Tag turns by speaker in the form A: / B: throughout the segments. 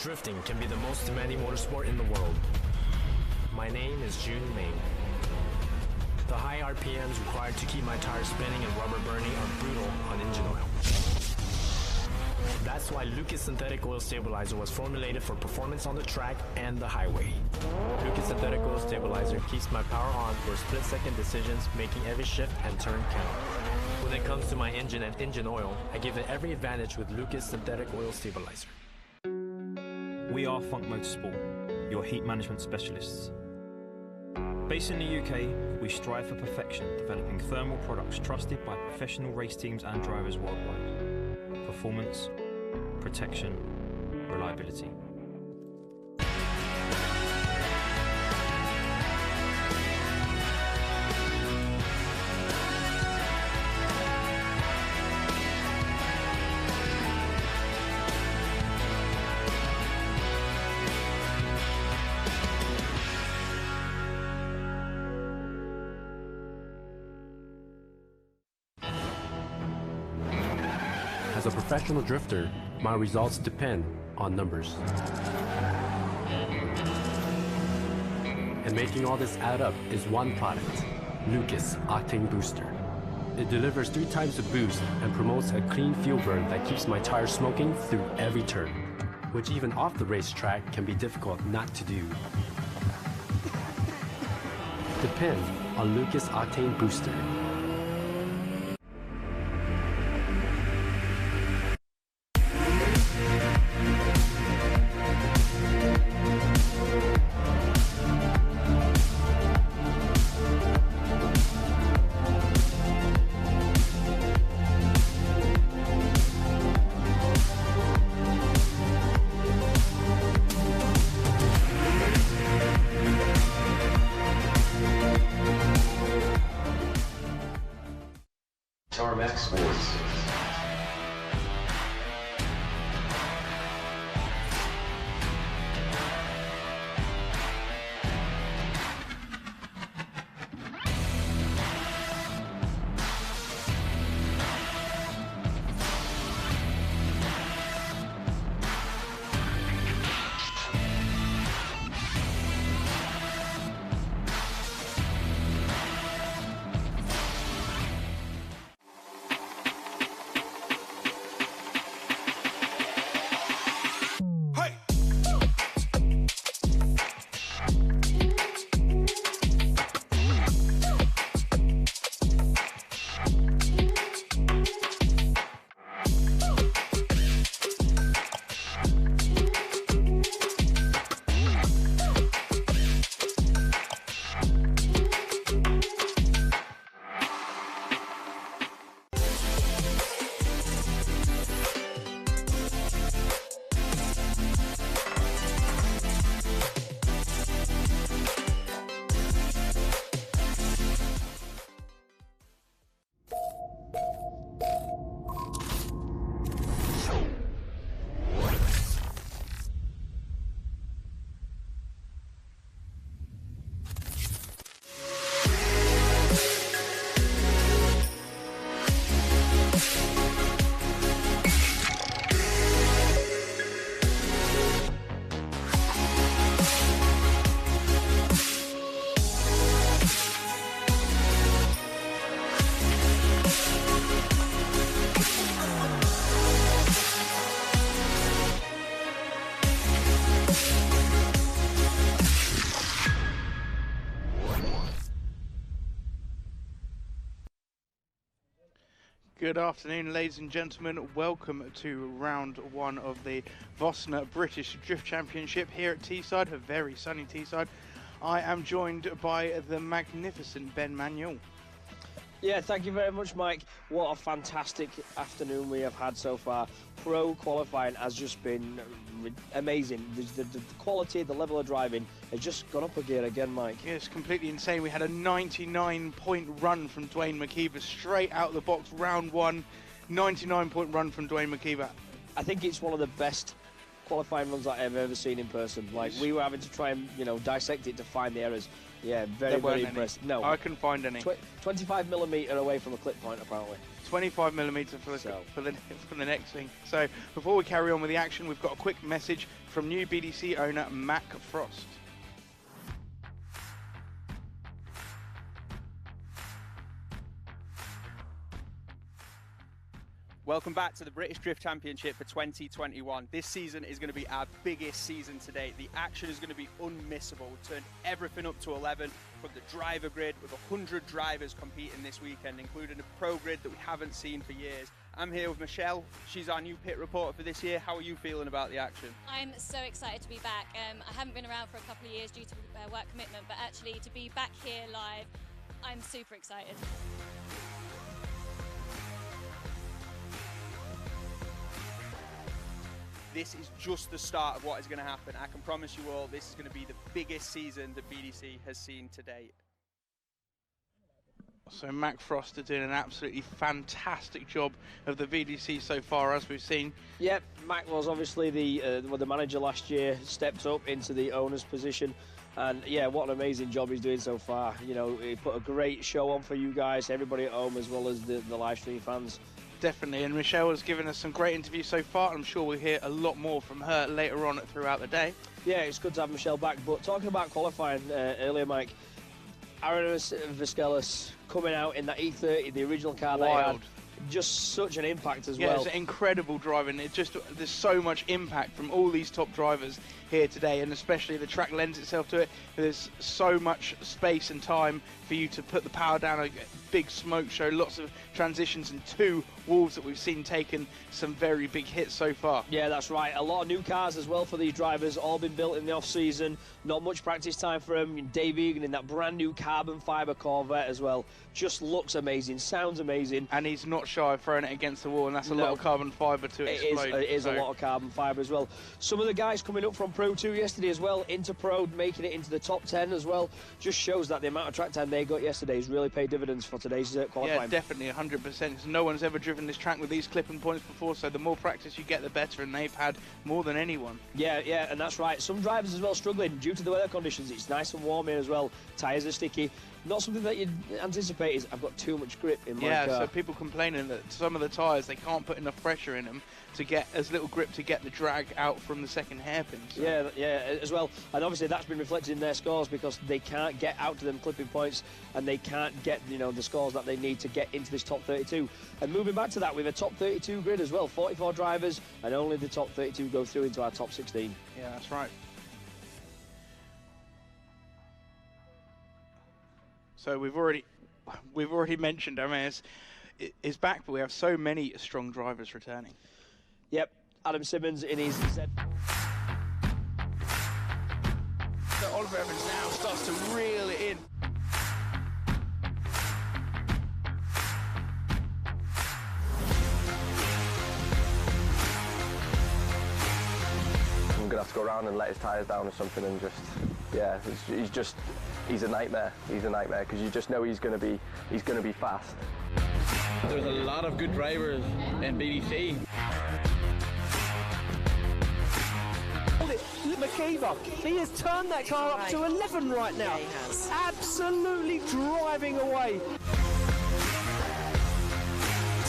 A: Drifting can be the most demanding motorsport in the world. My name is June Ming. The high RPMs required to keep my tires spinning and rubber burning are brutal on engine oil. That's why Lucas Synthetic Oil Stabilizer was formulated for performance on the track and the highway. Lucas Synthetic Oil Stabilizer keeps my power on for split-second decisions, making every shift and turn count. When it comes to my engine and engine oil, I give it every advantage with Lucas Synthetic Oil Stabilizer.
B: We are Funk Motorsport, your heat management specialists. Based in the UK, we strive for perfection, developing thermal products trusted by professional race teams and drivers worldwide. Performance, protection, reliability.
C: As a professional drifter, my results depend on numbers. And making all this add up is one product, Lucas Octane Booster. It delivers 3 times the boost and promotes a clean fuel burn that keeps my tires smoking through every turn, which even off the racetrack can be difficult not to do. Depend on Lucas Octane Booster.
D: Good afternoon, ladies and gentlemen. Welcome to round 1 of the Vosna British Drift Championship here at Teesside, a very sunny Teesside. I am joined by the magnificent Ben Manuel.
E: Yeah, thank you very much, Mike. What a fantastic afternoon we have had so far. Pro qualifying has just been amazing. The quality, the level of driving has just gone up a gear again, Mike.
D: Yeah, it's completely insane. We had a 99-point run from Dwayne McKeever straight out of the box, round 1. 99-point run from Dwayne McKeever.
E: I think it's one of the best qualifying runs that I've ever seen in person. Like, we were having to try and, you know, dissect it to find the errors. Yeah, very impressed. No,
D: I couldn't find any.
E: 25mm away from a clip point, apparently.
D: 25mm for the next thing. So before we carry on with the action, we've got a quick message from new BDC owner Mac Frost.
F: Welcome back to the British Drift Championship for 2021. This season is going to be our biggest season to date. The action is going to be unmissable. We've turned everything up to 11 from the driver grid with 100 drivers competing this weekend, including a pro grid that we haven't seen for years. I'm here with Michelle. She's our new pit reporter for this year. How are you feeling about the action?
G: I'm so excited to be back. I haven't been around for a couple of years due to work commitment, but actually to be back here live, I'm super excited.
F: This is just the start of what is going to happen. I can promise you all this is going to be the biggest season that BDC has seen to date.
D: So Mac Frost are doing an absolutely fantastic job of the VDC so far, as we've seen.
E: Yep, Mac was obviously the manager last year, stepped up into the owner's position. And yeah, what an amazing job he's doing so far. You know, he put a great show on for you guys, everybody at home, as well as the live stream fans.
D: Definitely, and Michelle has given us some great interviews so far. I'm sure we'll hear a lot more from her later on throughout the day. Yeah,
E: it's good to have Michelle back. But talking about qualifying earlier, Mike, Vasquelis coming out in that E30, the original car they had, just such an impact as well.
D: Yeah, it's incredible driving. There's so much impact from all these top drivers here today, and especially the track lends itself to it. There's so much space and time for you to put the power down, a big smoke show, lots of transitions, and two Wolves that we've seen taking some very big hits so far.
E: Yeah, that's right. A lot of new cars as well for these drivers, all been built in the off-season. Not much practice time for them. Dave Egan in that brand new carbon fibre Corvette as well. Just looks amazing, sounds amazing.
D: And he's not shy of throwing it against the wall, and that's a lot of carbon fibre to explode.
E: It is a lot of carbon fibre as well. Some of the guys coming up from Pro 2 yesterday as well, into Pro, making it into the top 10 as well, just shows that the amount of track time they got yesterday has really paid dividends for today's qualifying.
D: Yeah, definitely, 100%. No one's ever driven this track with these clipping points before, so the more practice you get, the better, and they've had more than anyone.
E: Yeah, and that's right. Some drivers as well struggling due to the weather conditions. It's nice and warm here as well. Tyres are sticky. Not something that you'd anticipate is I've got too much grip in my car.
D: Yeah, so people complaining that some of the tyres, they can't put enough pressure in them to get as little grip to get the drag out from the second hairpin. So.
E: Yeah, as well. And obviously that's been reflected in their scores because they can't get out to them clipping points and they can't get, you know, the scores that they need to get into this top 32. And moving back to that, we have a top 32 grid as well, 44 drivers, and only the top 32 go through into our top 16.
D: Yeah, that's right. So we've already mentioned Hermes is back, but we have so many strong drivers returning.
E: Yep, Adam Simmons in his Z.
D: So Oliver Evans now starts to reel it in.
H: I'm gonna have to go around and let his tyres down or something, and just, yeah, he's a nightmare. He's a nightmare because you just know he's gonna be fast.
I: There's a lot of good drivers in BDC.
J: McKeever, he has turned that car up to 11 right now. Yeah, absolutely driving away.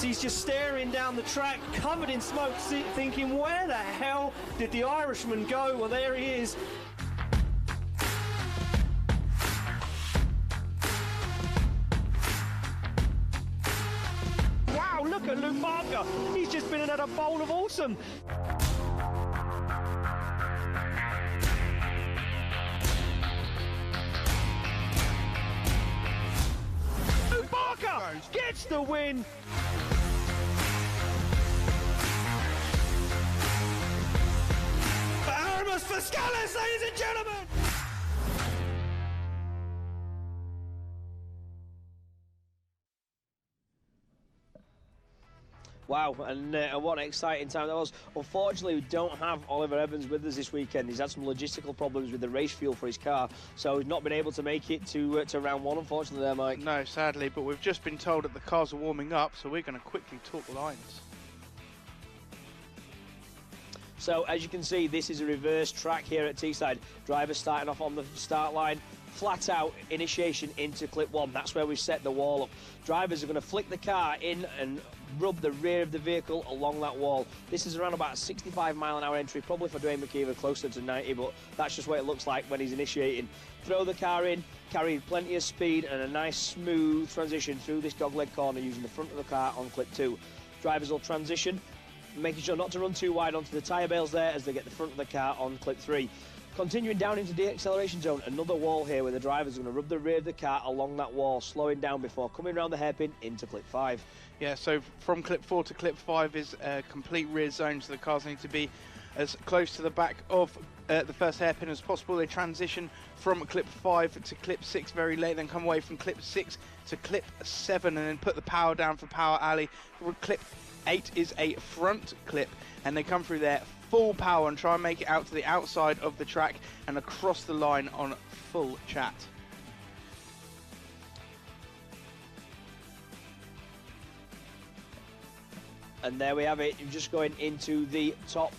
J: He's just staring down the track, covered in smoke, thinking, where the hell did the Irishman go? Well, there he is. Wow, look at Luke Parker. He's just been in at a bowl of awesome. Luke Parker gets the win. Vasquelis, ladies and gentlemen!
E: Wow, and what an exciting time that was. Unfortunately, we don't have Oliver Evans with us this weekend. He's had some logistical problems with the race fuel for his car, so he's not been able to make it to round one, unfortunately there, Mike.
D: No, sadly, but we've just been told that the cars are warming up, so we're going to quickly talk lines.
E: So as you can see, this is a reverse track here at Teesside. Drivers starting off on the start line, flat out initiation into clip 1. That's where we set the wall up. Drivers are going to flick the car in and rub the rear of the vehicle along that wall. This is around about a 65-mile-an-hour entry, probably for Dwayne McKeever closer to 90, but that's just what it looks like when he's initiating. Throw the car in, carry plenty of speed and a nice smooth transition through this dogleg corner using the front of the car on clip 2. Drivers will transition, making sure not to run too wide onto the tyre bales there as they get the front of the car on clip 3. Continuing down into the acceleration zone, another wall here where the drivers are going to rub the rear of the car along that wall, slowing down before coming around the hairpin into clip 5.
D: Yeah, so from clip 4 to clip 5 is a complete rear zone, so the cars need to be as close to the back of the first hairpin as possible. They transition from clip 5 to clip 6 very late, then come away from clip 6 to clip 7 and then put the power down for power alley. Clip 8 is a front clip and they come through there full power and try and make it out to the outside of the track and across the line on full chat.
E: And there we have it, just going into the top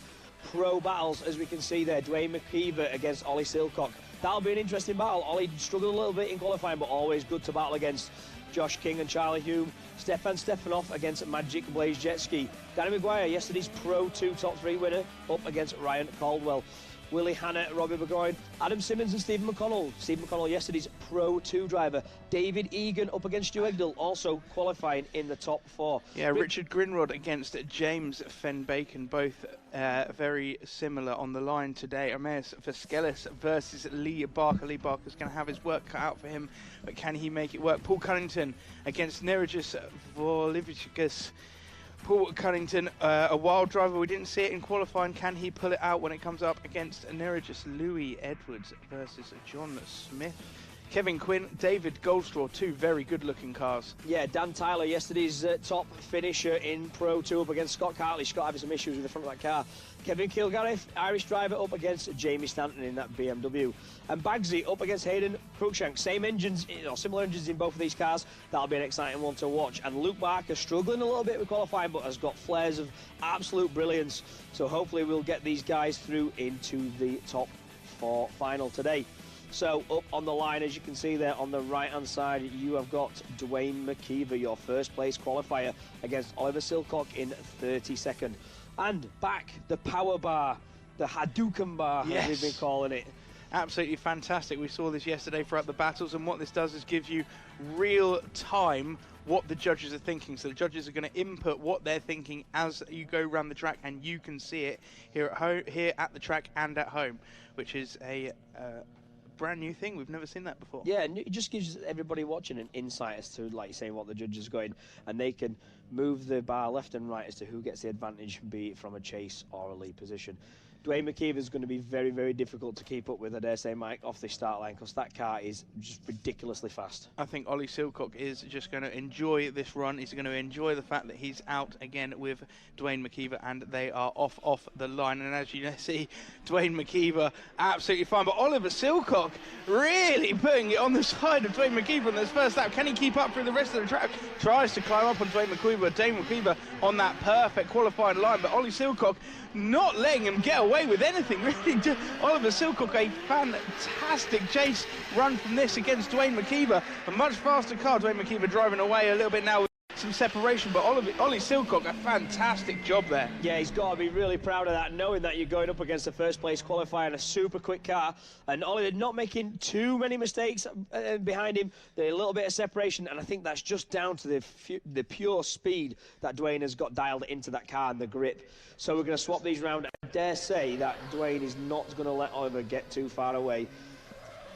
E: pro battles, as we can see there. Dwayne McKeever against Ollie Silcock. That'll be an interesting battle. Ollie struggled a little bit in qualifying, but always good to battle against. Josh King and Charlie Hume. Stefanov against Magic Blazejewski. Danny McGuire, yesterday's Pro 2 Top 3 winner, up against Ryan Caldwell. Willie Hanna, Robbie Burgoyne, Adam Simmons and Stephen McConnell. Stephen McConnell, yesterday's Pro 2 driver. David Egan up against Egdell, also qualifying in the top 4.
D: Yeah, Richard Grindrod against James Fenn-Bacon, both very similar on the line today. Vasquelis versus Lee Barker. Lee Barker's going to have his work cut out for him, but can he make it work? Paul Cunnington against Nerijus Volivicius. Paul Cunnington, a wild driver. We didn't see it in qualifying. Can he pull it out when it comes up against Nerijus? Louis Edwards versus John Smith. Kevin Quinn, David Goldstraw, two very good-looking cars.
E: Yeah, Dan Tyler, yesterday's top finisher in Pro 2 up against Scott Cartledge. Scott having some issues with the front of that car. Kevin Kilgarriff, Irish driver, up against Jamie Stanton in that BMW. And Bagsy up against Hayden Crookshank. Same engines, similar engines in both of these cars. That'll be an exciting one to watch. And Luke Barker struggling a little bit with qualifying, but has got flares of absolute brilliance. So hopefully we'll get these guys through into the top 4 final today. So up on the line, as you can see there on the right-hand side, you have got Dwayne McKeever, your first place qualifier, against Oliver Silcock in 32nd. And back, the power bar, the Hadouken bar,
D: yes,
E: as we've been calling it.
D: Absolutely fantastic. We saw this yesterday throughout the battles, and what this does is gives you real time what the judges are thinking. So the judges are going to input what they're thinking as you go around the track, and you can see it here at home, here at the track and at home, which is a brand new thing. We've never seen that before.
E: Yeah, and it just gives everybody watching an insight as to, like, saying what the judges are going, and they can move the bar left and right as to who gets the advantage, be it from a chase or a lead position. Dwayne McKeever is going to be very, very difficult to keep up with, I dare say, Mike, off the start line, because that car is just ridiculously fast.
D: I think Ollie Silcock is just going to enjoy this run. He's going to enjoy the fact that he's out again with Dwayne McKeever, and they are off the line. And as you see, Dwayne McKeever absolutely fine, but Oliver Silcock really putting it on the side of Dwayne McKeever in this first lap. Can he keep up through the rest of the track? Tries to climb up on Dwayne McKeever. Dwayne McKeever on that perfect qualifying line, but Ollie Silcock not letting him get away with anything, really. Oliver Silcock, a fantastic chase run from this against Dwayne McKeever. A much faster car. Dwayne McKeever driving away a little bit now with some separation, but Ollie Silcock, a fantastic job there.
E: Yeah, he's got to be really proud of that, knowing that you're going up against the first place qualifier in a super quick car, and Ollie not making too many mistakes behind him. There's a little bit of separation, and I think that's just down to the pure speed that Dwayne has got dialed into that car and the grip. So we're going to swap these round. I dare say that Dwayne is not going to let Oliver get too far away.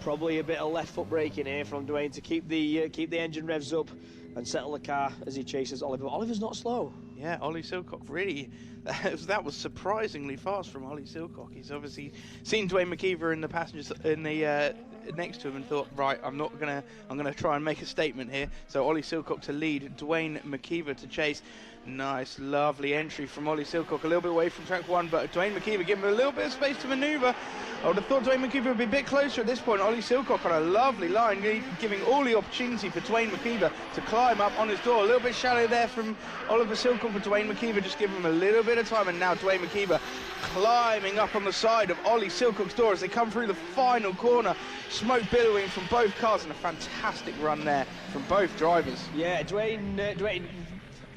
E: Probably a bit of left foot braking here from Dwayne to keep the engine revs up and settle the car as he chases Oliver. Oliver's not slow.
D: Yeah, Ollie Silcock really, that was surprisingly fast from Ollie Silcock. He's obviously seen Dwayne McKeever in the passengers in the next to him and thought, right, I'm gonna try and make a statement here. So Ollie Silcock to lead, Dwayne McKeever to chase. Nice, lovely entry from Ollie Silcock, a little bit away from track 1, but Dwayne McKeever giving him a little bit of space to manoeuvre. I would have thought Dwayne McKeever would be a bit closer at this point. Ollie Silcock on a lovely line, giving all the opportunity for Dwayne McKeever to climb up on his door. A little bit shallow there from Oliver Silcock, but Dwayne McKeever just giving him a little bit of time, and now Dwayne McKeever climbing up on the side of Ollie Silcock's door as they come through the final corner. Smoke billowing from both cars, and a fantastic run there from both drivers.
E: Yeah, Dwayne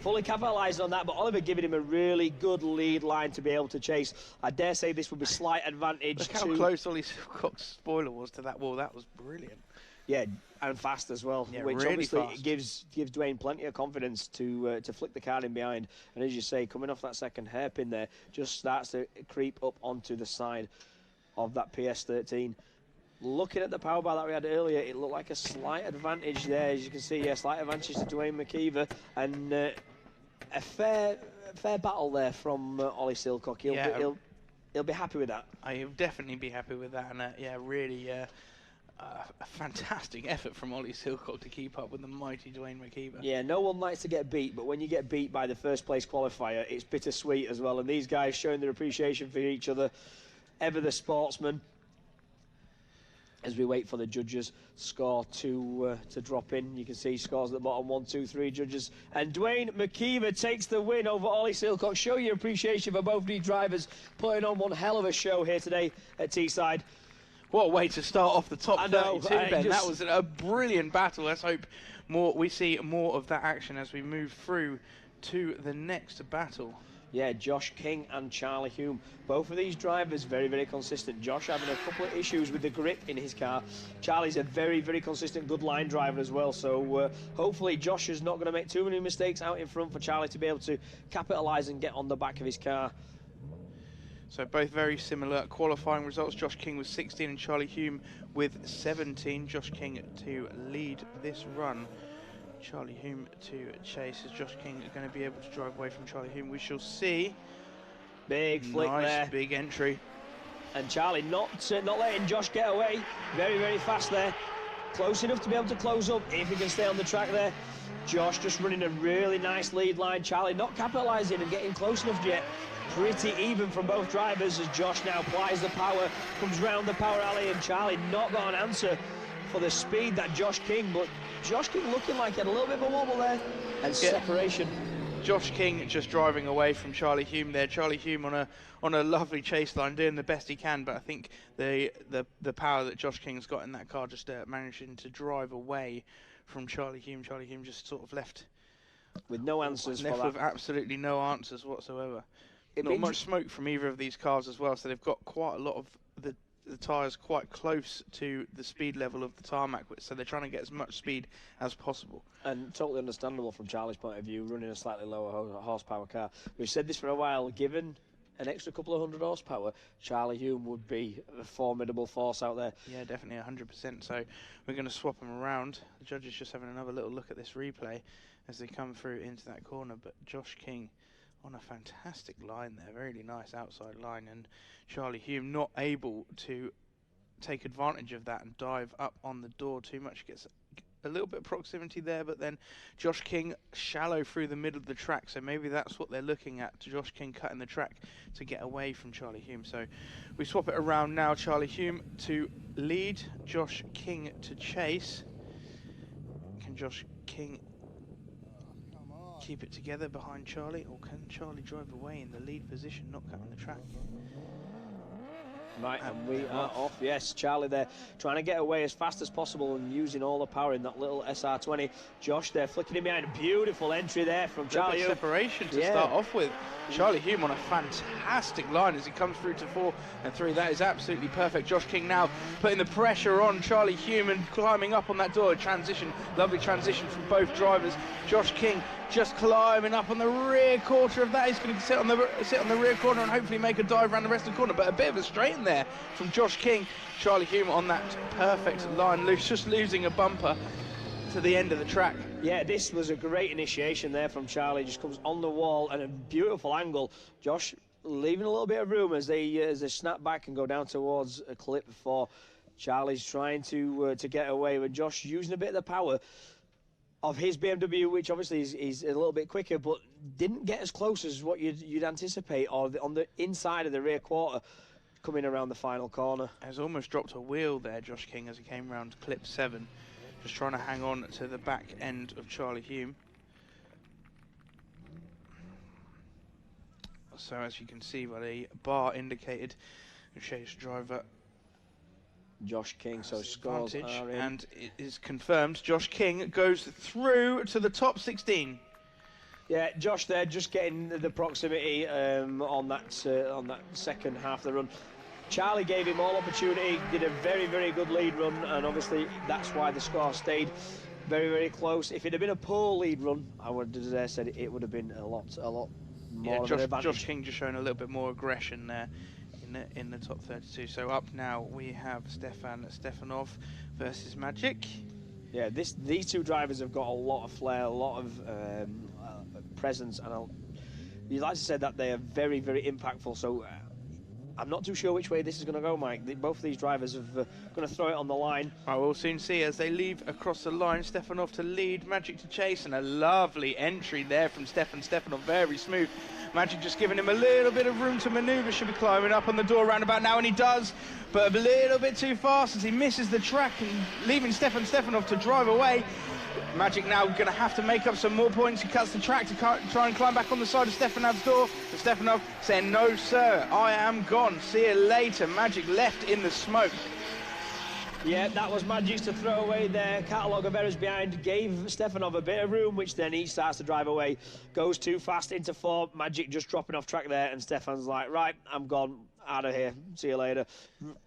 E: fully capitalised on that, but Oliver giving him a really good lead line to be able to chase. I dare say this would be slight advantage.
D: Look how close Ollie Silcock's spoiler was to that wall. That was brilliant.
E: Yeah, and fast as well,
D: yeah,
E: which
D: really
E: obviously
D: fast.
E: gives Dwayne plenty of confidence to flick the car in behind. And as you say, coming off that second hairpin there, just starts to creep up onto the side of that PS13. Looking at the power bar that we had earlier, it looked like a slight advantage there. As you can see, yeah, slight advantage to Dwayne McKeever, and a fair battle there from Ollie Silcock. He'll be happy with that.
D: He'll definitely be happy with that, and yeah, really a fantastic effort from Ollie Silcock to keep up with the mighty Dwayne McKeever.
E: Yeah, no one likes to get beat, but when you get beat by the first place qualifier, it's bittersweet as well. And these guys showing their appreciation for each other, ever the sportsman. As we wait for the judges' score to drop in, you can see scores at the bottom, 1, 2, 3 judges. And Dwayne McKeever takes the win over Ollie Silcock. Show your appreciation for both these drivers, putting on one hell of a show here today at Teesside.
D: What a way to start off the top 32, Ben.
E: Just...
D: That was a brilliant battle. Let's hope we see more of that action as we move through to the next battle.
E: Yeah, Josh King and Charlie Hume. Both of these drivers very, very consistent. Josh having a couple of issues with the grip in his car. Charlie's a very, very consistent, good line driver as well. So hopefully Josh is not going to make too many mistakes out in front for Charlie to be able to capitalise and get on the back of his car.
D: So both very similar qualifying results. Josh King with 16 and Charlie Hume with 17. Josh King to lead this run. Charlie Hume to chase. Is Josh King going to be able to drive away from Charlie Hume? We shall see.
E: Big flick
D: nice,
E: there.
D: Big entry.
E: And Charlie not letting Josh get away. Very, very fast there. Close enough to be able to close up if he can stay on the track there. Josh just running a really nice lead line. Charlie not capitalising and getting close enough yet. Pretty even from both drivers as Josh now applies the power, comes round the power alley, and Charlie not got an answer for the speed that Josh King, but Josh King looking like he had a little bit of a wobble there, and separation.
D: Josh King just driving away from Charlie Hume there. Charlie Hume on a lovely chase line, doing the best he can, but I think the power that Josh King's got in that car just managing to drive away from Charlie Hume. Charlie Hume just sort of left
E: with no answers for that.
D: With absolutely no answers whatsoever. Not much smoke from either of these cars as well, so they've got quite a lot of the tyres quite close to the speed level of the tarmac, so they're trying to get as much speed as possible.
E: And totally understandable from Charlie's point of view, running a slightly lower horsepower car. We've said this for a while, given an extra couple of 100 horsepower, Charlie Hume would be a formidable force out there.
D: Yeah, definitely 100%. So we're going to swap them around. The judges just having another little look at this replay as they come through into that corner, but Josh King on a fantastic line there, really nice outside line, and Charlie Hume not able to take advantage of that and dive up on the door too much. Gets a little bit of proximity there, but then Josh King shallow through the middle of the track, so maybe that's what they're looking at, Josh King cutting the track to get away from Charlie Hume. So we swap it around now. Charlie Hume to lead, Josh King to chase. Can Josh King keep it together behind Charlie, or can Charlie drive away in the lead position, not cutting the track?
E: Right, and we are off. Yes, Charlie there trying to get away as fast as possible and using all the power in that little SR20. Josh there flicking him behind. Beautiful entry there from Charlie Hume.
D: Separation to start off with. Charlie Hume on a fantastic line as he comes through to 4 and 3. That is absolutely perfect. Josh King now putting the pressure on Charlie Hume and climbing up on that door. Transition, lovely transition from both drivers. Josh King just climbing up on the rear quarter of that. He's going to sit on the rear corner and hopefully make a dive around the rest of the corner. But a bit of a straighten there from Josh King. Charlie Hume on that perfect line, just losing a bumper to the end of the track.
E: Yeah, this was a great initiation there from Charlie. Just comes on the wall and a beautiful angle. Josh leaving a little bit of room as they snap back and go down towards a clip for Charlie's trying to get away with Josh using a bit of the power of his BMW, which obviously is a little bit quicker, but didn't get as close as what you'd anticipate, or on the inside of the rear quarter, coming around the final corner.
D: Has almost dropped a wheel there, Josh King, as he came round clip 7, just trying to hang on to the back end of Charlie Hume. So as you can see by the bar indicated, the chase driver
E: Josh King, so scores are in.
D: And it is confirmed Josh King goes through to the top 16.
E: Yeah, Josh there just getting the proximity on that second half of the run. Charlie gave him all opportunity, did a very, very good lead run, and obviously that's why the score stayed very, very close. If it had been a poor lead run, I would have said it would have been a lot more of an advantage.
D: Josh King just showing a little bit more aggression there in the top 32. So up now we have Stefanov versus Magic.
E: Yeah, these two drivers have got a lot of flair, a lot of presence, and you'd like to say that they are very, very impactful. So I'm not too sure which way this is going to go, Mike. Both of these drivers are going to throw it on the line.
D: Right, we'll soon see as they leave across the line. Stefanov to lead, Magic to chase, and a lovely entry there from Stefanov, very smooth. Magic just giving him a little bit of room to manoeuvre, should be climbing up on the door roundabout now, and he does, but a little bit too fast as he misses the track and leaving Stefanov to drive away. Magic now going to have to make up some more points. He cuts the track to try and climb back on the side of Stefanov's door. But Stefanov saying, no sir, I am gone, see you later. Magic left in the smoke.
E: Yeah, that was Magic's to throw away their catalogue of errors behind, gave Stefanov a bit of room, which then he starts to drive away, goes too fast into 4, Magic just dropping off track there, and Stefan's like, right, I'm gone, out of here, see you later.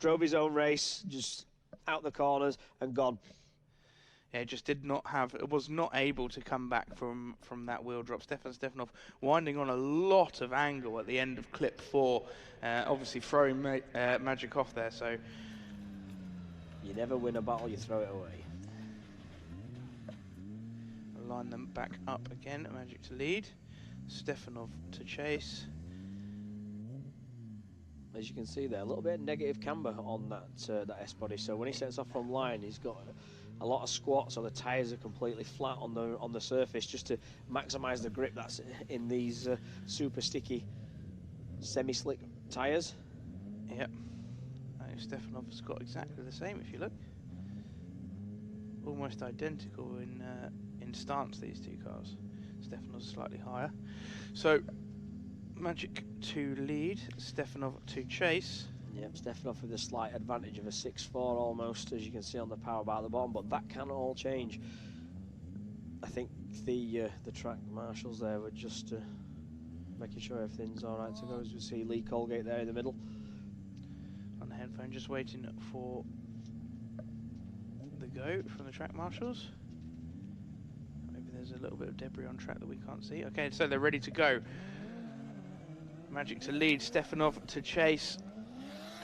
E: Drove his own race, just out the corners and gone.
D: Yeah, just was not able to come back from that wheel drop. Stefanov winding on a lot of angle at the end of clip 4, obviously throwing Magic off there, so...
E: You never win a battle, you throw it away.
D: Line them back up again, Magic to lead, Stefanov to chase.
E: As you can see there, a little bit of negative camber on that S-body, so when he sets off from line, he's got a lot of squat, so the tyres are completely flat on the surface, just to maximise the grip that's in these super sticky semi-slick tyres.
D: Yep. Stefanov's got exactly the same if you look. Almost identical in stance, these two cars. Stefanov's slightly higher. So Magic to lead, Stefanov to chase.
E: Yep, Stefanov with a slight advantage of a 6.4 almost, as you can see on the power bar at the bottom, but that can all change. I think the track marshals there were just making sure everything's all right to go, as we see Lee Colgate there in the middle.
D: On the headphone, just waiting for the go from the track marshals. Maybe there's a little bit of debris on track that we can't see. Okay, so they're ready to go. Magic to lead, Stefanov to chase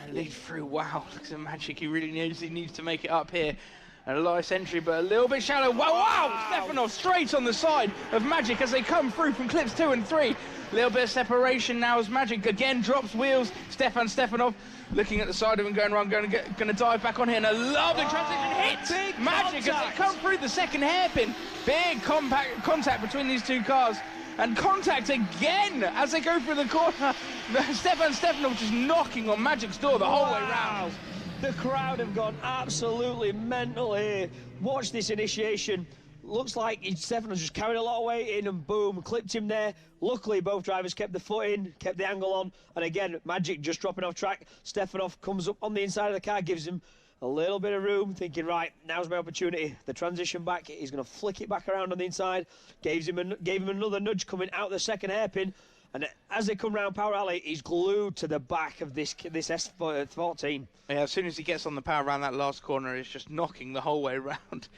D: and lead through. Wow, looks at Magic, he really needs to make it up here. And a nice entry, but a little bit shallow. Wow! Stefanov straight on the side of Magic as they come through from clips 2 and 3. Little bit of separation now as Magic again drops wheels. Stefanov looking at the side of him, going wrong, going to dive back on here, and a lovely transition hit. Magic as they come through the second hairpin. Big contact between these two cars, and contact again as they go through the corner. Stefanov just knocking on Magic's door the whole way round.
E: The crowd have gone absolutely mental here. Watch this initiation. Looks like Stefanov just carried a lot of weight in and boom, clipped him there. Luckily, both drivers kept the foot in, kept the angle on. And again, Magic just dropping off track. Stefanov comes up on the inside of the car, gives him a little bit of room, thinking, right, now's my opportunity. The transition back, he's going to flick it back around on the inside. Gave him another nudge coming out the second hairpin. And as they come round Power Alley, he's glued to the back of this S14.
D: Yeah, as soon as he gets on the power around that last corner, he's just knocking the whole way round.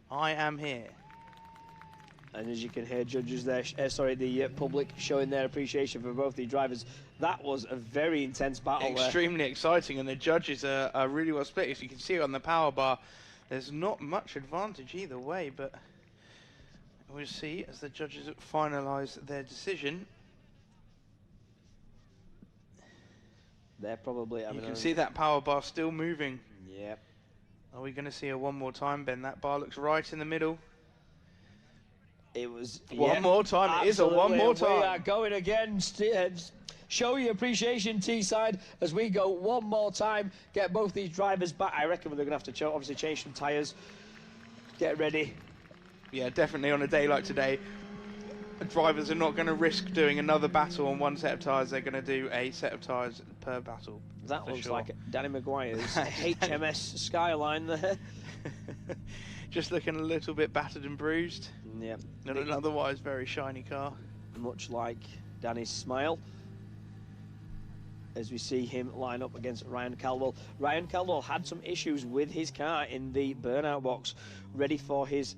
D: I am here.
E: And as you can hear, judges there, the public showing their appreciation for both the drivers. That was a very intense battle.
D: Extremely exciting, and the judges are really well split. As you can see on the power bar, there's not much advantage either way, but we'll see as the judges finalise their decision.
E: They're probably...
D: You can see that power bar still moving.
E: Yep.
D: Are we going to see a one more time, Ben? That bar looks right in the middle.
E: It was...
D: One more time. Absolutely. It is a one more time.
E: We are going again. Show your appreciation, Teesside, as we go one more time. Get both these drivers back. I reckon they're going to have to obviously change some tyres. Get ready.
D: Yeah, definitely on a day like today, drivers are not going to risk doing another battle on one set of tyres. They're going to do a set of tyres per battle.
E: That looks like Danny McGuire's HMS Skyline there.
D: Just looking a little bit battered and bruised.
E: Yep.
D: Not an otherwise very shiny car.
E: Much like Danny's smile. As we see him line up against Ryan Caldwell. Ryan Caldwell had some issues with his car in the burnout box, ready for his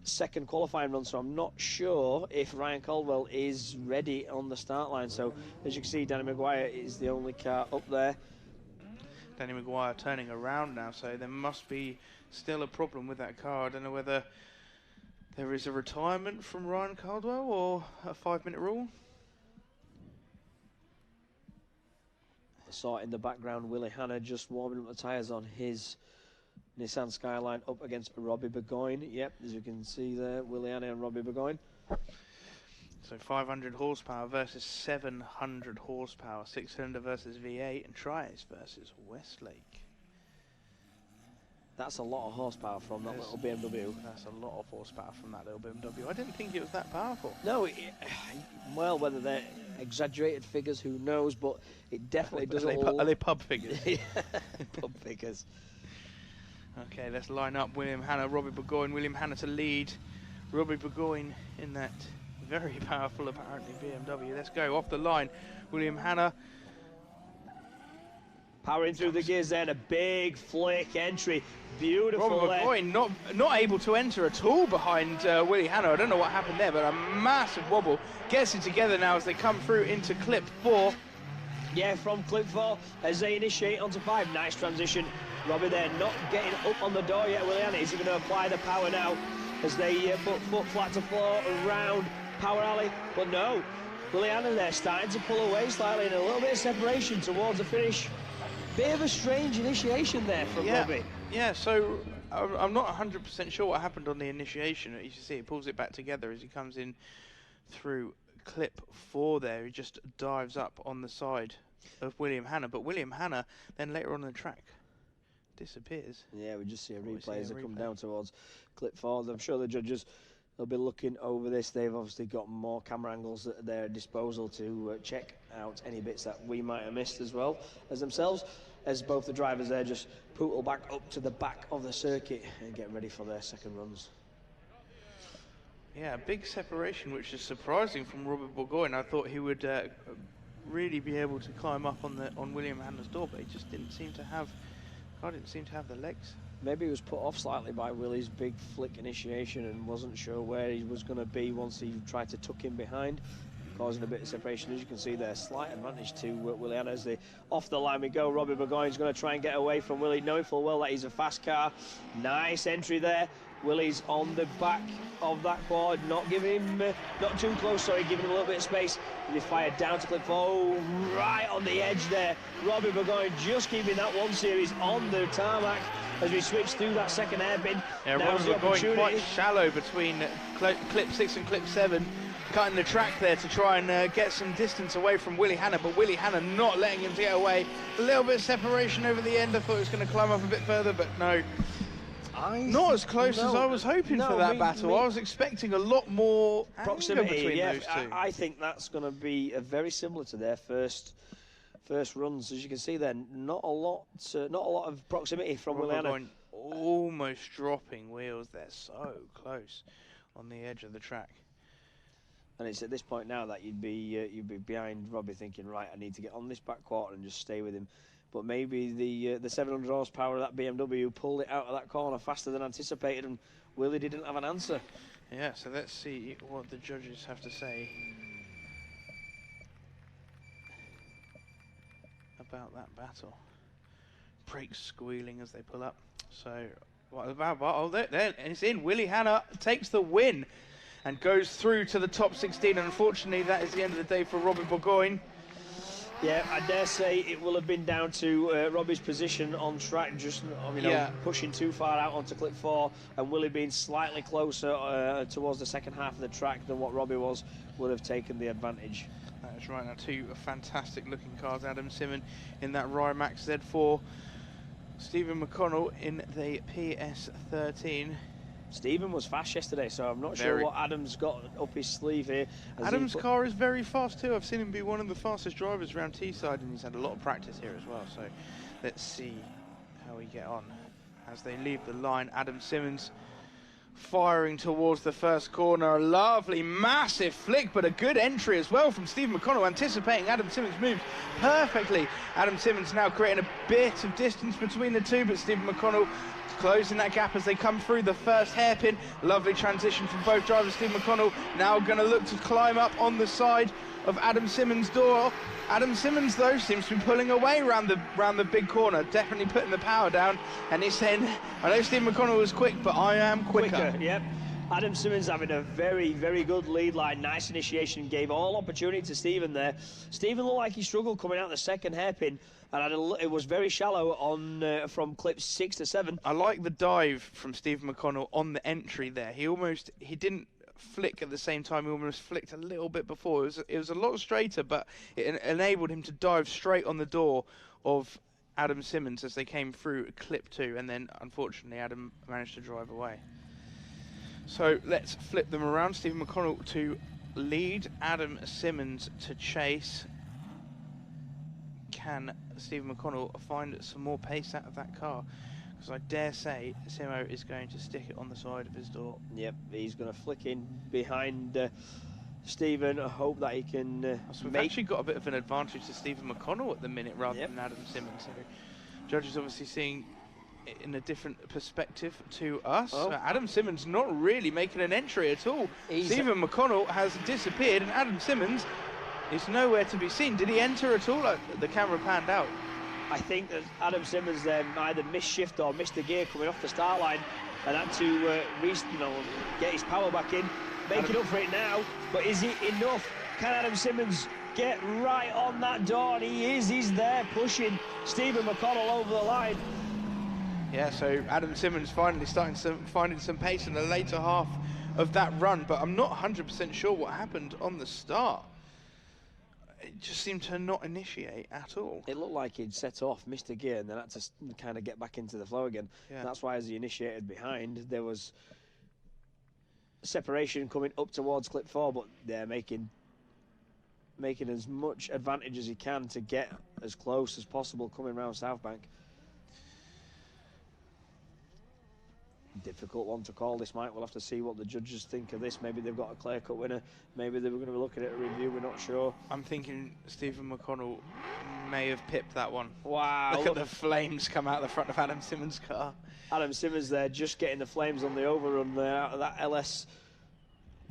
E: second qualifying run, so I'm not sure if Ryan Caldwell is ready on the start line. So as you can see, Danny McGuire is the only car up there.
D: Danny McGuire turning around now, so there must be still a problem with that car. I don't know whether there is a retirement from Ryan Caldwell or a 5-minute rule.
E: I saw it in the background, Willie Hanna just warming up the tyres on his Nissan Skyline up against Robbie Burgoyne. Yep, as you can see there, Willie Hanna and Robbie Burgoyne.
D: So 500 horsepower versus 700 horsepower, 6-cylinder versus V8, and Triace versus Westlake.
E: That's a lot of horsepower from that little BMW.
D: That's a lot of horsepower from that little BMW. I didn't think it was that powerful.
E: No, well, whether they're exaggerated figures, who knows, but it definitely does all...
D: Are they pub figures?
E: Pub figures.
D: Okay, let's line up William Hanna, Robbie Burgoyne. William Hanna to lead. Robbie Burgoyne in that very powerful, apparently, BMW. Let's go off the line. William Hanna.
E: Powering through the gears there, and a big flick entry. Beautiful.
D: Robbie Burgoyne not able to enter at all behind Willie Hanna. I don't know what happened there, but a massive wobble. Gets it together now as they come through into clip 4.
E: Yeah, from clip 4 as they initiate onto 5. Nice transition. Robbie there not getting up on the door yet. Willie Hanna, is he going to apply the power now as they put foot flat to floor around Power Alley? But no, Willie Hanna there starting to pull away slightly and a little bit of separation towards the finish. Bit of a strange initiation there from Robbie.
D: Yeah, so I'm not 100% sure what happened on the initiation. You see he pulls it back together as he comes in through clip 4 there. He just dives up on the side of William Hanna, but William Hanna then later on in the track disappears.
E: Yeah, we just see a replay as they come down towards clip 4. I'm sure the judges will be looking over this. They've obviously got more camera angles at their disposal to check out any bits that we might have missed as well as themselves, as both the drivers there just pootle back up to the back of the circuit and get ready for their second runs.
D: Yeah, big separation, which is surprising from Robert Burgoyne. I thought he would really be able to climb up on William Hanna's door, but he just didn't seem to have the legs.
E: Maybe he was put off slightly by Willie's big flick initiation and wasn't sure where he was going to be once he tried to tuck him behind, causing a bit of separation. As you can see there, slight advantage to Willie Hanna as they off the line we go. Robbie Burgoyne's going to try and get away from Willie, knowing full well that he's a fast car. Nice entry there. Willie's on the back of that quad, not giving him, not too close, sorry, giving him a little bit of space. And he fired down to clip 4, right on the edge there. Robbie Burgoyne just keeping that 1 series on the tarmac as we switch through that second hairpin.
D: Yeah, Robbie Burgoyne quite shallow between clip 6 and clip 7, cutting the track there to try and get some distance away from Willie Hanna, but Willie Hanna not letting him get away. A little bit of separation over the end. I thought it was going to climb up a bit further, but no. Not as close as I was hoping for that battle. I was expecting a lot more proximity between those two.
E: I think that's going to be very similar to their first runs. As you can see there, not a lot of proximity from Willie Hanna.
D: Almost dropping wheels. They're so close on the edge of the track.
E: And it's at this point now that you'd be behind Robbie, thinking, right, I need to get on this back quarter and just stay with him. But maybe the 700 horsepower of that BMW pulled it out of that corner faster than anticipated, and Willie didn't have an answer.
D: Yeah, so let's see what the judges have to say about that battle. Brakes squealing as they pull up. So, what about there, and it's in. Willie Hanna takes the win and goes through to the top 16. And unfortunately, that is the end of the day for Robbie Burgoyne.
E: Yeah, I dare say it will have been down to Robbie's position on track, just pushing too far out onto clip 4, and Willie being slightly closer towards the second half of the track than what Robbie was, would have taken the advantage.
D: That's right. Now, two fantastic looking cars. Adam Simmons in that Rimax Z4. Stephen McConnell in the PS13.
E: Stephen was fast yesterday, so I'm not sure what Adam's got up his sleeve here.
D: Adam's car is very fast too. I've seen him be one of the fastest drivers around Teesside, and he's had a lot of practice here as well. So let's see how we get on. As they leave the line, Adam Simmons firing towards the first corner. A lovely, massive flick, but a good entry as well from Stephen McConnell, anticipating Adam Simmons' moves perfectly. Adam Simmons now creating a bit of distance between the two, but Stephen McConnell closing that gap as they come through the first hairpin. Lovely transition from both drivers. Stephen McConnell now going to look to climb up on the side of Adam Simmons' door. Adam Simmons, though, seems to be pulling away round the big corner, definitely putting the power down, and he's saying, I know Stephen McConnell was quick, but I am quicker.
E: Yep. Adam Simmons having a very, very good lead line, nice initiation, gave all opportunity to Stephen there. Stephen looked like he struggled coming out the second hairpin, and it was very shallow on from clips 6 to 7.
D: I like the dive from Stephen McConnell on the entry there. He didn't flick at the same time, he almost flicked a little bit before. It was a lot straighter, but it enabled him to dive straight on the door of Adam Simmons as they came through clip 2, and then unfortunately Adam managed to drive away. So let's flip them around. Stephen McConnell to lead, Adam Simmons to chase. Can Stephen McConnell find some more pace out of that car? Because I dare say Simo is going to stick it on the side of his door.
E: Yep, he's going to flick in behind Stephen. I hope that he can
D: so we've actually got a bit of an advantage to Stephen McConnell at the minute rather than Adam Simmons. So judges obviously seeing it in a different perspective to us. Adam Simmons not really making an entry at all. Stephen McConnell has disappeared, and Adam Simmons is nowhere to be seen. Did he enter at all? The camera panned out.
E: I think that Adam Simmons either missed shift or missed the gear coming off the start line, and had to get his power back in, making up for it now. But is it enough? Can Adam Simmons get right on that door? And he is. He's there pushing Stephen McConnell over the line.
D: Yeah, so Adam Simmons finally finding some pace in the later half of that run, but I'm not 100% sure what happened on the start. It just seemed to not initiate at all.
E: It looked like he'd set off, missed a gear, and then had to kind of get back into the flow again. Yeah. That's why as he initiated behind, there was separation coming up towards clip 4, but they're making as much advantage as he can to get as close as possible coming round South Bank. Difficult one to call this, Mike. We'll have to see what the judges think of this. Maybe they've got a clear-cut winner. Maybe they were going to be looking at a review. We're not sure.
D: I'm thinking Stephen McConnell may have pipped that one.
E: Wow.
D: Look at the flames come out the front of Adam Simmons' car.
E: Adam Simmons there just getting the flames on the overrun there out of that LS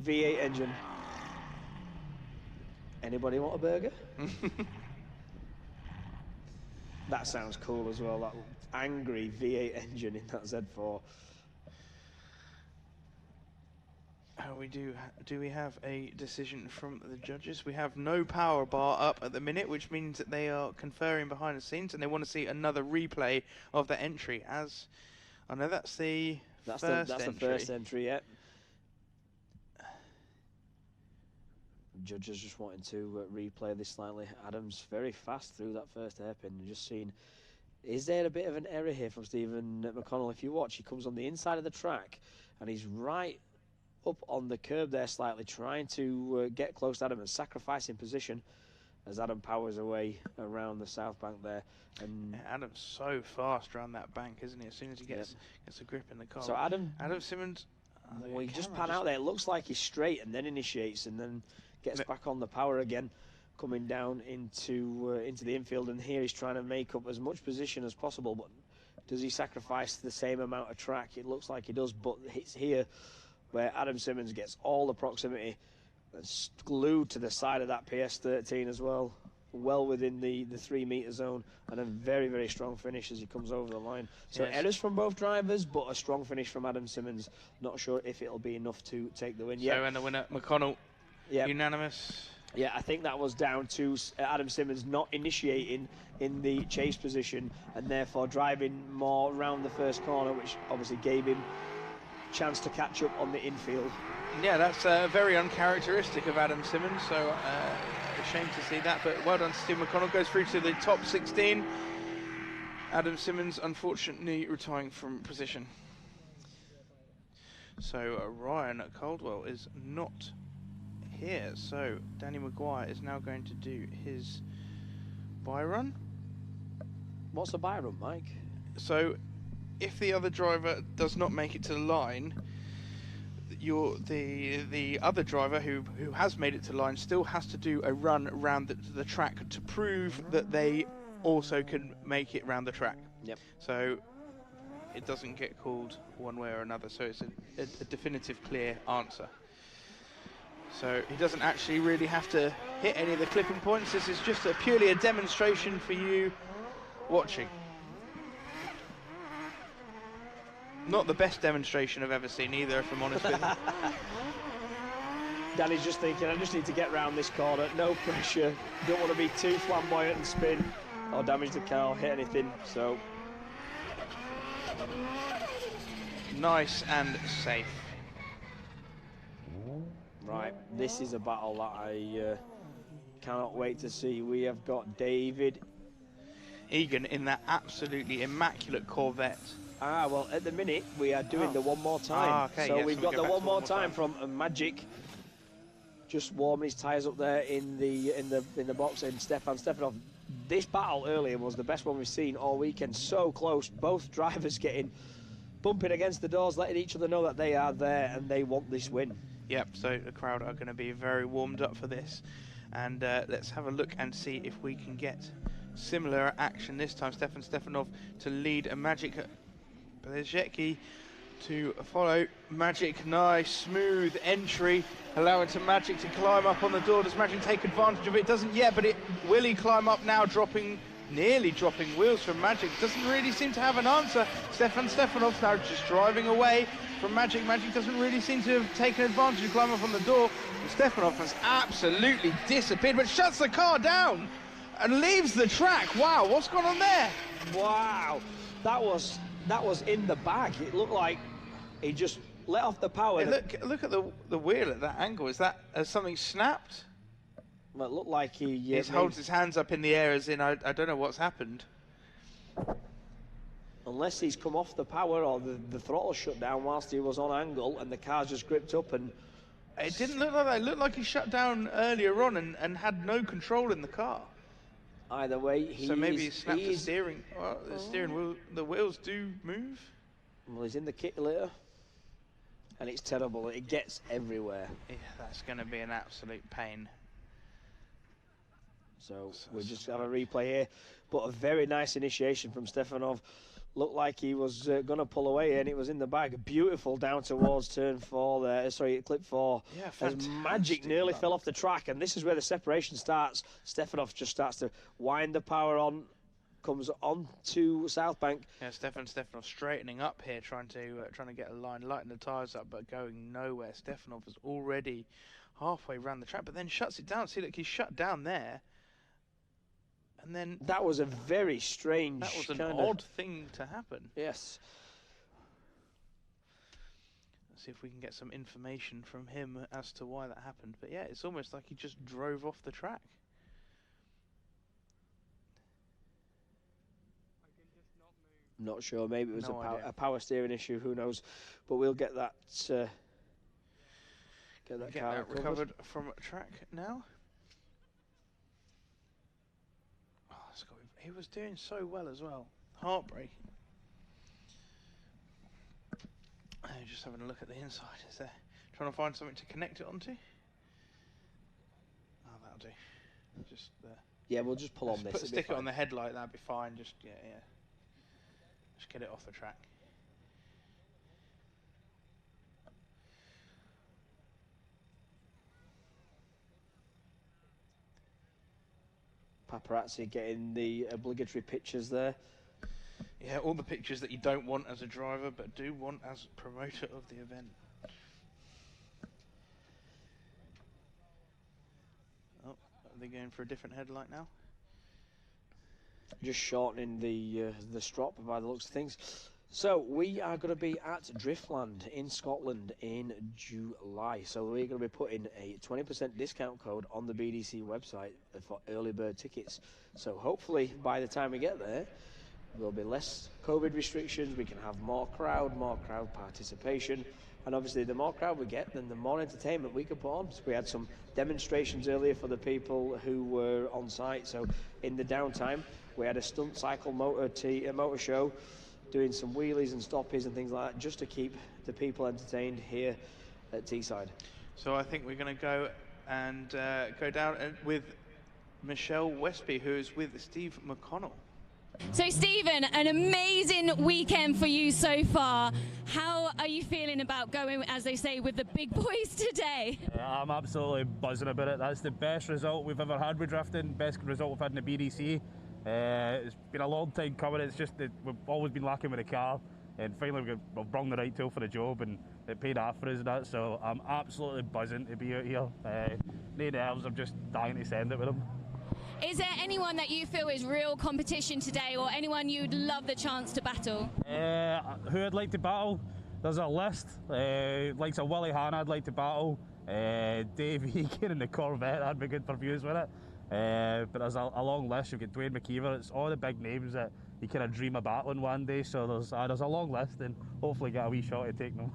E: V8 engine. Anybody want a burger? That sounds cool as well, that angry V8 engine in that Z4. Do we have a decision from the judges? We have no power bar up at the minute, which means that they are conferring behind the scenes, and they want to see another replay of the entry. As I know, that's the first entry. The first entry, yeah. Judges just wanting to replay this slightly. Adams very fast through that first hairpin, and just seeing, is there a bit of an error here from Stephen McConnell? If you watch, he comes on the inside of the track, and he's right up on the curb there slightly, trying to get close to Adam and sacrificing position as Adam powers away around the south bank there. And
D: Adam's so fast around that bank, isn't he? As soon as he gets a grip in the car.
E: So Adam
D: Simmons,
E: well, he just pan out there. It looks like he's straight and then initiates and then gets back on the power again, coming down into the infield. And here he's trying to make up as much position as possible. But does he sacrifice the same amount of track? It looks like he does, but it's here where Adam Simmons gets all the proximity and glued to the side of that PS13 as well, well within the 3 metre zone, and a very, very strong finish as he comes over the line. So errors from both drivers, but a strong finish from Adam Simmons. Not sure if it'll be enough to take the win.
D: So and the winner, McConnell, unanimous.
E: Yeah, I think that was down to Adam Simmons not initiating in the chase position and therefore driving more around the first corner, which obviously gave him a chance to catch up on the infield.
D: Yeah, that's very uncharacteristic of Adam Simmons, so a shame to see that, but well done. Steve McConnell goes through to the top 16. Adam Simmons unfortunately retiring from position. So Ryan Caldwell is not here, so Danny McGuire is now going to do his bye run.
E: What's a bye run, Mike?
D: So if the other driver does not make it to the line, the other driver who has made it to the line still has to do a run around the track to prove that they also can make it round the track.
E: Yep.
D: So it doesn't get called one way or another, so it's a definitive, clear answer. So he doesn't actually really have to hit any of the clipping points. This is just purely a demonstration for you watching. Not the best demonstration I've ever seen either, if I'm honest with you.
E: Danny's just thinking, I just need to get round this corner, no pressure, don't want to be too flamboyant and spin or damage the car or hit anything, so.
D: Nice and safe.
E: Right, this is a battle that I cannot wait to see. We have got David
D: Egan in that absolutely immaculate Corvette.
E: Ah, well, at the minute we are doing the one more time.
D: Ah, okay,
E: so
D: yes,
E: we've got the one more time from Magic. Just warming his tyres up there in the box, and Stefanov. This battle earlier was the best one we've seen all weekend. So close, both drivers bumping against the doors, letting each other know that they are there and they want this win.
D: Yep, so the crowd are going to be very warmed up for this. And let's have a look and see if we can get similar action this time. Stefanov to lead a Magic. Blazejewski to follow Magic. Nice, smooth entry, allowing to Magic to climb up on the door. Does Magic take advantage of it? Doesn't yet, but will he climb up now, nearly dropping wheels from Magic? Doesn't really seem to have an answer. Stefanov now just driving away from Magic. Magic doesn't really seem to have taken advantage of climb up on the door. And Stefanov has absolutely disappeared, but shuts the car down and leaves the track. Wow, what's gone on there?
E: Wow, that was in the bag. It looked like he just let off the power.
D: Hey, look at the wheel at that angle. Is that something snapped?
E: Well, it looked like he
D: holds his hands up in the air as in I don't know what's happened.
E: Unless he's come off the power or the throttle shut down whilst he was on angle and the car's just gripped up, and
D: it didn't look like that. It looked like he shut down earlier on and had no control in the car.
E: Either way,
D: so maybe he snapped the steering. Well, the steering wheel, the wheels do move.
E: Well, he's in the kit later, and it's terrible. It gets everywhere.
D: Yeah, that's going to be an absolute pain.
E: So we'll just have a replay here, but a very nice initiation from Stefanov. Looked like he was going to pull away, and it was in the bag. Beautiful down towards turn 4 there. Sorry, clip 4.
D: Yeah,
E: as Magic nearly fell off the track, and this is where the separation starts. Stefanov just starts to wind the power on, comes on to South Bank.
D: Yeah, Stefanov straightening up here, trying to get a line, lighting the tyres up, but going nowhere. Stefanov is already halfway around the track, but then shuts it down. See, look, he's shut down there. And then
E: that was a very strange.
D: That was an odd thing to happen.
E: Yes.
D: Let's see if we can get some information from him as to why that happened. But yeah, it's almost like he just drove off the track.
E: Not sure. Maybe it was a power steering issue. Who knows? But we'll get that. Get that
D: recovered from track now. He was doing so well as well. Heartbreaking. Just having a look at the inside. Is there trying to find something to connect it onto? Oh, that'll do. Just
E: yeah, we'll just pull on this.
D: Stick it on the headlight. That'd be fine. Just yeah. Just get it off the track.
E: Paparazzi getting the obligatory pictures there.
D: Yeah, all the pictures that you don't want as a driver, but do want as promoter of the event. they're going for a different headlight now.
E: Just shortening the strop by the looks of things. So we are going to be at Driftland in Scotland in July. So we're going to be putting a 20% discount code on the BDC website for early bird tickets. So hopefully by the time we get there, there'll be less COVID restrictions. We can have more crowd participation. And obviously the more crowd we get, then the more entertainment we can put on. So we had some demonstrations earlier for the people who were on site. So in the downtime, we had a stunt cycle motor show, doing some wheelies and stoppies and things like that, just to keep the people entertained here at Teesside.
D: So I think we're going to go and go down with Michelle Westby, who is with Steve McConnell.
G: So Stephen, an amazing weekend for you so far. How are you feeling about going, as they say, with the big boys today?
K: I'm absolutely buzzing about it. That's the best result we've ever had with drifting, best result we've had in the BDC. It's been a long time coming. It's just that we've always been lacking with the car, and finally we've brung the right tool for the job, and it paid off for us and that. So I'm absolutely buzzing to be out here. No nerves, I'm just dying to send it with them.
G: Is there anyone that you feel is real competition today, or anyone you'd love the chance to battle?
K: Who I'd like to battle? There's a list. Like a Willie Hanna I'd like to battle. Dave Egan in the Corvette, that'd be good for views with it. But there's a long list. You've got Dwayne McKeever. It's all the big names that you kind of dream of battling one day. So there's a long list, and hopefully get a wee shot to take them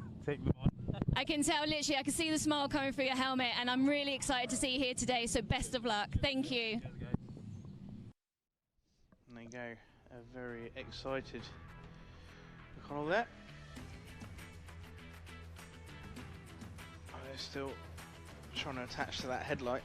K: on.
G: I can tell, literally, I can see the smile coming through your helmet, and I'm really excited to see you here today. So best of luck. Thank you.
D: And there you go, a very excited McConnell there. Oh, they're still trying to attach to that headlight.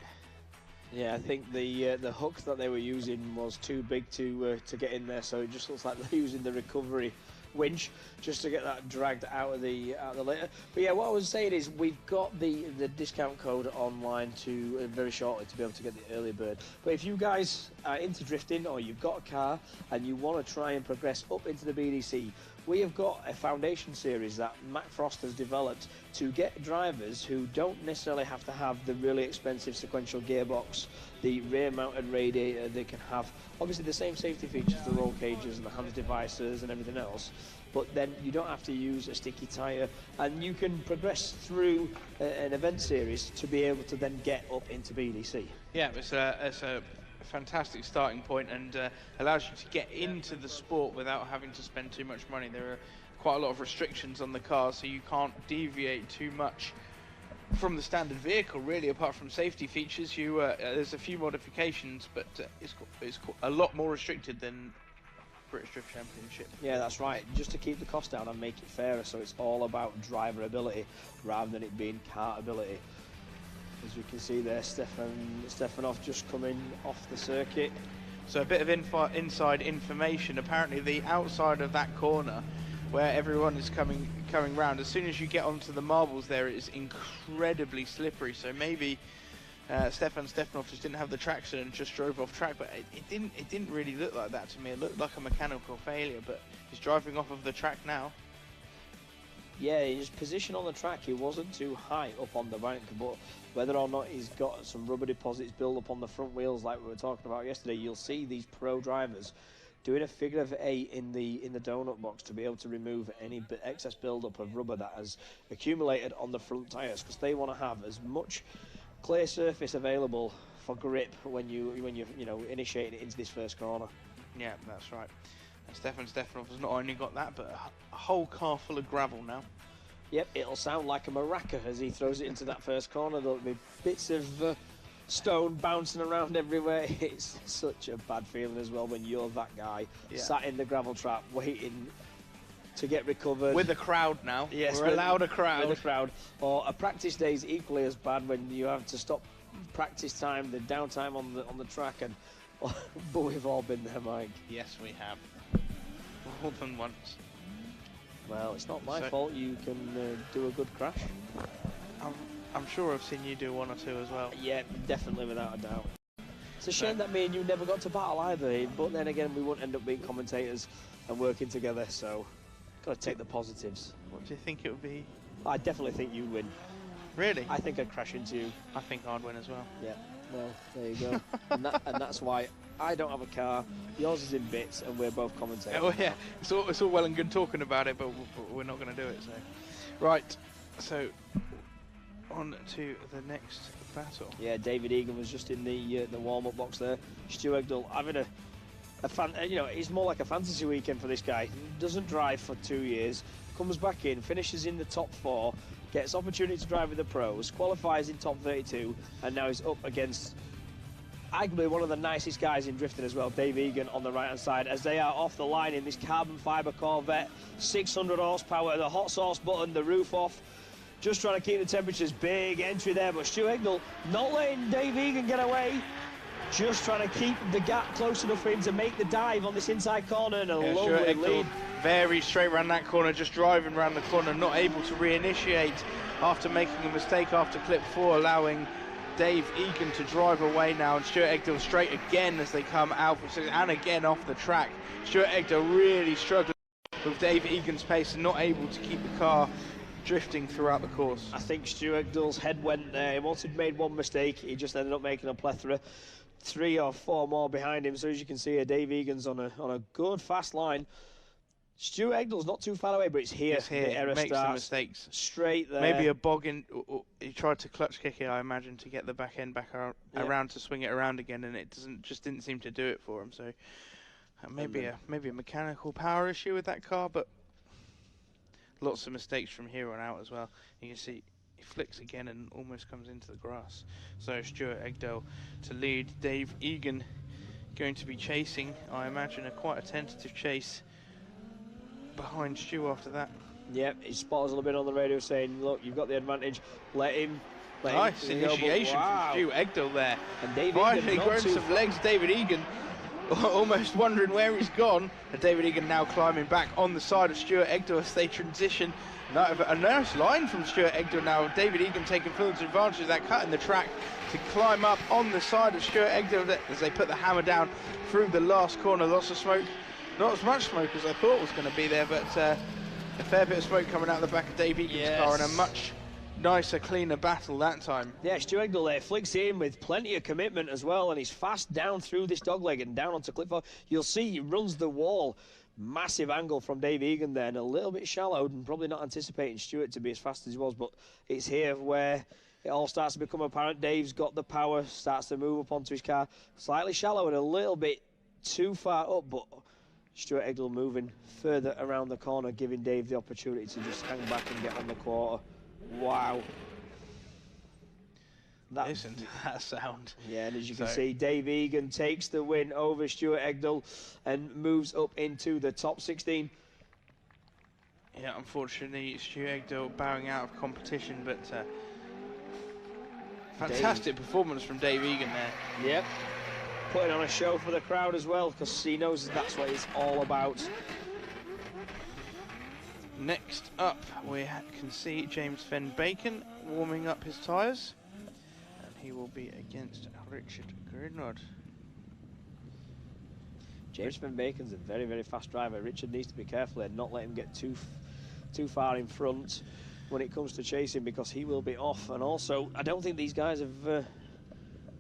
E: Yeah, I think the hook that they were using was too big to get in there, so it just looks like they're using the recovery winch just to get that dragged out of the litter. But yeah, what I was saying is we've got the discount code online to very shortly to be able to get the early bird. But if you guys are into drifting, or you've got a car and you want to try and progress up into the BDC, we have got a foundation series that Matt Frost has developed to get drivers who don't necessarily have to have the really expensive sequential gearbox, the rear mounted radiator. They can have obviously the same safety features, the roll cages and the HANS devices and everything else, but then you don't have to use a sticky tyre, and you can progress through an event series to be able to then get up into BDC.
D: Yeah, it's a fantastic starting point, and allows you to get into the sport without having to spend too much money. There are quite a lot of restrictions on the car, so you can't deviate too much from the standard vehicle, really, apart from safety features. There's a few modifications, but it's a lot more restricted than British Drift Championship.
E: Yeah, that's right, just to keep the cost down and make it fairer, so it's all about driver ability rather than it being kart ability. As you can see there, Stefanov just coming off the circuit.
D: So a bit of inside information. Apparently the outside of that corner where everyone is coming round, as soon as you get onto the marbles there, it is incredibly slippery. So maybe Stefanov just didn't have the traction and just drove off track, but it didn't really look like that to me. It looked like a mechanical failure, but he's driving off of the track now.
E: Yeah, his position on the track, he wasn't too high up on the bank, but whether or not he's got some rubber deposits built up on the front wheels like we were talking about yesterday, you'll see these pro drivers doing a figure of 8 in the donut box to be able to remove any excess build-up of rubber that has accumulated on the front tyres, because they want to have as much clear surface available for grip when you initiate it into this first corner.
D: Yeah, that's right. And Stefanov has not only got that, but a whole car full of gravel now.
E: Yep, it'll sound like a maraca as he throws it into that first corner. There'll be bits of stone bouncing around everywhere. It's such a bad feeling as well when you're that guy sat in the gravel trap waiting to get recovered.
D: With a crowd now.
E: Yes,
D: we're allowed a crowd.
E: With a crowd. Or a practice day is equally as bad when you have to stop practice time, the downtime on the track, and but we've all been there, Mike.
D: Yes, we have. More than once.
E: Well, it's not my fault you can do a good crash.
D: I'm sure I've seen you do one or two as well.
E: Yeah, definitely, without a doubt. It's a shame that me and you never got to battle either, but then again, we wouldn't end up being commentators and working together, so got to take the positives.
D: What do you think it would be?
E: I definitely think you'd win.
D: Really?
E: I think I'd crash into you.
D: I think I'd win as well.
E: Yeah. Well, there you go. and that's why I don't have a car. Yours is in bits, and we're both commentating.
D: Oh yeah, it's all well and good talking about it, but we're not going to do it. So, right. So, on to the next battle.
E: Yeah, David Egan was just in the warm-up box there. Stu Egdell having it's more like a fantasy weekend for this guy. Doesn't drive for 2 years, comes back in, finishes in the top 4, gets opportunity to drive with the pros, qualifies in top 32, and now he's up against arguably one of the nicest guys in drifting as well, Dave Egan on the right-hand side, as they are off the line in this carbon fibre Corvette, 600 horsepower, the hot sauce button, the roof off, just trying to keep the temperatures. Big entry there, but Stu Egdell not letting Dave Egan get away, just trying to keep the gap close enough for him to make the dive on this inside corner, and a lovely lead.
D: Very straight around that corner, just driving around the corner, not able to reinitiate after making a mistake after clip 4, allowing Dave Egan to drive away now, and Stuart Egdell straight again as they come out and again off the track. Stuart Egdell really struggling with Dave Egan's pace and not able to keep the car drifting throughout the course.
E: I think Stuart Egdell's head went there. Once he'd made one mistake, he just ended up making a plethora. 3 or 4 more behind him. So as you can see here, Dave Egan's on a good fast line. Stuart Egdell's not too far away, but it's here. The error
D: makes
E: starts
D: some mistakes.
E: Straight there.
D: Maybe a boggin. He tried to clutch kick it, I imagine, to get the back end back around to swing it around again, and it just didn't seem to do it for him. So maybe a mechanical power issue with that car, but lots of mistakes from here on out as well. You can see he flicks again and almost comes into the grass. So Stuart Egdell to lead. Dave Egan going to be chasing, I imagine, quite a tentative chase behind Stu after that.
E: Yep, his spotters a little bit on the radio saying, look, you've got the advantage, let him.
D: Nice initiation from Stu Egdell there.
E: And David
D: finally
E: Egan
D: growing some legs, David Egan, almost wondering where he's gone. And David Egan now climbing back on the side of Stuart Egdell as they transition. A nice line from Stuart Egdell now. David Egan taking full advantage of that cut in the track to climb up on the side of Stuart Egdell as they put the hammer down through the last corner. Lots of smoke. Not as much smoke as I thought was going to be there, but a fair bit of smoke coming out the back of Dave Egan's car, and a much nicer, cleaner battle that time.
E: Yeah, Stu Egdell there flicks in with plenty of commitment as well, and he's fast down through this dogleg and down onto clip 4. You'll see he runs the wall. Massive angle from Dave Egan there, and a little bit shallow, and probably not anticipating Stuart to be as fast as he was, but it's here where it all starts to become apparent. Dave's got the power, starts to move up onto his car. Slightly shallow and a little bit too far up, but Stuart Egdell moving further around the corner, giving Dave the opportunity to just hang back and get on the quarter. Wow.
D: Listen to that sound.
E: Yeah, and as you can see, Dave Egan takes the win over Stuart Egdell and moves up into the top 16.
D: Yeah, unfortunately, Stuart Egdell bowing out of competition, but fantastic performance from Dave Egan there.
E: Yep. Putting on a show for the crowd as well, because he knows that's what it's all about.
D: Next up, we can see James Fenn-Bacon warming up his tyres, and he will be against Richard Grindrod.
E: James Fenn-Bacon's a very, very fast driver. Richard needs to be careful and not let him get too far in front when it comes to chasing, because he will be off. And also, I don't think these guys have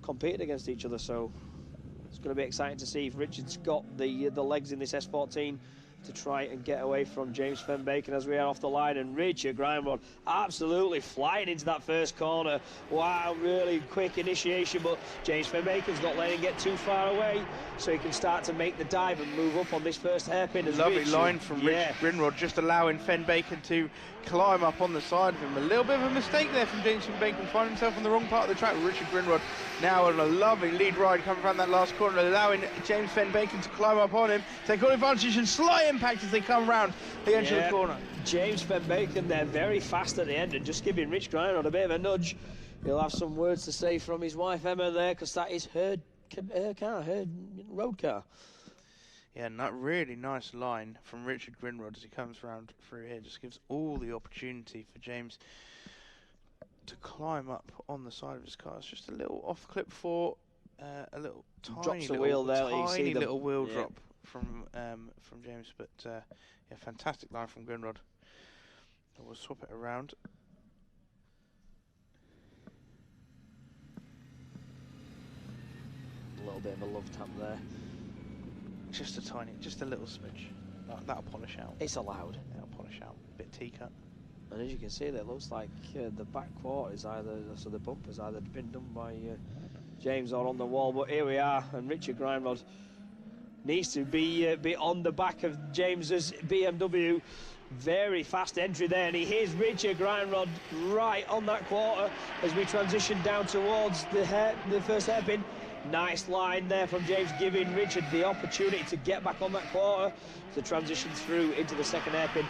E: competed against each other, so it's going to be exciting to see if Richard's got the legs in this S14 to try and get away from James Fenn-Bacon as we are off the line. And Richard Grindrod absolutely flying into that first corner. Wow, really quick initiation, but James Fenn-Bacon's not letting him get too far away, so he can start to make the dive and move up on this first hairpin.
D: Lovely line from Richard Grindrod, just allowing Fenn-Bacon to climb up on the side of him. A little bit of a mistake there from James Fenn-Bacon, finding himself on the wrong part of the track. Richard Grindrod now on a lovely lead ride coming around that last corner, allowing James Fenn-Bacon to climb up on him, take all advantage and slight impact as they come round the edge of the corner.
E: James Fenn-Bacon there very fast at the end and just giving Rich Grindrod a bit of a nudge. He'll have some words to say from his wife Emma there, because that is her car, her road car.
D: Yeah, and that really nice line from Richard Grindrod as he comes round through here just gives all the opportunity for James to climb up on the side of his car. It's just a little off clip 4, a little tiny little wheel drop from James, but yeah, fantastic line from Grindrod. We'll swap it around.
E: bit of a love tap there.
D: Just a tiny, just a little smidge. That'll polish out.
E: It's allowed.
D: That'll polish out. Bit T-cut.
E: And as you can see, it looks like the back quarter is either, so the bumper's either been done by James or on the wall. But here we are, and Richard Grindrod needs to be on the back of James's BMW. Very fast entry there, and he hears Richard Grindrod right on that quarter as we transition down towards the first hairpin. Nice line there from James, giving Richard the opportunity to get back on that quarter to transition through into the second hairpin.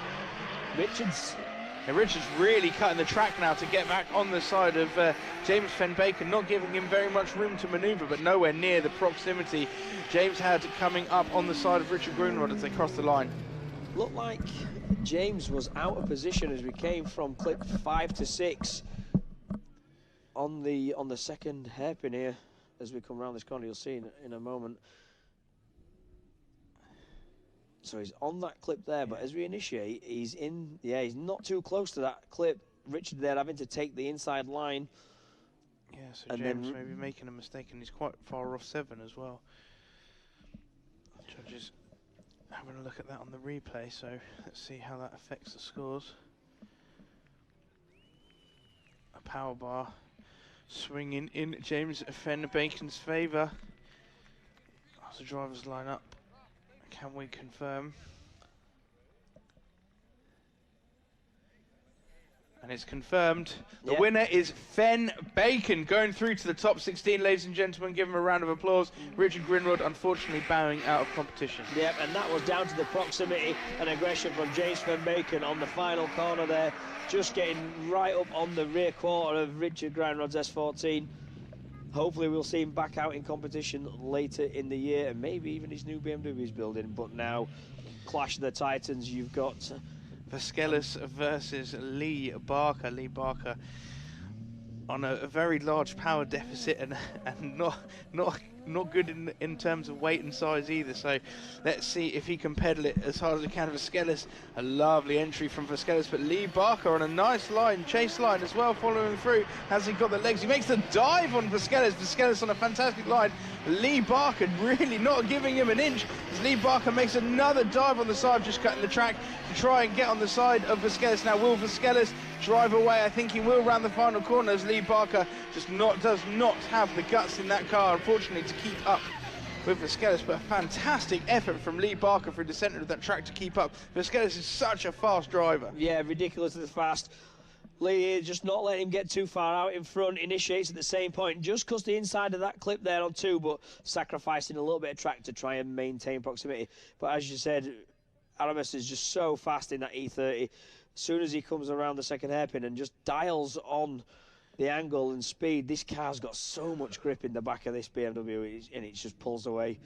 E: Richard's
D: really cutting the track now to get back on the side of James Fenn-Bacon, not giving him very much room to manoeuvre, but nowhere near the proximity James had coming up on the side of Richard Grindrod as they crossed the line.
E: Looked like James was out of position as we came from clip 5 to 6 on the second hairpin here. As we come around this corner, you'll see in a moment. So he's on that clip there, but as we initiate, he's not too close to that clip. Richard there having to take the inside line.
D: Yeah, so James may be making a mistake, and he's quite far off 7 as well. Judges having a look at that on the replay, so let's see how that affects the scores. A power bar swinging in James Fenn-Bacon's favour. As the drivers line up, can we confirm? And it's confirmed. The winner is Fenn-Bacon, going through to the top 16, ladies and gentlemen. Give him a round of applause. Richard Grindrod, unfortunately, bowing out of competition.
E: Yep, and that was down to the proximity and aggression from James Fenn-Bacon on the final corner there, just getting right up on the rear quarter of Richard Grindrod's S14. Hopefully we'll see him back out in competition later in the year, and maybe even his new BMW he's building. But now, clash of the titans, you've got
D: Vasquelis versus Lee Barker. Lee Barker on a very large power deficit and not good in terms of weight and size either. So let's see if he can pedal it as hard as he can. Vasquelis, a lovely entry from Vasquelis, but Lee Barker on a nice line, chase line as well, following through. Has he got the legs? He makes the dive on Vasquelis. Vasquelis on a fantastic line. Lee Barker really not giving him an inch as Lee Barker makes another dive on the side, just cutting the track to try and get on the side of Vasquelis. Now will Vasquelis drive away? I think he will round the final corner as Lee Barker just does not have the guts in that car, unfortunately, to keep up with Vasquelis. But a fantastic effort from Lee Barker through the centre of that track to keep up. Vasquelis is such a fast driver.
E: Yeah, ridiculously fast. Lee just not letting him get too far out in front, initiates at the same point, just cuts the inside of that clip there on 2, but sacrificing a little bit of track to try and maintain proximity. But as you said, Aramis is just so fast in that E30. As soon as he comes around the second hairpin and just dials on the angle and speed, this car's got so much grip in the back of this BMW, and it just pulls away.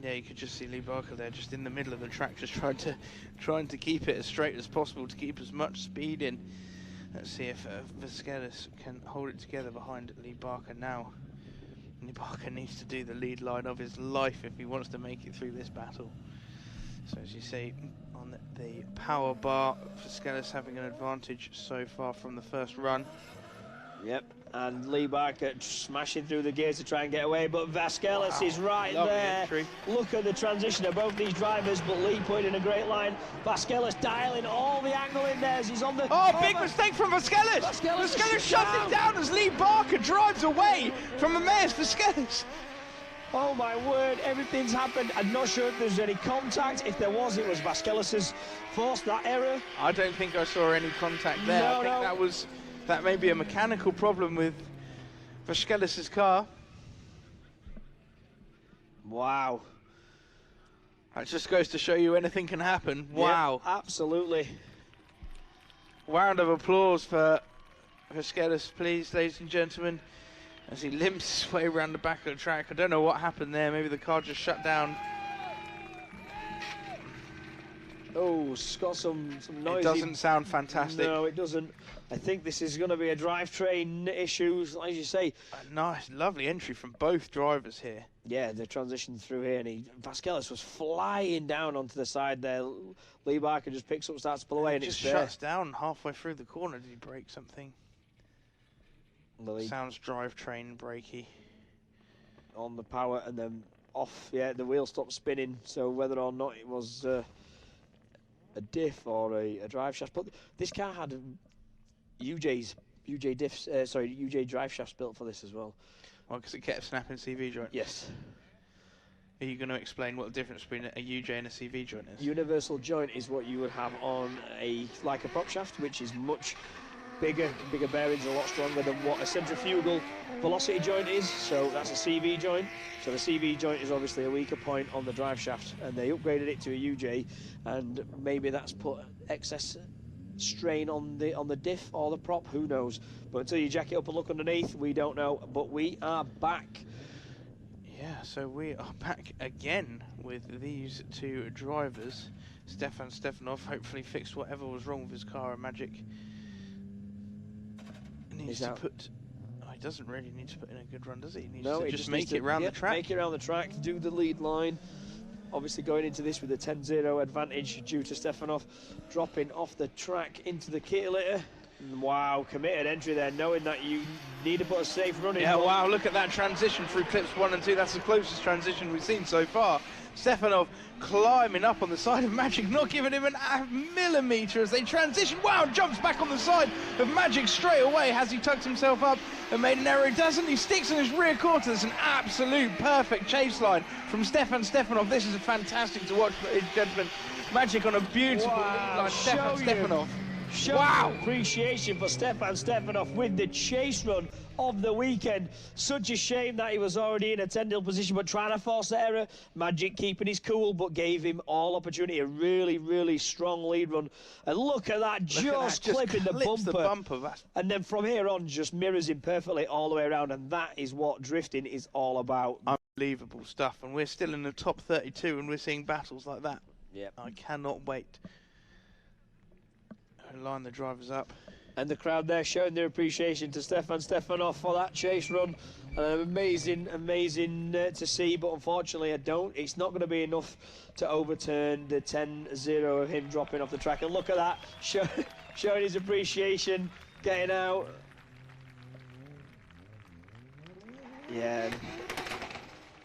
D: Yeah, you could just see Lee Barker there, just in the middle of the track, just trying to keep it as straight as possible, to keep as much speed in. Let's see if Vasquelis can hold it together behind Lee Barker now. Lee Barker needs to do the lead line of his life if he wants to make it through this battle. So as you see on the power bar, Vasquelis having an advantage so far from the first run.
E: Yep, and Lee Barker smashing through the gears to try and get away, but Vasquelis is right there.
D: Entry.
E: Look at the transition of both these drivers, but Lee putting in a great line. Vasquelis dialing all the angle in there as he's on the...
D: Oh, big mistake from Vasquelis! Vasquelis shuts it down as Lee Barker drives away from Emmaus Vasquelis.
E: Oh my word, everything's happened. I'm not sure if there's any contact. If there was, it was Vasquelis' force, that error.
D: I don't think I saw any contact there. I think that may be a mechanical problem with Vasquelis' car.
E: Wow.
D: That just goes to show you anything can happen. Wow.
E: Yep, absolutely.
D: Round of applause for Vasquelis, please, ladies and gentlemen, as he limps his way around the back of the track. I don't know what happened there. Maybe the car just shut down.
E: Oh, it's got some noisy...
D: It doesn't sound fantastic.
E: No, it doesn't. I think this is going to be a drivetrain issue, as you say.
D: A nice, lovely entry from both drivers here.
E: Yeah, the transition through here, and Vasquelis was flying down onto the side there. Lee Barker just picks up, starts to pull away, and
D: just
E: it's there.
D: shuts down halfway through the corner. Did he break something? Sounds drivetrain breaky.
E: on the power and then off. Yeah, the wheel stopped spinning. So whether or not it was a diff or a drive shaft, but this car had UJ drive shafts built for this as well.
D: Well, because it kept snapping CV joint.
E: Yes.
D: Are you going to explain what the difference between a UJ and a CV joint is?
E: Universal joint is what you would have on a prop shaft, which is much bigger bearings, a lot stronger than what a centrifugal velocity joint is. So that's a CV joint. So the CV joint is obviously a weaker point on the drive shaft, and they upgraded it to a UJ, and maybe that's put excess strain on the diff or the prop, who knows. But until you jack it up and look underneath, we don't know. But we are back.
D: Yeah, so we are back again with these two drivers. Stefanov hopefully fixed whatever was wrong with his car, and Magic needs to put... Oh, he doesn't really need to put in a good run, does he? He needs to just make it around the track.
E: Make it around the track, do the lead line. Obviously going into this with a 10-0 advantage due to Stefanov dropping off the track into the kit litter. Wow, committed entry there, knowing that you need to put a safe run in.
D: Yeah, wow, look at that transition through clips 1 and 2. That's the closest transition we've seen so far. Stefanov climbing up on the side of Magic, not giving him a millimetre as they transition. Wow, jumps back on the side of Magic straight away. Has he tucked himself up and made an error? He doesn't. He sticks in his rear quarter. There's an absolute perfect chase line from Stefanov. This is fantastic to watch, ladies and gentlemen. Magic on a beautiful lead line. Stefanov.
E: Show appreciation for Stefanov with the chase run of the weekend. Such a shame that he was already in a 10-0 position, but trying to force the error. Magic keeping his cool, but gave him all opportunity. A really, really strong lead run. And look at that, just clipping the bumper. And then from here on, just mirrors him perfectly all the way around. And that is what drifting is all about.
D: Unbelievable stuff. And we're still in the top 32, and we're seeing battles like that.
E: Yep.
D: I cannot wait. Line the drivers up,
E: and the crowd there showing their appreciation to Stefanov for that chase run. Amazing to see, but unfortunately it's not going to be enough to overturn the 10-0 of him dropping off the track. And look at that, showing his appreciation, getting out. Yeah,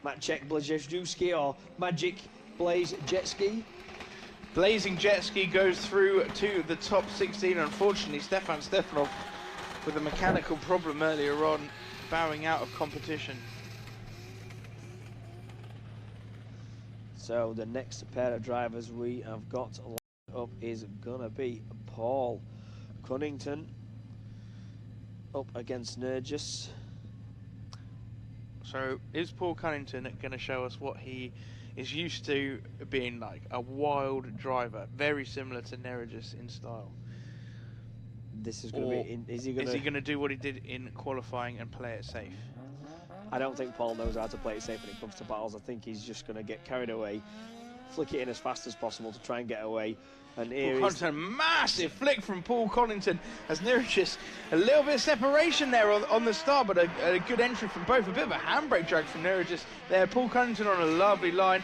E: Maciek Blazejewski or Magic Blazejewski.
D: Blazing jet ski goes through to the top 16. Unfortunately, Stefanov with a mechanical problem earlier on, bowing out of competition.
E: So the next pair of drivers we have got lined up is gonna be Paul Cunnington up against Nerijus.
D: So is Paul Cunnington going to show us what he is used to being like, a wild driver, very similar to Nerijus in style?
E: This is going to be... Is he
D: going to do what he did in qualifying and play it safe?
E: I don't think Paul knows how to play it safe when it comes to battles. I think he's just going to get carried away, flick it in as fast as possible to try and get away. And here
D: is a massive flick from Paul Cunnington as Nerijus, a little bit of separation there on the start, but a good entry from both. A bit of a handbrake drag from Nerijus there. Paul Cunnington on a lovely line.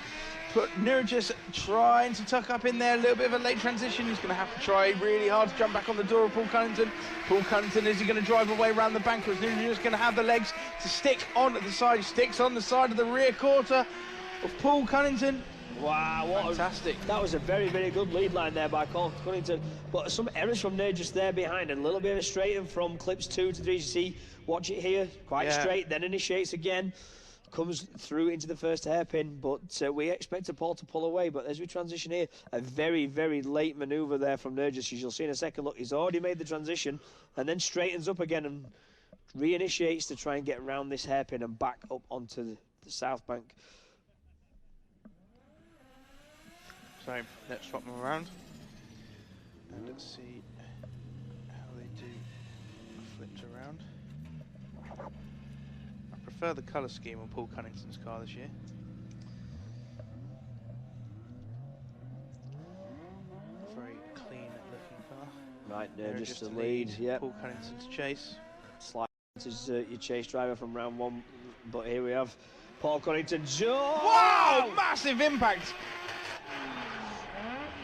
D: But Nerijus trying to tuck up in there, a little bit of a late transition. He's going to have to try really hard to jump back on the door of Paul Cunnington. Paul Cunnington, is he going to drive away around the bank, or is Nerijus going to have the legs to stick on the side? He sticks on the side of the rear quarter of Paul Cunnington.
E: Wow, what
D: fantastic.
E: That was a very, very good lead line there by Paul Cunnington. But some errors from Nerijus there behind, and a little bit of a straighten from clips 2 to 3. You see, watch it here, quite straight, then initiates again. Comes through into the first hairpin, but we expect Paul to pull away. But as we transition here, a very, very late manoeuvre there from Nerijus. As you'll see in a second, look, he's already made the transition and then straightens up again and reinitiates to try and get around this hairpin and back up onto the south bank.
D: So let's swap them around and let's see how they do flipped around. I prefer the colour scheme on Paul Cunnington's car this year. Very clean looking car.
E: Right, just the lead, yeah.
D: Paul Cunnington to chase.
E: Slide is your chase driver from round 1, but here we have Paul Cunnington.
D: Wow! Massive impact!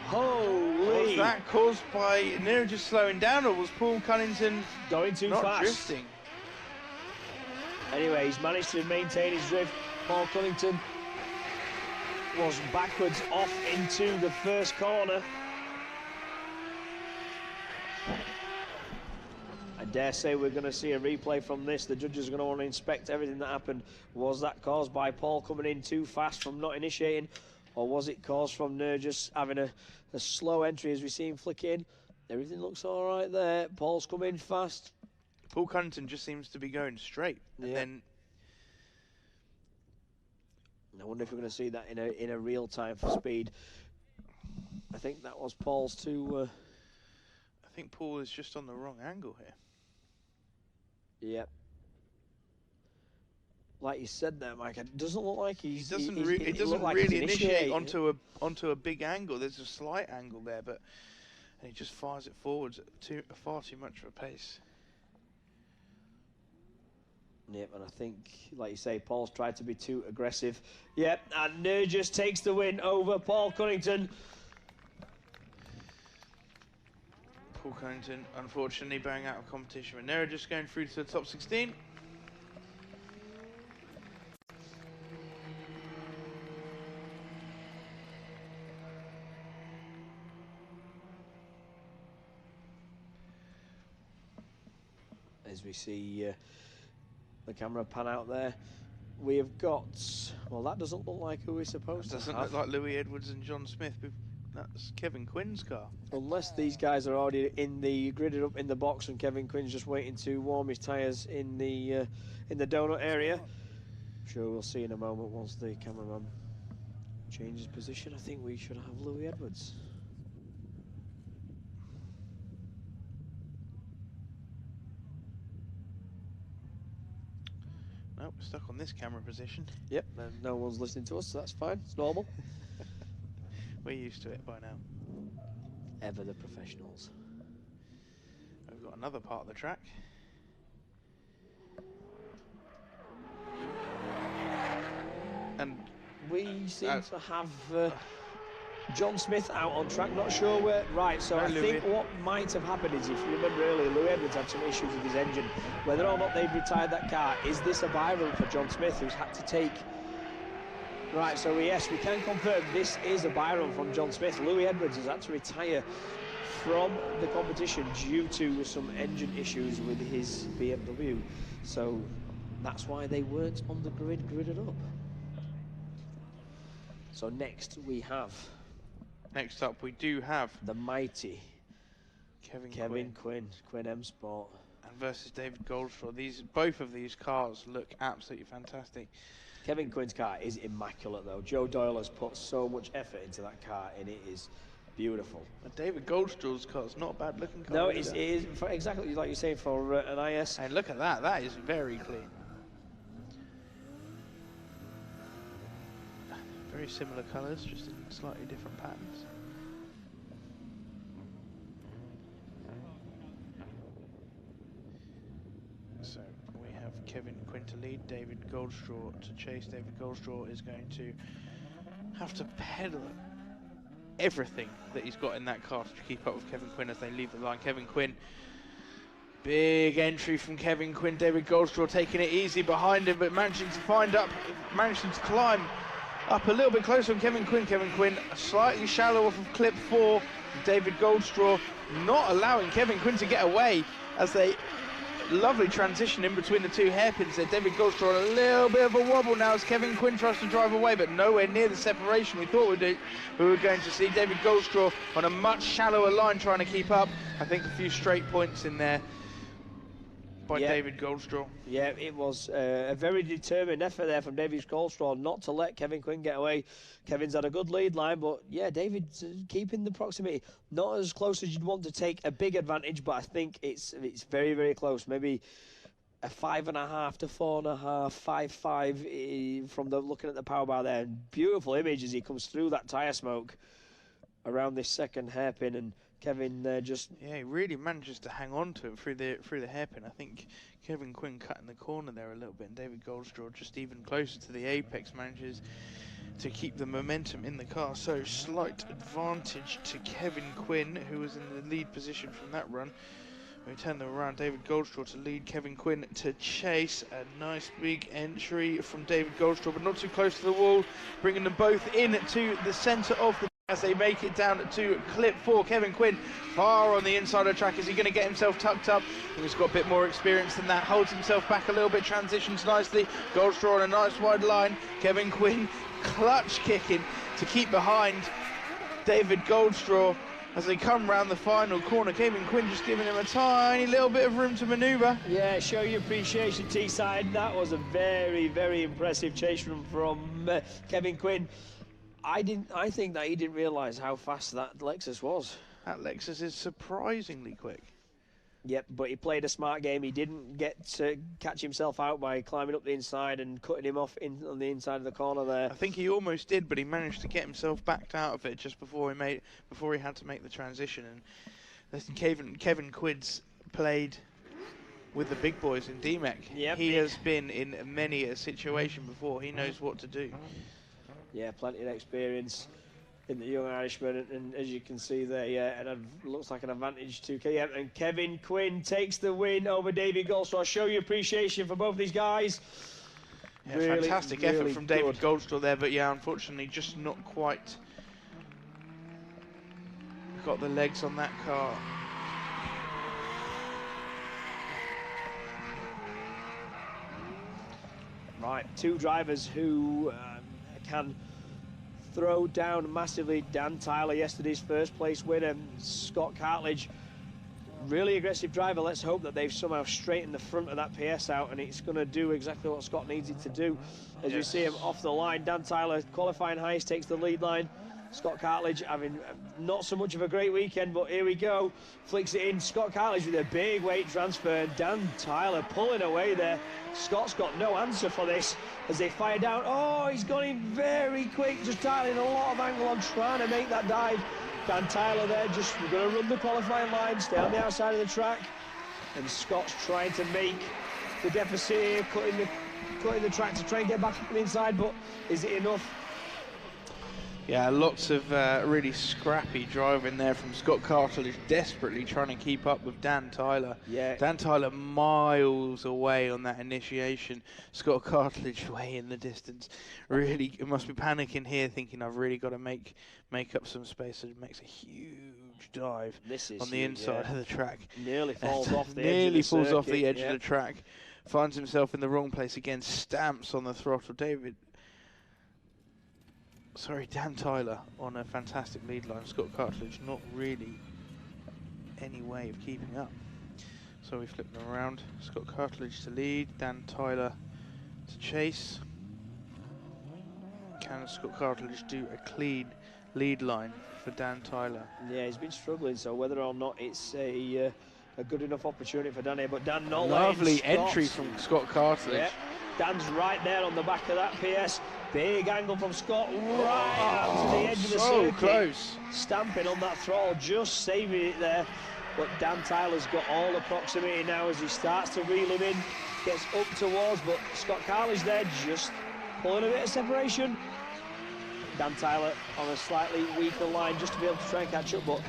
E: Holy!
D: Was that caused by Nerijus slowing down, or was Paul Cunnington
E: going too fast?
D: Drifting?
E: Anyway, he's managed to maintain his drift. Paul Cunnington was backwards off into the first corner. I dare say we're going to see a replay from this. The judges are going to want to inspect everything that happened. Was that caused by Paul coming in too fast from not initiating, or was it caused from Nerijus having a slow entry as we see him flick in? Everything looks all right there. Paul's come in fast.
D: Paul Cunnington just seems to be going straight, and then
E: I wonder if we're going to see that in a real time for speed. I think that was Paul's too.
D: I think Paul is just on the wrong angle here.
E: Yep. Like you said there, Mike, it doesn't look like
D: He doesn't really initiate onto a big angle. There's a slight angle there, but he just fires it forwards at far too much of a pace.
E: Yep, and I think, like you say, Paul's tried to be too aggressive. Yep, and Nerijus takes the win over Paul Cunnington.
D: Paul Cunnington, unfortunately, bowing out of competition with Nerijus going through to the top 16.
E: As we see the camera pan out there, we have got, well, that doesn't look like who we're supposed to have.
D: Doesn't look like Louis Edwards and John Smith. That's Kevin Quinn's car.
E: Unless these guys are already gridded up in the box and Kevin Quinn's just waiting to warm his tyres in the donut area. I'm sure we'll see in a moment once the cameraman changes position. I think we should have Louis Edwards.
D: Nope, we're stuck on this camera position.
E: Yep, and no one's listening to us, so that's fine. It's normal.
D: We're used to it by now.
E: Ever the professionals.
D: We've got another part of the track. And
E: we seem to have John Smith out on track, not sure where. Right, so I think what might have happened is, if you remember earlier, Louis Edwards had some issues with his engine. Whether or not they've retired that car, is this a buy run for John Smith, who's had to take. Right, so yes, we can confirm this is a buy run from John Smith. Louis Edwards has had to retire from the competition due to some engine issues with his BMW. So that's why they weren't on the grid, gridded up. So next we have.
D: Next up we do have
E: the mighty Kevin Quinn M Sport.
D: And versus David Goldstraw. Both of these cars look absolutely fantastic.
E: Kevin Quinn's car is immaculate though. Joe Doyle has put so much effort into that car and it is beautiful.
D: And David Goldstraw's car is not a bad looking car.
E: No, it is exactly like you're saying for an IS.
D: And look at that, that is very clean. Very similar colours, just in slightly different patterns. So we have Kevin Quinn to lead, David Goldstraw to chase. David Goldstraw is going to have to pedal everything that he's got in that car to keep up with Kevin Quinn as they leave the line. Kevin Quinn, big entry from Kevin Quinn. David Goldstraw taking it easy behind him, but managing to climb up a little bit closer on Kevin Quinn. Kevin Quinn slightly shallow off of clip 4. David Goldstraw not allowing Kevin Quinn to get away as they lovely transition in between the two hairpins there. David Goldstraw a little bit of a wobble now as Kevin Quinn tries to drive away, but nowhere near the separation we thought we were going to see. David Goldstraw on a much shallower line trying to keep up. I think a few straight points in there by David Goldstraw. Yeah,
E: it was a very determined effort there from David Goldstraw not to let Kevin Quinn get away. Kevin's had a good lead line, but yeah, David's keeping the proximity. Not as close as you'd want to take a big advantage, but I think it's very, very close. Maybe a 5.5 to 4.5, 5.5 from looking at the power bar there. And beautiful image as he comes through that tyre smoke around this second hairpin, and Kevin
D: yeah, he really manages to hang on to him through the hairpin. I think Kevin Quinn cutting the corner there a little bit, and David Goldstraw just even closer to the apex manages to keep the momentum in the car. So slight advantage to Kevin Quinn, who was in the lead position from that run. We turn them around. David Goldstraw to lead, Kevin Quinn to chase. A nice big entry from David Goldstraw, but not too close to the wall, bringing them both in to the centre of the as they make it down to clip 4. Kevin Quinn far on the inside of the track. Is he going to get himself tucked up? He's got a bit more experience than that. Holds himself back a little bit, transitions nicely. Goldstraw on a nice wide line. Kevin Quinn clutch kicking to keep behind David Goldstraw as they come round the final corner. Kevin Quinn just giving him a tiny little bit of room to manoeuvre.
E: Yeah, show your appreciation, Teesside. That was a very, very impressive chase from Kevin Quinn. I think that he didn't realise how fast that Lexus was.
D: That Lexus is surprisingly quick.
E: Yep, but he played a smart game. He didn't get to catch himself out by climbing up the inside and cutting him off on the inside of the corner there.
D: I think he almost did, but he managed to get himself backed out of it just before he had to make the transition. And listen, Kevin Quinn's played with the big boys in DMEC.
E: Yep.
D: He has been in many a situation before. He knows what to do.
E: Yeah, plenty of experience in the young Irishman, and as you can see there, yeah, and it looks like an advantage to KM. And Kevin Quinn takes the win over David Goldstraw. Show your appreciation for both these guys.
D: Yeah, really, fantastic effort from David Goldstraw there, but yeah, unfortunately, just not quite got the legs on that car.
E: Right, two drivers who can throw down massively. Dan Tyler, yesterday's first place winner. Scott Cartledge, really aggressive driver. Let's hope that they've somehow straightened the front of that PS out and it's going to do exactly what Scott needs it to do. As we see him off the line, Dan Tyler qualifying highest, takes the lead line. Scott Cartledge having not so much of a great weekend, but here we go. Flicks it in. Scott Cartledge with a big weight transfer. Dan Tyler pulling away there. Scott's got no answer for this as they fire down. Oh, he's gone in very quick, just dialing a lot of angle on trying to make that dive. Dan Tyler there just going to run the qualifying line, stay on the outside of the track. And Scott's trying to make the deficit here, cutting the track to try and get back up on the inside, but is it enough?
D: Yeah, lots of really scrappy driving there from Scott Cartledge, desperately trying to keep up with Dan Tyler.
E: Yeah.
D: Dan Tyler miles away on that initiation. Scott Cartledge way in the distance. Really, it must be panicking here, thinking I've really got to make up some space. So it makes a huge dive on the inside of the track.
E: Nearly falls off the
D: nearly falls off the edge of the track. Finds himself in the wrong place again. Stamps on the throttle. Dan Tyler on a fantastic lead line. Scott Cartledge not really any way of keeping up. So we flip them around. Scott Cartledge to lead, Dan Tyler to chase. Can Scott Cartledge do a clean lead line for Dan Tyler?
E: Yeah, he's been struggling, so whether or not it's a good enough opportunity for Dan here, but Dan not
D: lovely entry from Scott Cartledge.
E: Yep. Dan's right there on the back of that PS. Big angle from Scott right out to the edge of the circuit.
D: Close.
E: Stamping on that throttle, just saving it there. But Dan Tyler's got all the proximity now as he starts to reel him in. Gets up towards, but Scott Cartledge there just pulling a bit of separation. Dan Tyler on a slightly weaker line just to be able to try and catch up, but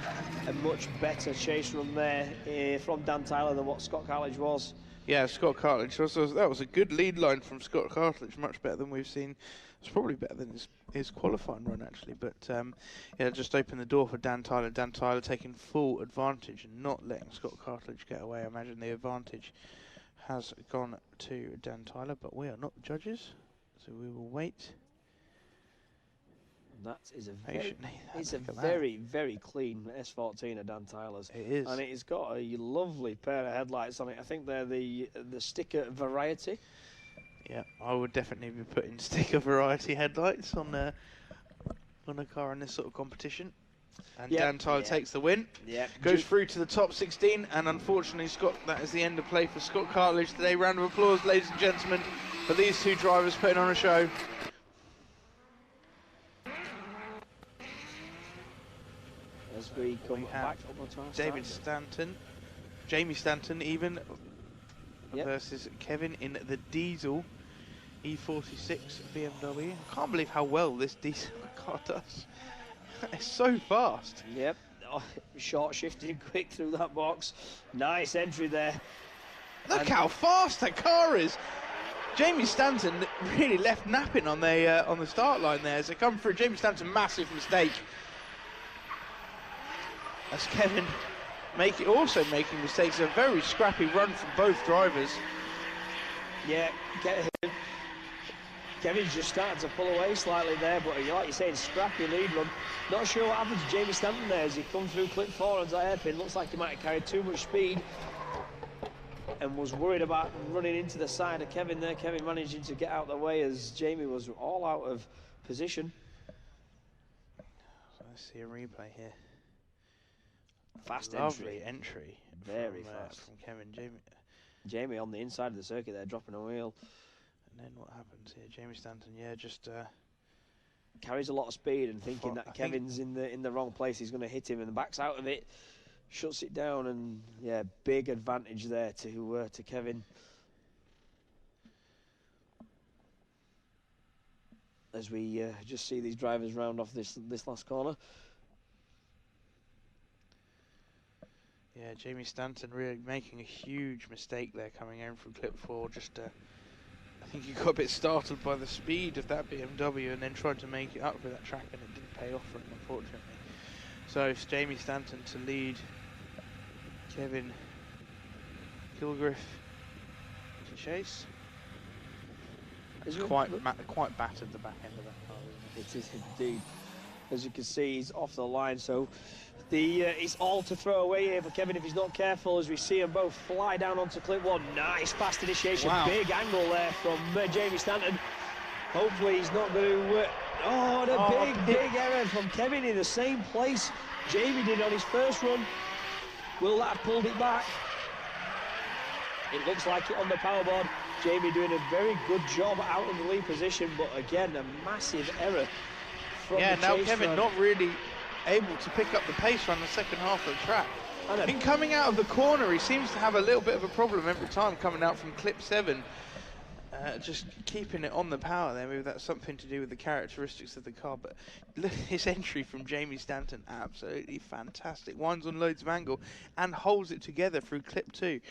E: a much better chase run there from Dan Tyler than what Scott Cartledge was.
D: Yeah, Scott Cartledge, that was a good lead line from Scott Cartledge, much better than we've seen. It's probably better than his qualifying run, actually. But, yeah, just opened the door for Dan Tyler. Dan Tyler taking full advantage and not letting Scott Cartledge get away. I imagine the advantage has gone to Dan Tyler, but we are not the judges, so we will wait.
E: That is a very, very clean S14 of Dan Tyler's.
D: It is.
E: And it's got a lovely pair of headlights on it. I think they're the sticker variety.
D: Yeah, I would definitely be putting sticker variety headlights on a car in this sort of competition. And Dan Tyler takes the win.
E: Yeah.
D: Goes through to the top 16, and unfortunately, Scott, that is the end of play for Scott Cartledge today. Round of applause, ladies and gentlemen, for these two drivers putting on a show.
E: As we come back
D: David Stanton, Jamie Stanton even, versus Kevin in the diesel E46 BMW. I can't believe how well this diesel car does. It's so fast.
E: Yep. short shifting quick through that box. Nice entry there.
D: Look how fast that car is. Jamie Stanton really left napping on the start line there as they come through. Jamie Stanton, massive mistake. As Kevin also making mistakes. A very scrappy run from both drivers.
E: Yeah, Kevin's just starting to pull away slightly there, but like you're saying, scrappy lead run. Not sure what happened to Jamie Stanton there as he come through clip 4 onto that hairpin. Looks like he might have carried too much speed and was worried about running into the side of Kevin there. Kevin managing to get out of the way as Jamie was all out of position.
D: So let's see a replay here.
E: Fast
D: Lovely entry.
E: Very fast.
D: From Kevin.
E: Jamie on the inside of the circuit there, dropping a wheel.
D: And then what happens here? Jamie Stanton, yeah, just
E: carries a lot of speed and thinking that Kevin's in the wrong place, he's going to hit him, and backs out of it, shuts it down, and yeah, big advantage there to Kevin. As we just see these drivers round off this last corner.
D: Yeah, Jamie Stanton really making a huge mistake there coming in from clip 4. Just I think he got a bit startled by the speed of that BMW and then tried to make it up with that track, and it didn't pay off for him, unfortunately. So it's Jamie Stanton to lead Kevin Kilgarriff to chase. It's quite battered the back end of that car, isn't it?
E: It is indeed. As you can see, he's off the line, so it's all to throw away here for Kevin if he's not careful, as we see them both fly down onto clip 1. Nice fast initiation. Wow. Big angle there from Jamie Stanton. Hopefully he's not going to... big error from Kevin in the same place Jamie did on his first run. Will that have pulled it back? It looks like it on the powerboard. Jamie doing a very good job out in the lead position, but again, a massive error from the
D: now
E: chase
D: Kevin
E: run.
D: not really able to pick up the pace on the second half of the track. I think coming out of the corner, he seems to have a little bit of a problem every time coming out from clip 7. Just keeping it on the power there. Maybe that's something to do with the characteristics of the car. But look at his entry from Jamie Stanton. Absolutely fantastic. Winds on loads of angle and holds it together through clip 2.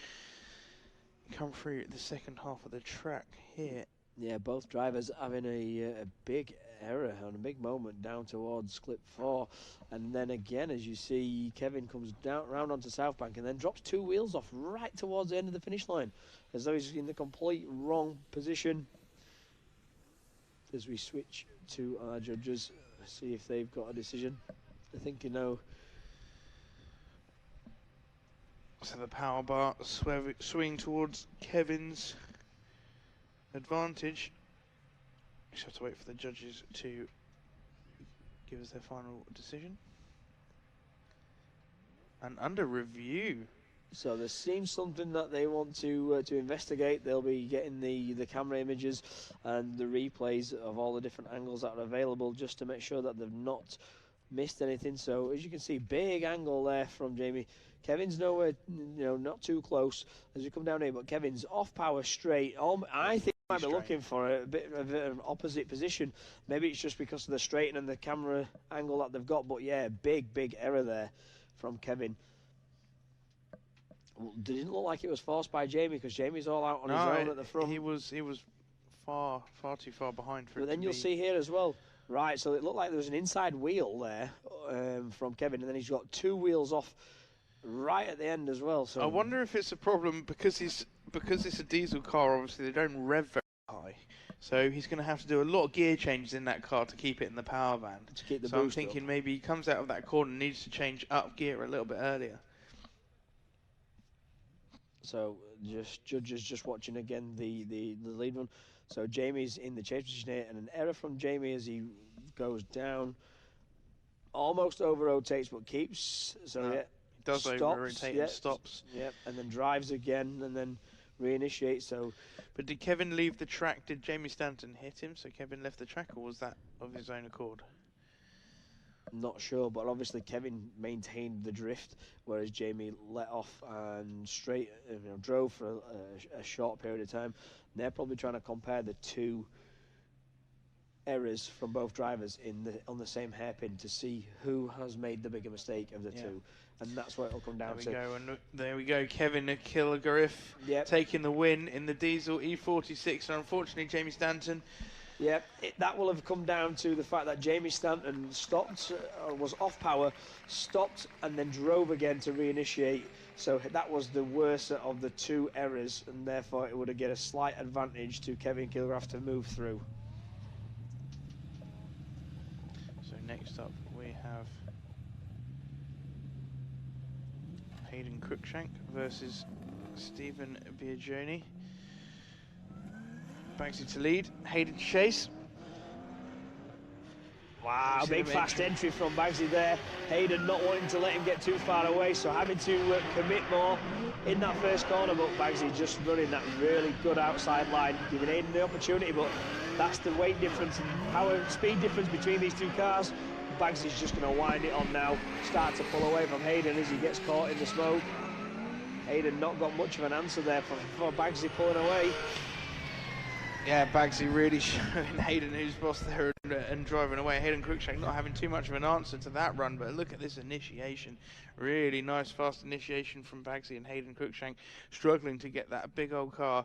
D: Come through the second half of the track here.
E: Yeah, both drivers having a big error and a big moment down towards clip 4, and then again, as you see, Kevin comes down round onto South Bank and then drops 2 wheels off right towards the end of the finish line, as though he's in the complete wrong position. As we switch to our judges, see if they've got a decision. I think you know.
D: So the power bar swing towards Kevin's advantage. Just have to wait for the judges to give us their final decision. And under review.
E: So there seems something that they want to investigate. They'll be getting the camera images and the replays of all the different angles that are available, just to make sure that they've not missed anything. So as you can see, big angle there from Jamie. Kevin's nowhere, not too close as we come down here, but Kevin's off power straight. I think he might be looking for a bit of an opposite position. Maybe it's just because of the straighten and the camera angle that they've got, but yeah, big error there from Kevin. It didn't look like it was forced by Jamie, because Jamie's all out on his own at the front.
D: He was far too far behind for it.
E: But then you'll see here as well. Right, so it looked like there was an inside wheel there from Kevin, and then he's got 2 wheels off right at the end as well. So
D: I wonder if it's a problem because it's a diesel car. Obviously, they don't rev very high, so he's going to have to do a lot of gear changes in that car to keep it in the power band.
E: To keep the
D: so I'm
E: boost
D: thinking
E: up.
D: Maybe he comes out of that corner and needs to change up gear a little bit earlier.
E: So judges just watching again the lead run. So Jamie's in the chase position here, and an error from Jamie as he goes down, almost over rotates, but keeps. So yeah,
D: he does over rotate and stops.
E: Yep, and then drives again, and then reinitiates. So,
D: but did Kevin leave the track? Did Jamie Stanton hit him? So Kevin left the track, or was that of his own accord?
E: Not sure, but obviously Kevin maintained the drift, whereas Jamie let off and straight, drove for a short period of time. And they're probably trying to compare the two errors from both drivers on the same hairpin to see who has made the bigger mistake of the two, and that's what it'll come down to.
D: There we go, and there we go. Kevin Kilgarriff taking the win in the diesel E46, and unfortunately Jamie Stanton.
E: Yeah, that will have come down to the fact that Jamie Stanton stopped, was off power, stopped, and then drove again to reinitiate. So that was the worst of the two errors, and therefore it would have given a slight advantage to Kevin Kilgarriff to move through.
D: So next up we have Hayden Crookshank versus Stephen Biagioni. Bagsy to lead, Hayden to chase.
E: Wow, big fast entry from Bagsy there. Hayden not wanting to let him get too far away, so having to commit more in that first corner, but Bagsy just running that really good outside line, giving Hayden the opportunity, but that's the weight difference and power speed difference between these two cars. Bagsy's just going to wind it on now, start to pull away from Hayden as he gets caught in the smoke. Hayden not got much of an answer there for Bagsy pulling away.
D: Yeah, Bagsy really showing Hayden who's boss there and driving away. Hayden Crookshank not having too much of an answer to that run, but look at this initiation. Really nice, fast initiation from Bagsy, and Hayden Crookshank struggling to get that big old car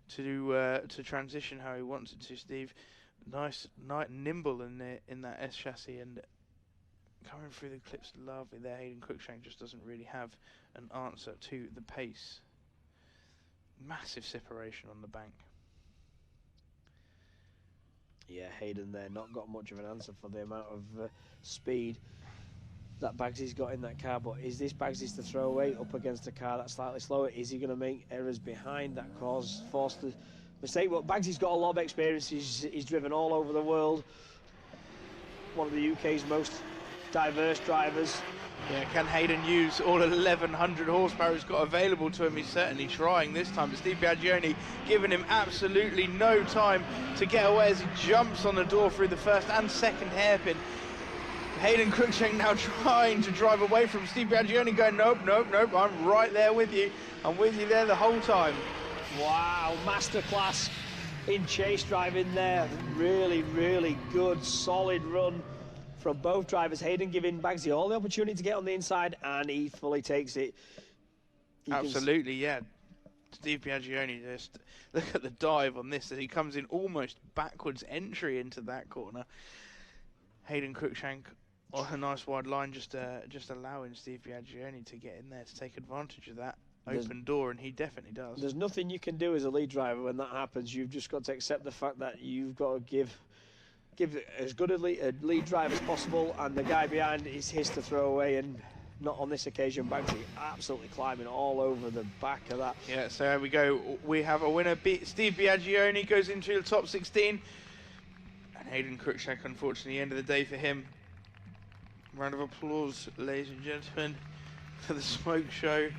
D: to transition how he wants it to, Steve. Nice, nimble in that S chassis, and coming through the clips lovely there. Hayden Crookshank just doesn't really have an answer to the pace. Massive separation on the bank.
E: Yeah, Hayden there not got much of an answer for the amount of speed that Bagsy's got in that car, but is this Bagsy's to throw away up against a car that's slightly slower? Is he going to make errors behind that force the mistake? But Bagsy's got a lot of experience. He's driven all over the world. One of the UK's most diverse drivers.
D: Yeah, can Hayden use all 1,100 horsepower he's got available to him? He's certainly trying this time, but Steve Biagioni giving him absolutely no time to get away as he jumps on the door through the first and second hairpin. Hayden Crookshank now trying to drive away from Steve Biagioni, going, nope, I'm right there with you. I'm with you there the whole time.
E: Wow, masterclass in chase driving there. Really, really good, solid run from both drivers. Hayden giving Bagsy all the opportunity to get on the inside, and he fully takes it.
D: Absolutely, yeah. Steve Biagioni, just look at the dive on this as he comes in almost backwards entry into that corner. Hayden Crookshank on a nice wide line, just allowing Steve Biagioni to get in there to take advantage of that open door, and he definitely does.
E: There's nothing you can do as a lead driver when that happens. You've just got to accept the fact that you've got to give as good a lead drive as possible, and the guy behind is his to throw away, and not on this occasion. Bagsy absolutely climbing all over the back of that.
D: Yeah, so here we go. We have a winner. Steve Biagioni goes into the top 16, and Hayden Crookshank, unfortunately, end of the day for him. Round of applause, ladies and gentlemen, for the smoke show.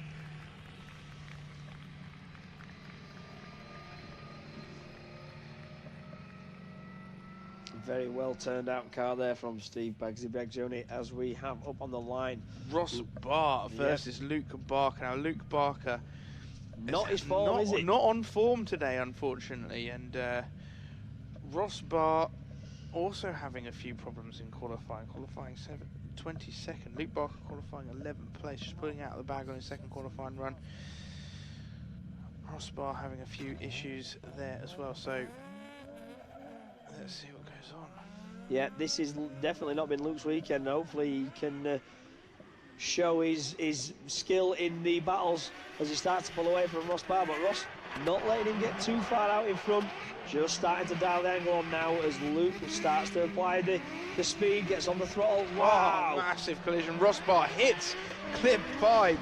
E: Very well turned out car there from Steve Biagioni, as we have up on the line
D: Ross Barr versus Luke Barker. Now Luke Barker,
E: not his form, is it?
D: Not on form today, unfortunately, and Ross Barr also having a few problems in qualifying. 22nd. Luke Barker qualifying 11th place, just pulling out of the bag on his second qualifying run. Ross Barr having a few issues there as well. So let's see what goes on.
E: Yeah, this is definitely not been Luke's weekend. Hopefully he can show his skill in the battles as he starts to pull away from Ross Barr, but Ross not letting him get too far out in front, just starting to dial the angle on now as Luke starts to apply the speed, gets on the throttle. Wow!
D: Oh, massive collision. Ross Barr hits clip 5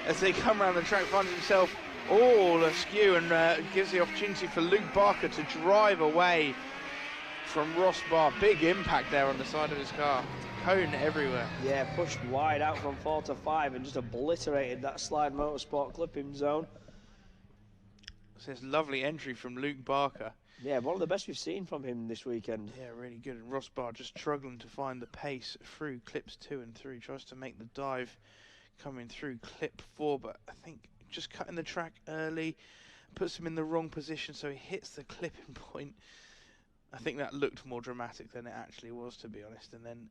D: as they come around the track, finds himself all askew, and gives the opportunity for Luke Barker to drive away from Ross Barr. Big impact there on the side of his car. Cone everywhere.
E: Yeah, pushed wide out from 4 to 5 and just obliterated that Slide Motorsport clipping zone.
D: So it's lovely entry from Luke Barker.
E: Yeah, one of the best we've seen from him this weekend.
D: Yeah, really good. And Ross Barr just struggling to find the pace through clips 2 and 3. Tries to make the dive coming through clip 4, but I think just cutting the track early puts him in the wrong position, so he hits the clipping point. I think that looked more dramatic than it actually was, to be honest. And then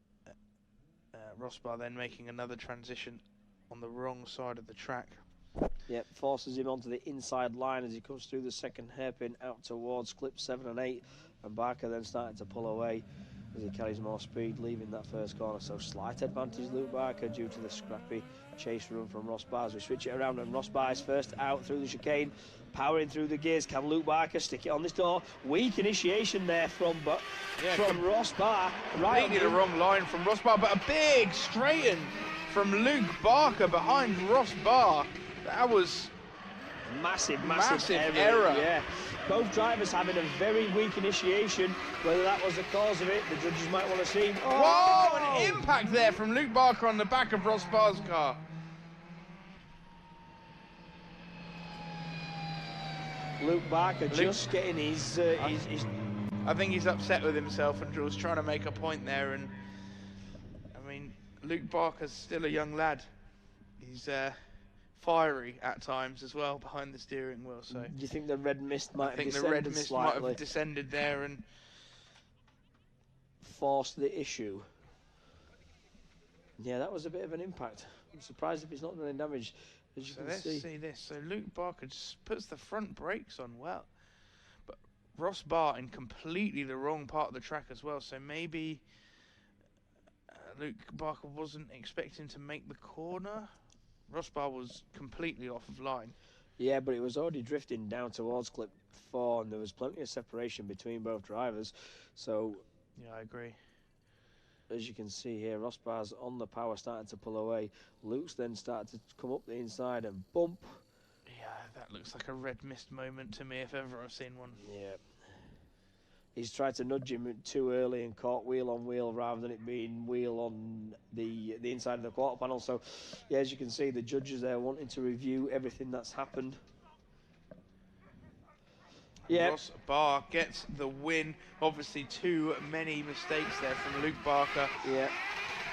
D: Ross Barr then making another transition on the wrong side of the track.
E: Yep, forces him onto the inside line as he comes through the second hairpin out towards clip 7 and 8. And Barker then starting to pull away as he carries more speed, leaving that first corner. So slight advantage Luke Barker due to the scrappy chase run from Ross Barr. As we switch it around and Ross Barr is first out through the chicane, powering through the gears. Can Luke Barker stick it on this door? Weak initiation there from Ross Barr. Right,
D: completely the wrong line from Ross Barr, but a big straighten from Luke Barker behind Ross Barr. That was
E: massive
D: error.
E: Yeah. Both drivers having a very weak initiation. Whether that was the cause of it, the judges might want to see.
D: Oh! Whoa, an impact there from Luke Barker on the back of Ross Barr's car.
E: Luke Barker just getting his...
D: I think he's upset with himself and was trying to make a point there. And I mean, Luke Barker's still a young lad. He's fiery at times as well behind the steering wheel. So
E: do you think the red mist might have descended
D: the red mist
E: slightly?
D: might have descended there and
E: forced the issue? Yeah, that was a bit of an impact. I'm surprised if it's not done any damage. As you can
D: let's see this. So Luke Barker just puts the front brakes on well, but Ross Barr in completely the wrong part of the track as well. So maybe Luke Barker wasn't expecting to make the corner. Ross Barr was completely off of line.
E: Yeah, but it was already drifting down towards clip 4, and there was plenty of separation between both drivers. So
D: yeah, I agree.
E: As you can see here, Ross Barr's on the power, starting to pull away. Luke's then started to come up the inside and bump.
D: Yeah, that looks like a red mist moment to me if ever I've seen one.
E: Yeah. He's tried to nudge him too early and caught wheel on wheel rather than it being wheel on the inside of the quarter panel. So, yeah, as you can see, the judges there wanting to review everything that's happened. Yeah.
D: Ross Barr gets the win. Obviously, too many mistakes there from Luke Barker.
E: Yeah.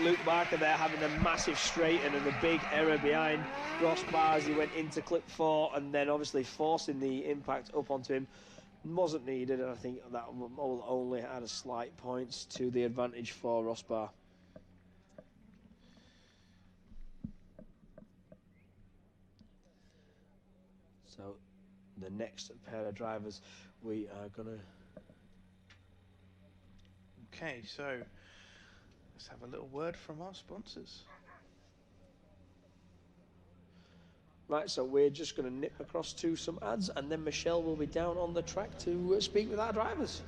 E: Luke Barker there having a massive straighten and a big error behind Ross Barr as he went into clip 4 and then obviously forcing the impact up onto him. Wasn't needed, and I think that only had a slight points to the advantage for Ross Barr. So the next pair of drivers we are gonna...
D: Okay, so let's have a little word from our sponsors.
E: Right, so we're just going to nip across to some ads, and then Michelle will be down on the track to speak with our drivers.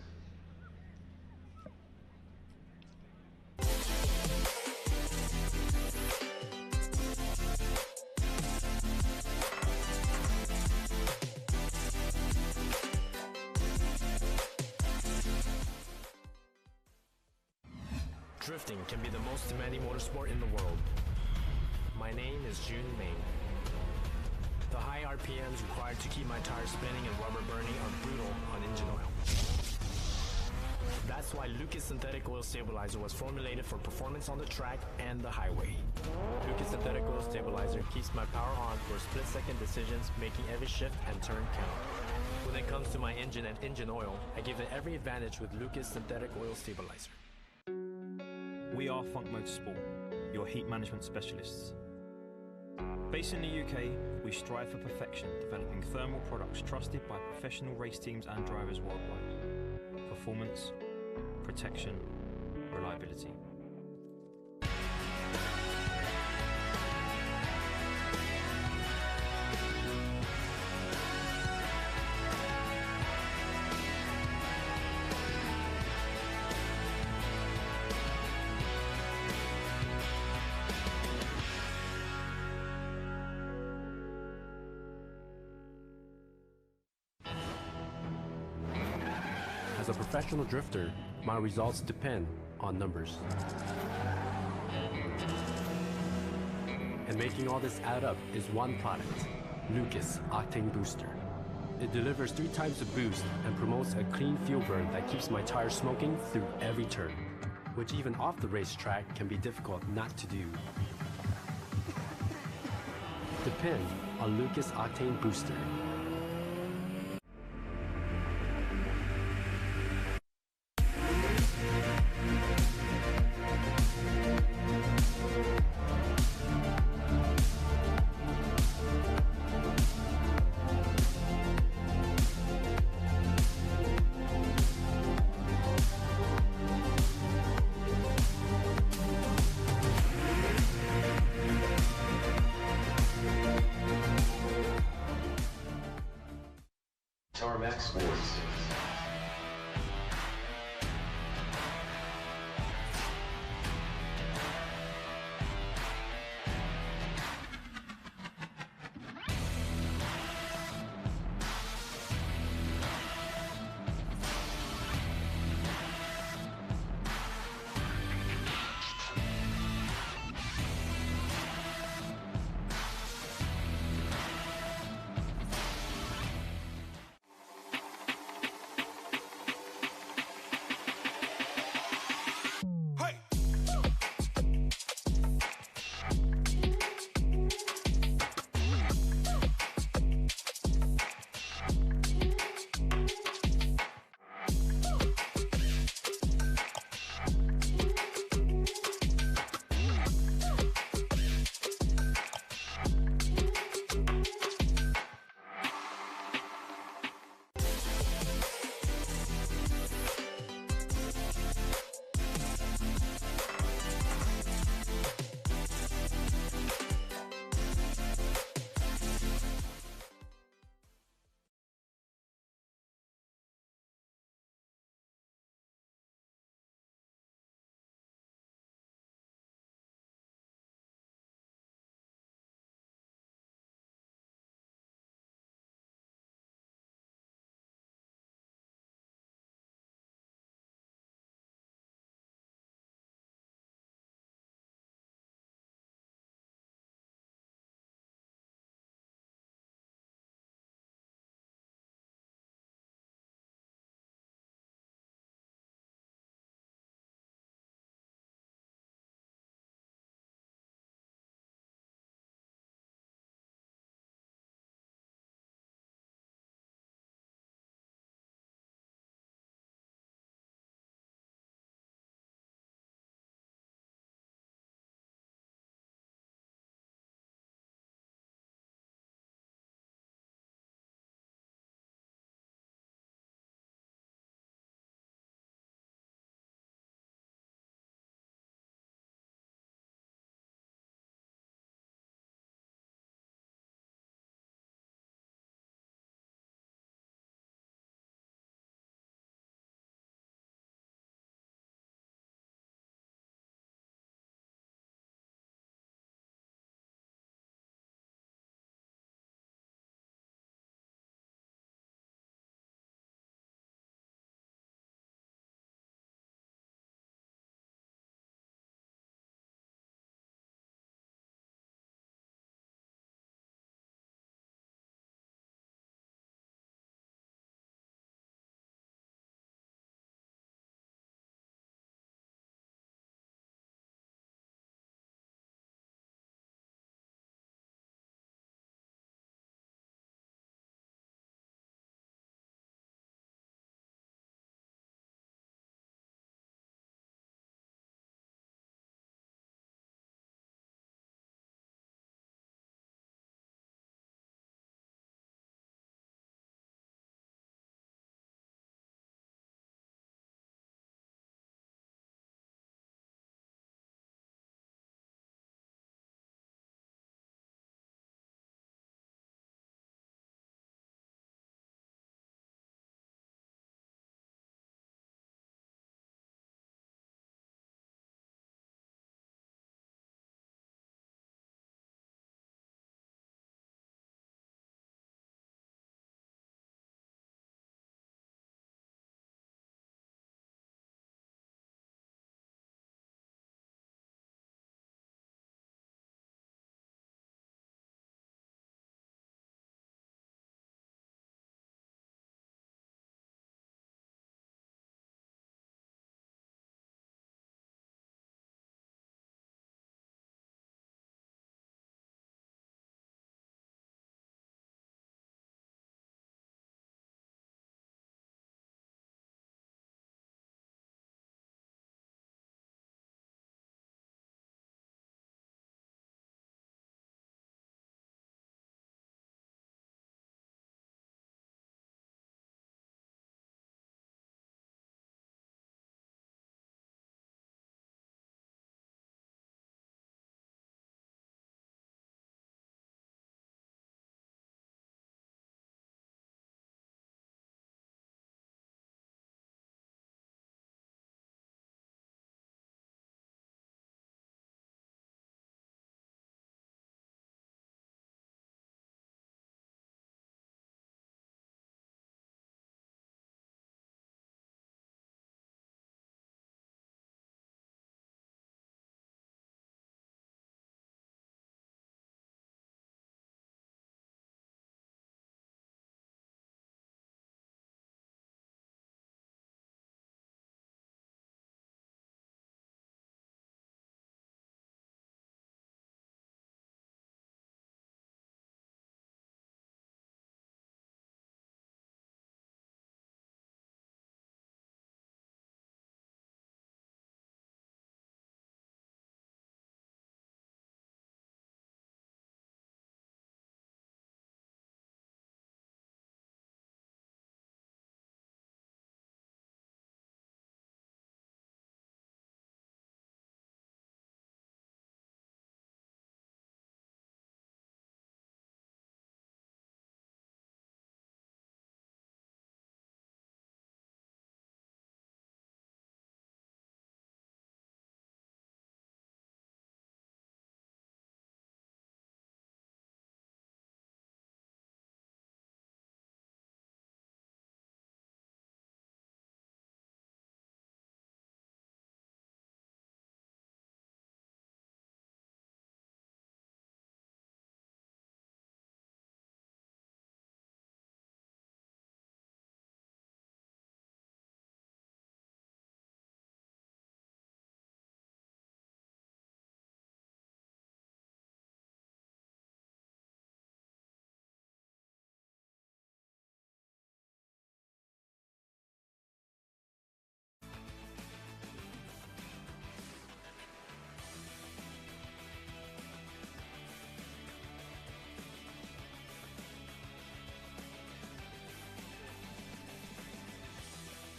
A: Drifting can be the most demanding motorsport in the world. My name is June Main. The high RPMs required to keep my tires spinning and rubber burning are brutal on engine oil. That's why Lucas Synthetic Oil Stabilizer was formulated for performance on the track and the highway. Lucas Synthetic Oil Stabilizer keeps my power on for split-second decisions, making every shift and turn count. When it comes to my engine and engine oil, I give it every advantage with Lucas Synthetic Oil Stabilizer.
B: We are Funk Motorsport, your heat management specialists. Based in the UK, we strive for perfection, developing thermal products trusted by professional race teams and drivers worldwide. Performance, protection, reliability.
C: As a professional drifter, my results depend on numbers. And making all this add up is one product, Lucas Octane Booster. It delivers 3 times the boost and promotes a clean fuel burn that keeps my tires smoking through every turn, which even off the racetrack can be difficult not to do. Depend on Lucas Octane Booster.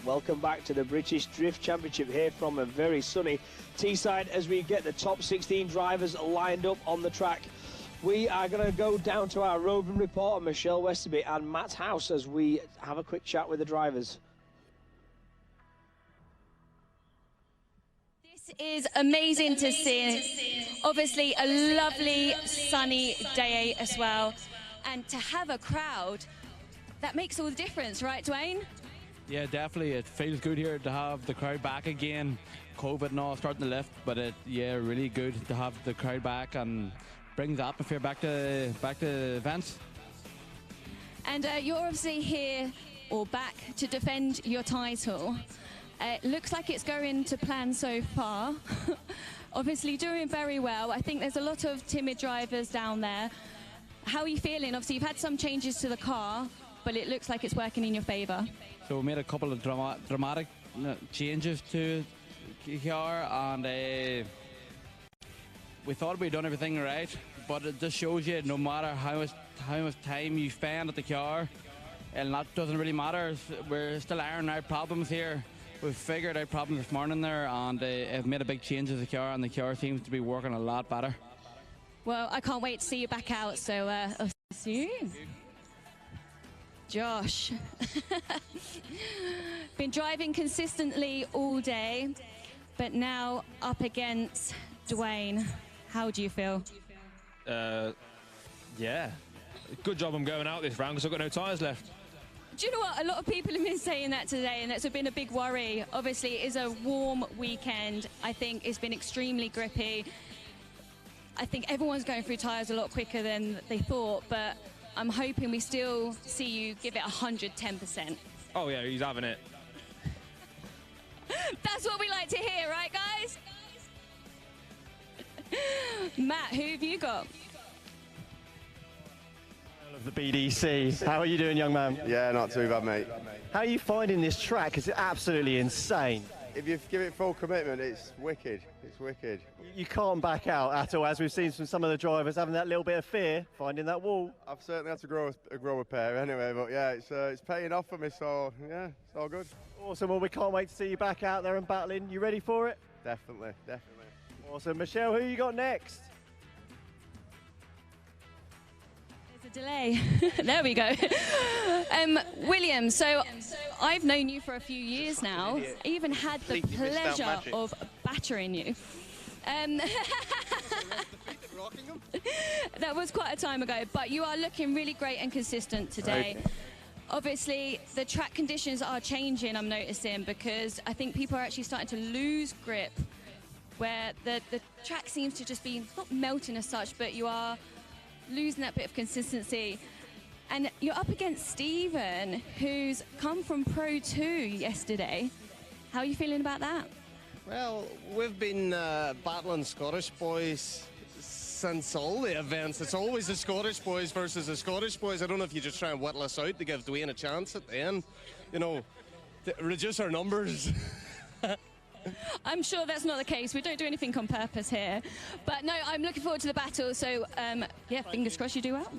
E: Welcome back to the British Drift Championship here from a very sunny Teesside as we get the top 16 drivers lined up on the track. We are going to go down to our roving reporter, Michelle Westerby, and Matt House as we have a quick chat with the drivers.
G: This is amazing to see. Obviously, a lovely sunny day as well. And to have a crowd, that makes all the difference, right, Dwayne?
I: Yeah, definitely. It feels good here to have the crowd back again. COVID and all starting to lift, but yeah, really good to have the crowd back and bring the atmosphere back to events.
G: And you're obviously here or back to defend your title. It looks like it's going to plan so far. Obviously doing very well. I think there's a lot of timid drivers down there. How are you feeling? Obviously you've had some changes to the car, but it looks like it's working in your favour.
I: So we made a couple of dramatic changes to the car, and we thought we'd done everything right, but it just shows you no matter how much time you spend at the car, and that doesn't really matter. We're still ironing out problems here. We've figured out problems this morning there, and have made a big change to the car, and the car seems to be working a lot better.
G: Well, I can't wait to see you back out, so I'll see you soon. Josh. Been driving consistently all day, but now up against Dwayne. How do you feel?
B: Yeah. Good job I'm going out this round because I've got no tyres left.
G: Do you know what? A lot of people have been saying that today, and that's been a big worry. Obviously, it is a warm weekend. I think it's been extremely grippy. I think everyone's going through tyres a lot quicker than they thought, but I'm hoping we still see you give it 110%.
B: Oh yeah, he's having it.
G: That's what we like to hear, right, guys? Matt, who have you got?
L: Of the BDC. How are you doing, young man?
M: Yeah, not too bad, mate.
L: How are you finding this track? It's absolutely insane.
M: If you give it full commitment, it's wicked. It's wicked.
L: You can't back out at all, as we've seen from some of the drivers having that little bit of fear, finding that wall.
M: I've certainly had to grow a pair anyway, but yeah, it's paying off for me, so yeah, it's all good.
L: Awesome, well, we can't wait to see you back out there and battling. You ready for it?
M: Definitely, definitely.
L: Awesome. Michelle, who you got next?
G: There's a delay. There we go. William, so I've known you for a few years now. I even had the pleasure of battering you. That was quite a time ago, but you are looking really great and consistent today.
M: Okay.
G: Obviously, the track conditions are changing, I'm noticing, because I think people are actually starting to lose grip, where the track seems to just be not melting as such, but you are losing that bit of consistency. And you're up against Stephen, who's come from Pro 2 yesterday. How are you feeling about that?
N: Well, we've been battling Scottish boys since all the events. It's always the Scottish boys versus the Scottish boys. I don't know if you just try and whittle us out to give Dwayne a chance at the end, you know, to reduce our numbers.
G: I'm sure that's not the case. We don't do anything on purpose here. But no, I'm looking forward to the battle. So, yeah, fingers crossed you do well.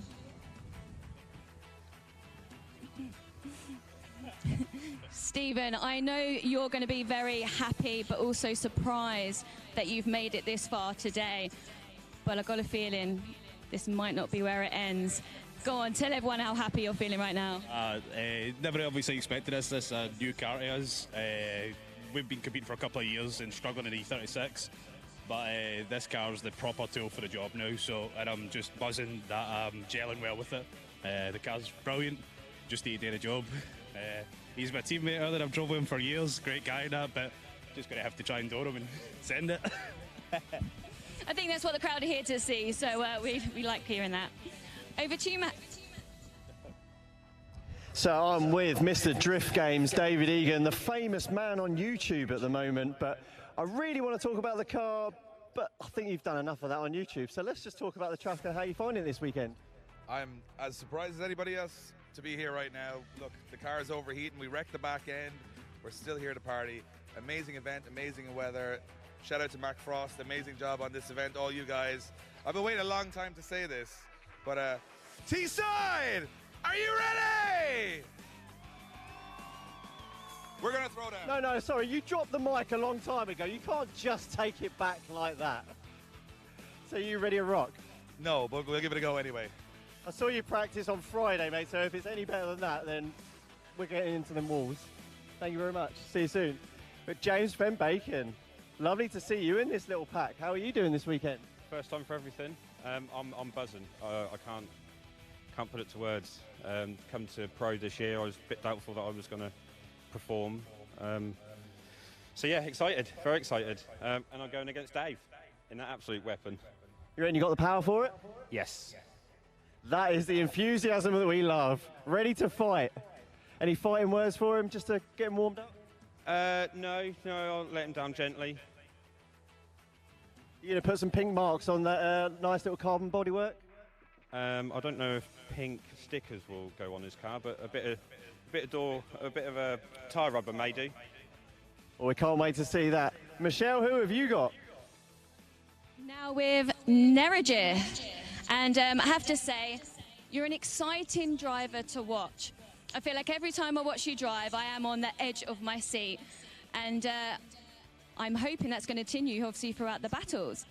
G: Stephen, I know you're going to be very happy, but also surprised that you've made it this far today. But I've got a feeling this might not be where it ends. Go on, tell everyone how happy you're feeling right now.
O: Never obviously expected this. This new car to us. We've been competing for a couple of years and struggling in E36, but this car is the proper tool for the job now. So, and I'm just buzzing that I'm gelling well with it. The car's brilliant, just need to do the job. He's my teammate that I've drove with him for years, great guy and that, but just gonna have to try and door him and send it.
G: I think that's what the crowd are here to see, so we like hearing that. Over to you, Matt.
L: So I'm with Mr. Drift Games, David Egan, the famous man on YouTube at the moment, but I really want to talk about the car, but I think you've done enough of that on YouTube, so let's just talk about the track and how you're finding it this weekend.
P: I'm as surprised as anybody else to be here right now. Look, the car's overheating, we wrecked the back end, we're still here to party. Amazing event, amazing weather. Shout out to Mark Frost, amazing job on this event, all you guys. I've been waiting a long time to say this, but Teesside, are you ready? We're going to throw down.
L: No, no, sorry, you dropped the mic a long time ago. You can't just take it back like that. So you ready to rock?
P: No, but we'll give it a go anyway.
L: I saw you practice on Friday, mate, so if it's any better than that, then we're getting into them walls. Thank you very much. See you soon. But James Fenn-Bacon, lovely to see you in this little pack. How are you doing this weekend?
Q: First time for everything. I'm buzzing. I can't put it to words. Come to Pro this year, I was a bit doubtful that I was going to perform. So yeah, excited, very excited. And I'm going against Dave in that absolute weapon.
L: You reckon you got the power for it?
Q: Yes.
L: That is the enthusiasm that we love. Ready to fight. Any fighting words for him just to get him warmed up?
Q: No, I'll let him down gently.
L: You going to put some pink marks on that nice little carbon bodywork?
Q: I don't know if pink stickers will go on his car, but a bit of a tyre rubber may do.
L: Well, we can't wait to see that. Michelle, who have you got?
G: Now with Nerijus. And I have to say, you're an exciting driver to watch. I feel like every time I watch you drive, I am on the edge of my seat. And I'm hoping that's going to continue, obviously, throughout the battles.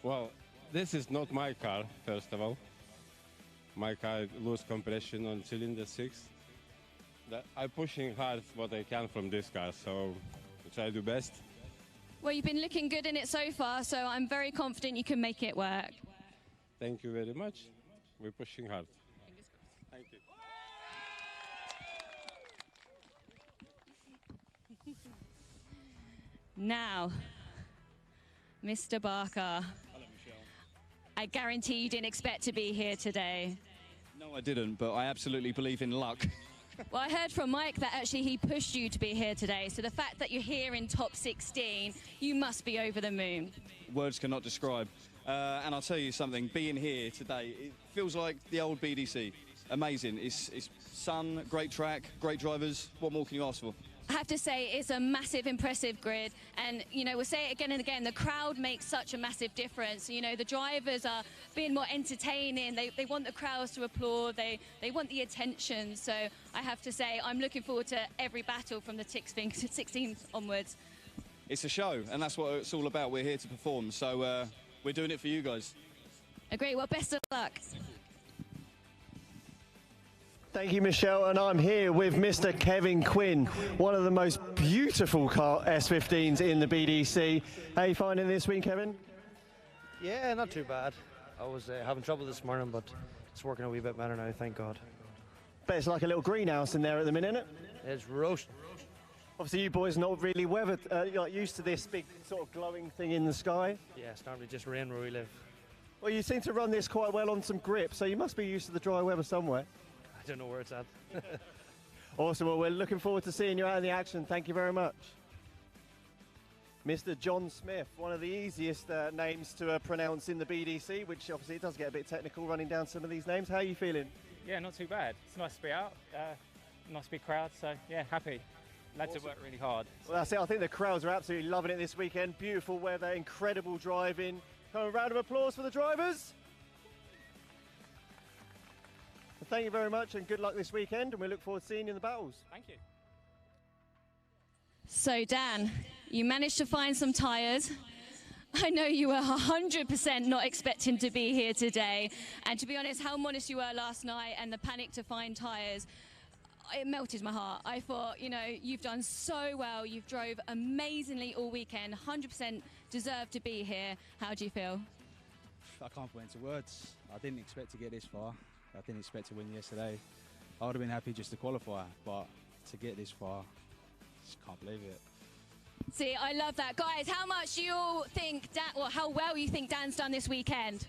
R: Well, this is not my car, first of all. My car lost compression on cylinder 6. I'm pushing hard what I can from this car, so I try to do best.
G: Well, you've been looking good in it so far, so I'm very confident you can make it work.
R: Thank you very much. We're pushing hard. Thank you.
G: Now, Mr. Barker.
S: Hello, Michelle.
G: I guarantee you didn't expect to be here today.
S: No, I didn't, but I absolutely believe in luck.
G: Well, I heard from Mike that actually he pushed you to be here today, so the fact that you're here in top 16, you must be over the moon.
S: Words cannot describe. And I'll tell you something, being here today, it feels like the old BDC. Amazing. It's sun, great track, great drivers. What more can you ask for?
G: I have to say, it's a massive, impressive grid. And, you know, we'll say it again and again, the crowd makes such a massive difference. You know, the drivers are being more entertaining. They want the crowds to applaud. They want the attention. So I have to say, I'm looking forward to every battle from the 16th onwards.
S: It's a show, and that's what it's all about. We're here to perform. So we're doing it for you guys.
G: Great. Well, best of luck.
L: Thank you, Michelle, and I'm here with Mr. Kevin Quinn, one of the most beautiful car S15s in the BDC. How are you finding this week, Kevin?
T: Yeah, not too bad. I was having trouble this morning, but it's working a wee bit better now, thank God.
L: Bet it's like a little greenhouse in there at the minute, isn't it?
T: It's roasting.
L: Obviously, you boys not really weathered, you're like used to this big sort of glowing thing in the sky.
T: Yeah, it's normally just rain where we live.
L: Well, you seem to run this quite well on some grip, so you must be used to the dry weather somewhere.
T: I don't know where it's at.
L: Awesome. Well, we're looking forward to seeing you out in the action. Thank you very much. Mr. John Smith, one of the easiest names to pronounce in the BDC, which obviously it does get a bit technical running down some of these names. How are you feeling?
U: Yeah, not too bad. It's nice to be out. Nice big crowd, so yeah, happy. Lads have worked really hard.
L: Well, that's it. I think the crowds are absolutely loving it this weekend. Beautiful weather, incredible driving. Come on, a round of applause for the drivers. Thank you very much and good luck this weekend, and we look forward to seeing you in the battles.
U: Thank you.
G: So, Dan, you managed to find some tyres. I know you were 100% not expecting to be here today. And to be honest, how modest you were last night and the panic to find tyres, it melted my heart. I thought, you know, you've done so well. You've drove amazingly all weekend, 100% deserved to be here. How do you feel?
V: I can't put into words. I didn't expect to get this far. I didn't expect to win yesterday. I would have been happy just to qualify, but to get this far, just can't believe it.
G: See, I love that. Guys, how much do you all think Dan, or how well you think Dan's done this weekend?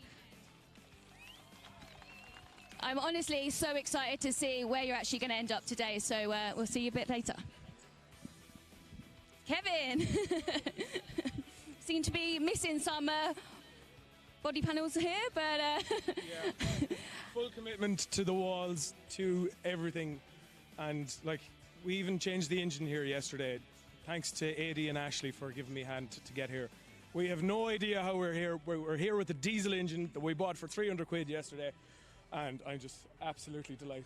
G: I'm honestly so excited to see where you're actually going to end up today, so we'll see you a bit later. Kevin! Seem to be missing some body panels here, but...
W: Yeah. Full commitment to the walls, to everything, and like we even changed the engine here yesterday. Thanks to Adi and Ashley for giving me a hand to get here. We have no idea how we're here. We're here with the diesel engine that we bought for 300 quid yesterday, and I'm just absolutely delighted.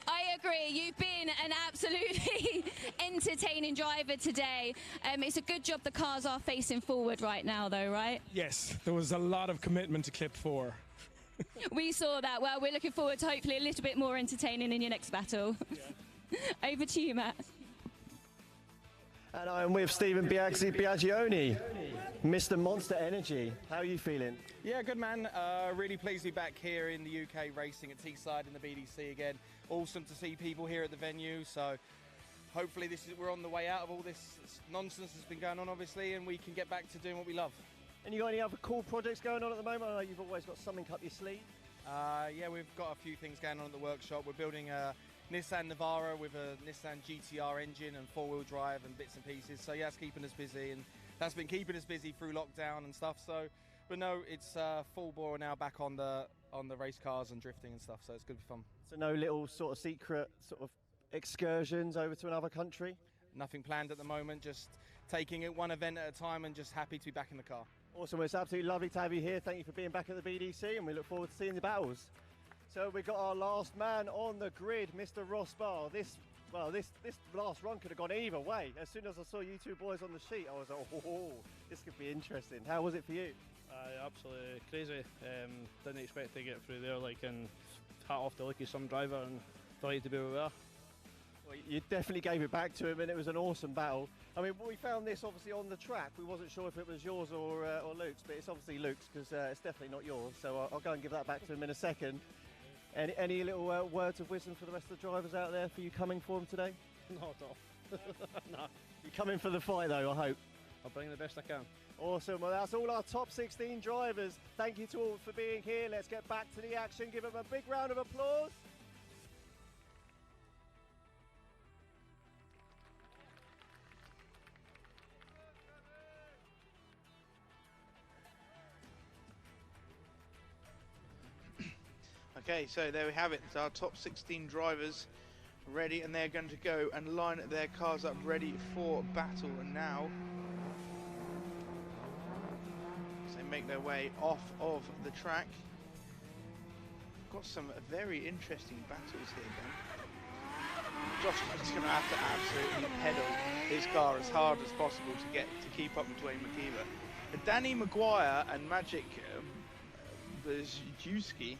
G: I agree. You've been an absolutely entertaining driver today. It's a good job the cars are facing forward right now, though, right?
W: Yes, there was a lot of commitment to clip 4.
G: We saw that. Well, we're looking forward to hopefully a little bit more entertaining in your next battle. Yeah. Over to you, Matt.
L: And I'm with Stephen Biagioni, Mr. Monster Energy. How are you feeling?
F: Yeah, good man. Really pleased to be back here in the UK racing at Teesside in the BDC again. Awesome to see people here at the venue. So hopefully we're on the way out of all this nonsense that's been going on, obviously, and we can get back to doing what we love.
L: And you got any other cool projects going on at the moment? I know you've always got something up your sleeve.
F: Yeah, we've got a few things going on at the workshop. We're building a Nissan Navara with a Nissan GTR engine and 4-wheel drive and bits and pieces. So yeah, it's keeping us busy, and that's been keeping us busy through lockdown and stuff. So, but no, it's full bore now, back on the race cars and drifting and stuff. So it's good fun.
L: So no little sort of secret sort of excursions over to another country?
F: Nothing planned at the moment. Just taking it one event at a time, and just happy to be back in the car.
L: Awesome. Well, it's absolutely lovely to have you here. Thank you for being back at the BDC, and we look forward to seeing the battles. So we've got our last man on the grid, Mr. Ross Barr. This last run could have gone either way. As soon as I saw you two boys on the sheet, I was like, oh, this could be interesting. How was it for you?
H: Absolutely crazy. Didn't expect to get through there, and hat off to Lucky, some driver, and delighted to be where we are.
L: Well, you definitely gave it back to him, and it was an awesome battle. I mean, we found this obviously on the track. We wasn't sure if it was yours or Luke's, but it's obviously Luke's, because it's definitely not yours. So I'll go and give that back to him in a second. Any little words of wisdom for the rest of the drivers out there for you coming for them today?
H: Not at all. No.
L: You're coming for the fight though, I hope.
H: I'll bring the best I can.
L: Awesome. Well, that's all our top 16 drivers. Thank you to all for being here. Let's get back to the action. Give them a big round of applause.
D: Okay, so there we have it. It's our top 16 drivers ready, and they're going to go and line their cars up ready for battle. And now, as they make their way off of the track, got some very interesting battles here then. Josh is going to have to absolutely pedal his car as hard as possible to keep up with Dwayne McKeever. But Danny McGuire and Magic
E: Blazejewski.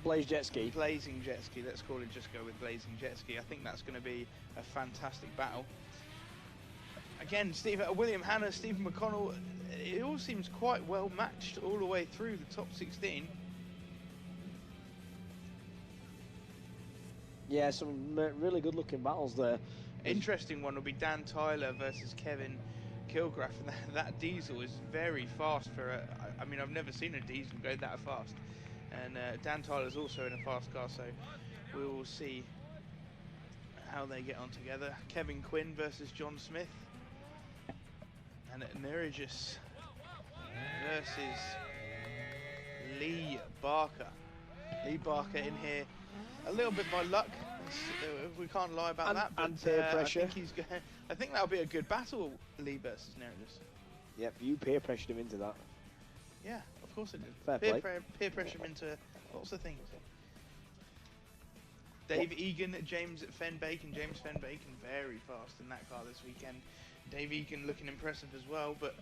D: Blazing Jet Ski, let's call it, just go with Blazing Jet Ski. I think that's going to be a fantastic battle. Again, William Hanna, Stephen McConnell, it all seems quite well matched all the way through the top 16.
E: Yeah, some really good looking battles there.
D: Interesting one will be Dan Tyler versus Kevin Kilgarriff, and that diesel is very fast for I mean, I've never seen a diesel go that fast. And Dan Tyler's also in a fast car, so we will see how they get on together. Kevin Quinn versus John Smith. And Nerijus versus Lee Barker. Lee Barker in here a little bit by luck. We can't lie about that. But,
E: and peer pressure.
D: I think that'll be a good battle, Lee versus Nerijus.
E: Yep, you peer pressured him into that.
D: Yeah, of course it did.
E: Fair play.
D: Peer pressure him into lots of things. Dave Egan, James Fenn-Bacon. James Fenn-Bacon very fast in that car this weekend. Dave Egan looking impressive as well, but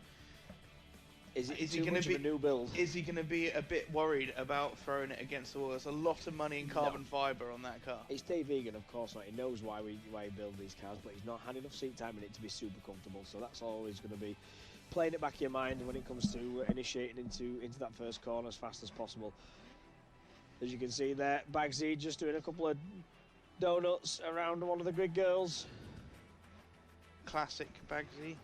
E: is he going to be a new build?
D: Is he going to be a bit worried about throwing it against the wall? There's a lot of money in carbon fibre on that car.
E: It's Dave Egan, of course not. He knows why we build these cars, but he's not had enough seat time in it to be super comfortable. So that's always going to be playing it back in your mind when it comes to initiating into that first corner as fast as possible. As you can see there, Bagsy just doing a couple of donuts around one of the grid girls.
D: Classic Bagsy.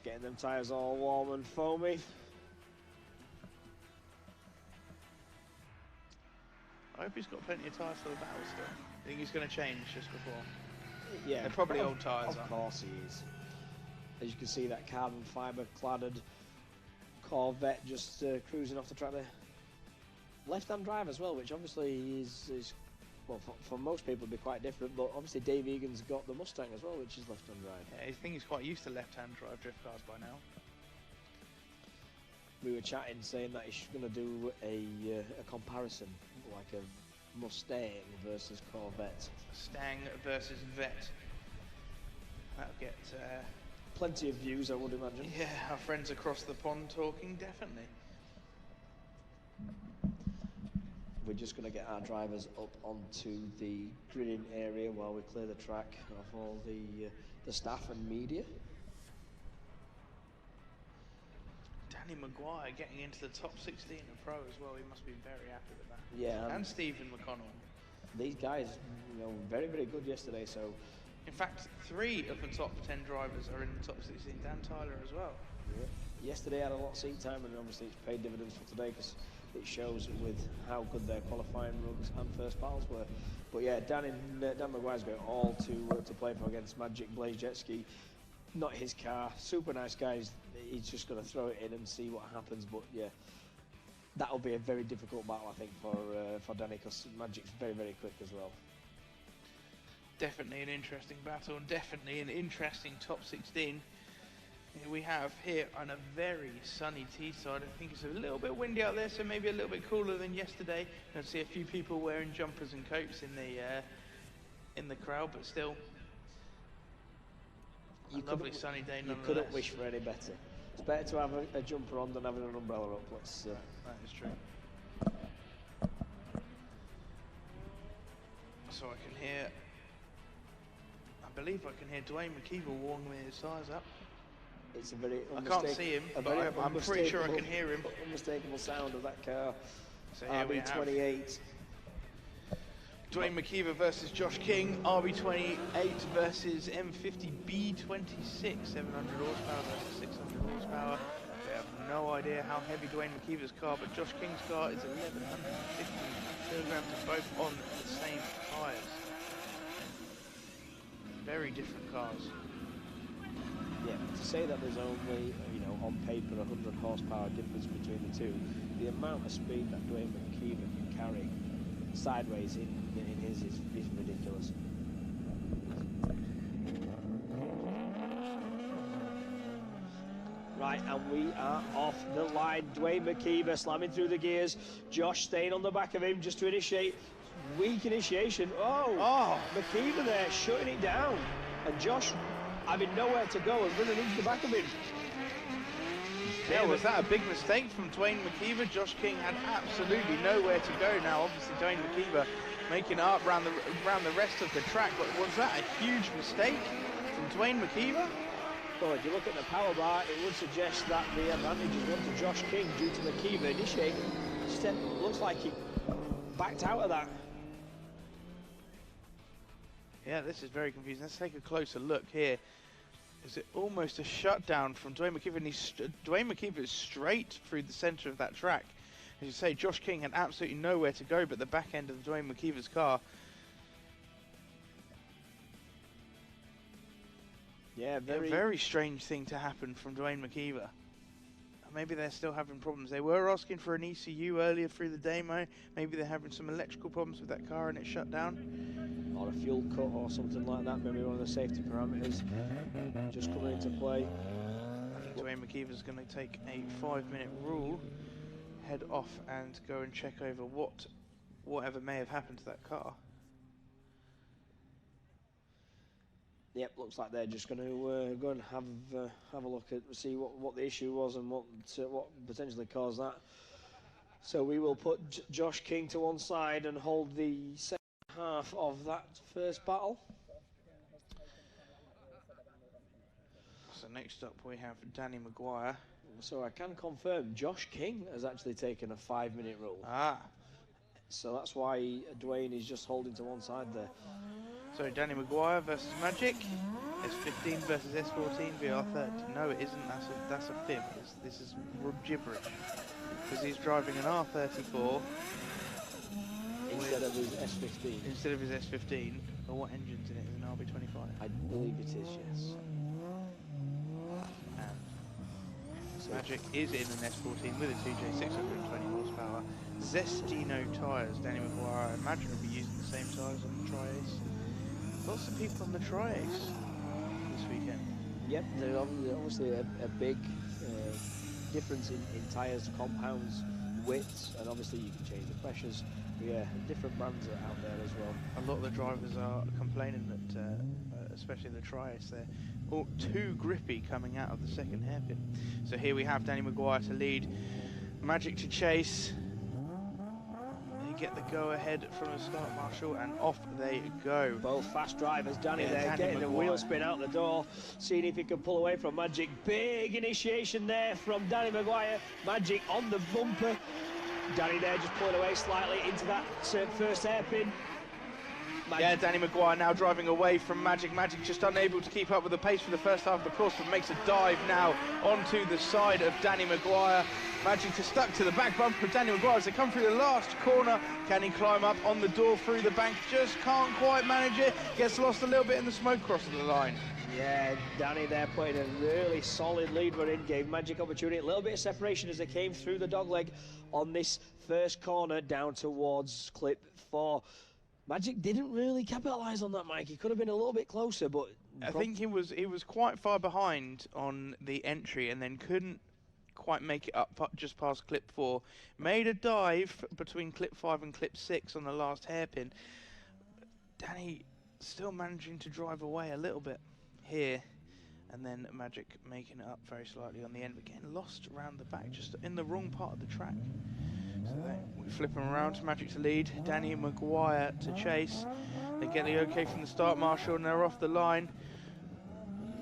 E: Getting them tyres all warm and foamy.
D: I hope he's got plenty of tyres for the battle still. I think he's going to change just before.
E: Yeah,
D: they're probably old tyres.
E: Of course he is. As you can see, that carbon fibre cladded Corvette just cruising off the track there. Left-hand drive as well, which obviously is well, for most people it'd be quite different, but obviously Dave Egan's got the Mustang as well, which is left-hand drive.
D: Yeah, I think he's quite used to left-hand drive drift cars by now.
E: We were chatting, saying that he's going to do a comparison, like Mustang versus Corvette.
D: Mustang versus Vet. That'll get
E: plenty of views, I would imagine.
D: Yeah, our friends across the pond talking, definitely.
E: We're just going to get our drivers up onto the grilling area while we clear the track of all the staff and media.
D: Danny McGuire getting into the top 16 of pro as well. He must be very happy with that.
E: Yeah.
D: And Stephen McConnell.
E: These guys, you know, very, very good yesterday. So,
D: in fact, 3 of the top 10 drivers are in the top 16. Dan Tyler as well.
E: yeah. Yesterday had a lot of seat time, and obviously it's paid dividends for today because it shows with how good their qualifying runs and first battles were. But yeah, Dan McGuire's got all to play for against Magic Blazejewski. Not his car, super nice guy. He's just going to throw it in and see what happens. But yeah, that'll be a very difficult battle, I think, for Danny, because Magic's very, very quick as well.
D: Definitely an interesting battle, and definitely an interesting top 16. We have here on a very sunny Teesside. I think it's a little bit windy out there, so maybe a little bit cooler than yesterday. I see a few people wearing jumpers and coats in the crowd, but still a lovely sunny day nonetheless.
E: You couldn't wish for any better. It's better to have a jumper on than having an umbrella up.
D: That is true. So I can hear, I believe I can hear Dwayne McKeever warming his tyres up.
E: It's a very
D: I can't see him, but I'm pretty sure I can hear him.
E: Unmistakable sound of that car.
D: So here we have
E: RB28.
D: Dwayne McKeever versus Josh King. RB28 versus M50 B26. 700 horsepower versus 600 horsepower. We have no idea how heavy Dwayne McKeever's car, but Josh King's car is 1150 kilograms, both on the same tyres. Very different cars.
E: Yeah, to say that there's only, you know, on paper 100 horsepower difference between the two, the amount of speed that Dwayne McKeever can carry sideways in his is ridiculous. Right, and we are off the line. Dwayne McKeever slamming through the gears. Josh staying on the back of him just to initiate. Weak initiation. Oh, McKeever there shutting it down. And Josh having nowhere to go and running into the back of him.
D: Yeah, was that a big mistake from Dwayne McKeever? Josh King had absolutely nowhere to go. Now, obviously, Dwayne McKeever making it up around the rest of the track. But was that a huge mistake from Dwayne McKeever?
E: Well, if you look at the power bar, it would suggest that the advantage is one to Josh King due to McKeever initiating. Looks like he backed out of that.
D: Yeah, this is very confusing. Let's take a closer look here. Is it almost a shutdown from Dwayne McKeever? And Dwayne McKeever is straight through the centre of that track. As you say, Josh King had absolutely nowhere to go but the back end of Dwayne McKeever's car.
E: Yeah,
D: very strange thing to happen from Dwayne McKeever. Maybe they're still having problems. They were asking for an ECU earlier through the demo. Maybe they're having some electrical problems with that car and it shut down.
E: Or a fuel cut or something like that. Maybe one of the safety parameters just coming into play.
D: I think Dwayne McKeever's going to take a 5-minute rule, head off and go and check over whatever may have happened to that car.
E: Yep, looks like they're just going to go and have a look at see what the issue was and what potentially caused that. So we will put Josh King to one side and hold the second half of that first battle.
D: So next up we have Danny McGuire.
E: So I can confirm Josh King has actually taken a 5-minute rule. So that's why Dwayne is just holding to one side there.
D: So Danny McGuire versus Magic, S15 versus S14 VR30. No, it isn't. That's a fib. This is gibberish because he's driving an R34
E: instead of his S15.
D: Instead of his S15. But what engine's in it? Is an RB25?
E: I believe it is, yes.
D: And Magic is in an S14 with a 2J 620 horsepower. Zestino tyres. Danny McGuire, I imagine, will be using the same tyres on the Tri-Ace. Lots of people on the Tri-Ace this weekend.
E: Yep, there's obviously a big difference in tyres, compounds, widths, and obviously you can change the pressures. Yeah, different brands are out there as well.
D: A lot of the drivers are complaining that, especially the Trias, they're all too grippy coming out of the second hairpin. So here we have Danny McGuire to lead, Magic to chase. They get the go-ahead from the start marshal, and off they go.
E: Both fast drivers. Danny there
D: Danny
E: getting the
D: McGuire.
E: wheel spin out the door, seeing if he can pull away from Magic. Big initiation there from Danny McGuire. Magic on the bumper. Danny there just pulling away slightly into that first hairpin.
D: Yeah, Danny McGuire now driving away from Magic. Magic just unable to keep up with the pace for the first half of the course, but makes a dive now onto the side of Danny McGuire. Magic is stuck to the back bumper of Danny McGuire as they come through the last corner. Can he climb up on the door through the bank? Just can't quite manage it. Gets lost a little bit in the smoke crossing the line.
E: Yeah, Danny there putting a really solid lead run in, gave Magic opportunity. A little bit of separation as they came through the dogleg on this first corner down towards clip 4. Magic didn't really capitalise on that, Mike. He could have been a little bit closer, but
D: I think he was quite far behind on the entry and then couldn't quite make it up just past clip 4. Made a dive between clip 5 and clip 6 on the last hairpin. Danny still managing to drive away a little bit here, and then Magic making it up very slightly on the end, but getting lost around the back, just in the wrong part of the track. So we flip him around, Magic to lead, Danny McGuire to chase. They get the okay from the start marshal and they're off the line.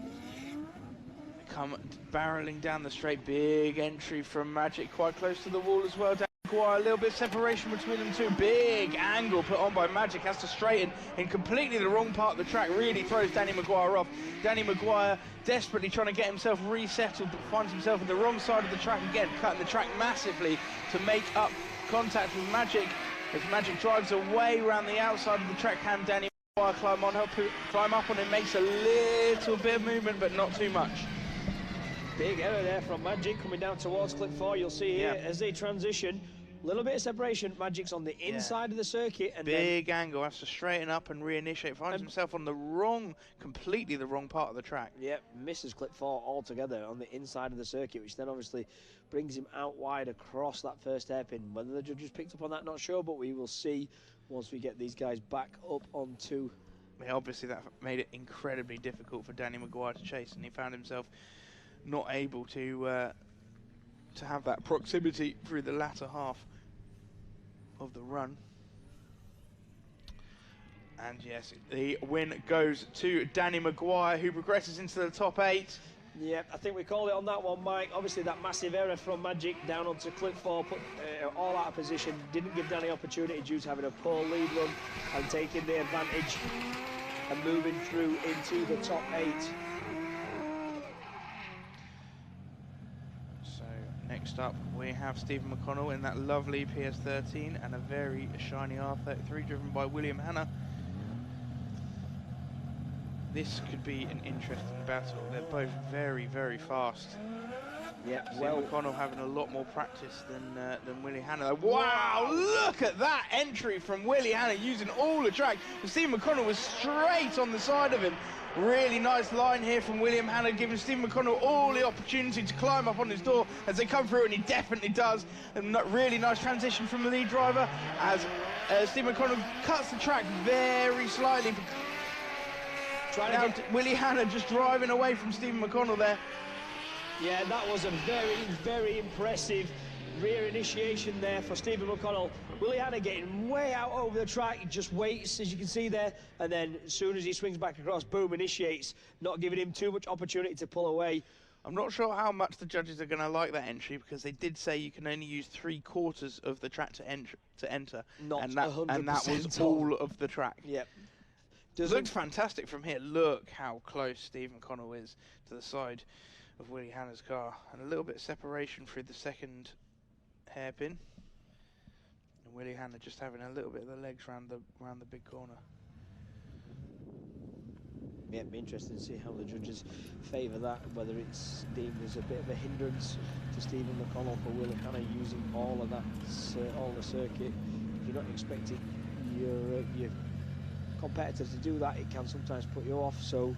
D: They come barreling down the straight, big entry from Magic, quite close to the wall as well. Danny McGuire, a little bit of separation between them two. Big angle put on by Magic, has to straighten in completely the wrong part of the track, really throws Danny McGuire off. Danny McGuire desperately trying to get himself resettled, but finds himself on the wrong side of the track again, cutting the track massively to make up contact with Magic. As Magic drives away around the outside of the track, can Danny McGuire climb up on him, makes a little bit of movement, but not too much.
E: big error there from Magic coming down towards clip 4. You'll see here as they transition, a little bit of separation. Magic's on the inside of the circuit, and
D: big angle, has to straighten up and reinitiate. Finds himself on the completely the wrong part of the track.
E: Yep, misses clip 4 altogether on the inside of the circuit, which then obviously brings him out wide across that first hairpin. Whether the judges picked up on that, not sure, but we will see once we get these guys back up onto.
D: Yeah, obviously that made it incredibly difficult for Danny McGuire to chase, and he found himself not able to have that proximity through the latter half of the run. And yes, the win goes to Danny McGuire, who progresses into the top 8.
E: Yeah, I think we called it on that one, Mike. Obviously that massive error from Magic down onto clip 4, put all out of position, didn't give Danny opportunity due to having a poor lead run and taking the advantage and moving through into the top 8.
D: So next up we have Stephen McConnell in that lovely PS13 and a very shiny R33 driven by William Hanna. This could be an interesting battle. They're both very, very fast.
E: Yeah,
D: well, McConnell having a lot more practice than Willie Hanna. Wow, look at that entry from Willie Hanna using all the track. But Steve McConnell was straight on the side of him. Really nice line here from William Hanna, giving Steve McConnell all the opportunity to climb up on his door as they come through, and he definitely does. And really nice transition from the lead driver as Steve McConnell cuts the track very slightly. Now Willie Hanna just driving away from Stephen McConnell there.
E: Yeah, that was a very, very impressive rear initiation there for Stephen McConnell. Willie Hanna getting way out over the track. He just waits, as you can see there, and then as soon as he swings back across, boom, initiates, not giving him too much opportunity to pull away.
D: I'm not sure how much the judges are going to like that entry, because they did say you can only use 3/4 of the track to enter.
E: Not
D: and that was
E: all.
D: all of the track.
E: Yep.
D: Looks fantastic from here. Look how close Steve McConnell is to the side of Willie Hanna's car, and a little bit of separation through the second hairpin. And Willie Hanna just having a little bit of the legs round the big corner.
E: Yeah, it'd be interesting to see how the judges favour that, whether it's deemed as a bit of a hindrance to Stephen McConnell for Willie Hanna using all of that, all the circuit. If you're not expecting your competitors to do that, it can sometimes put you off. So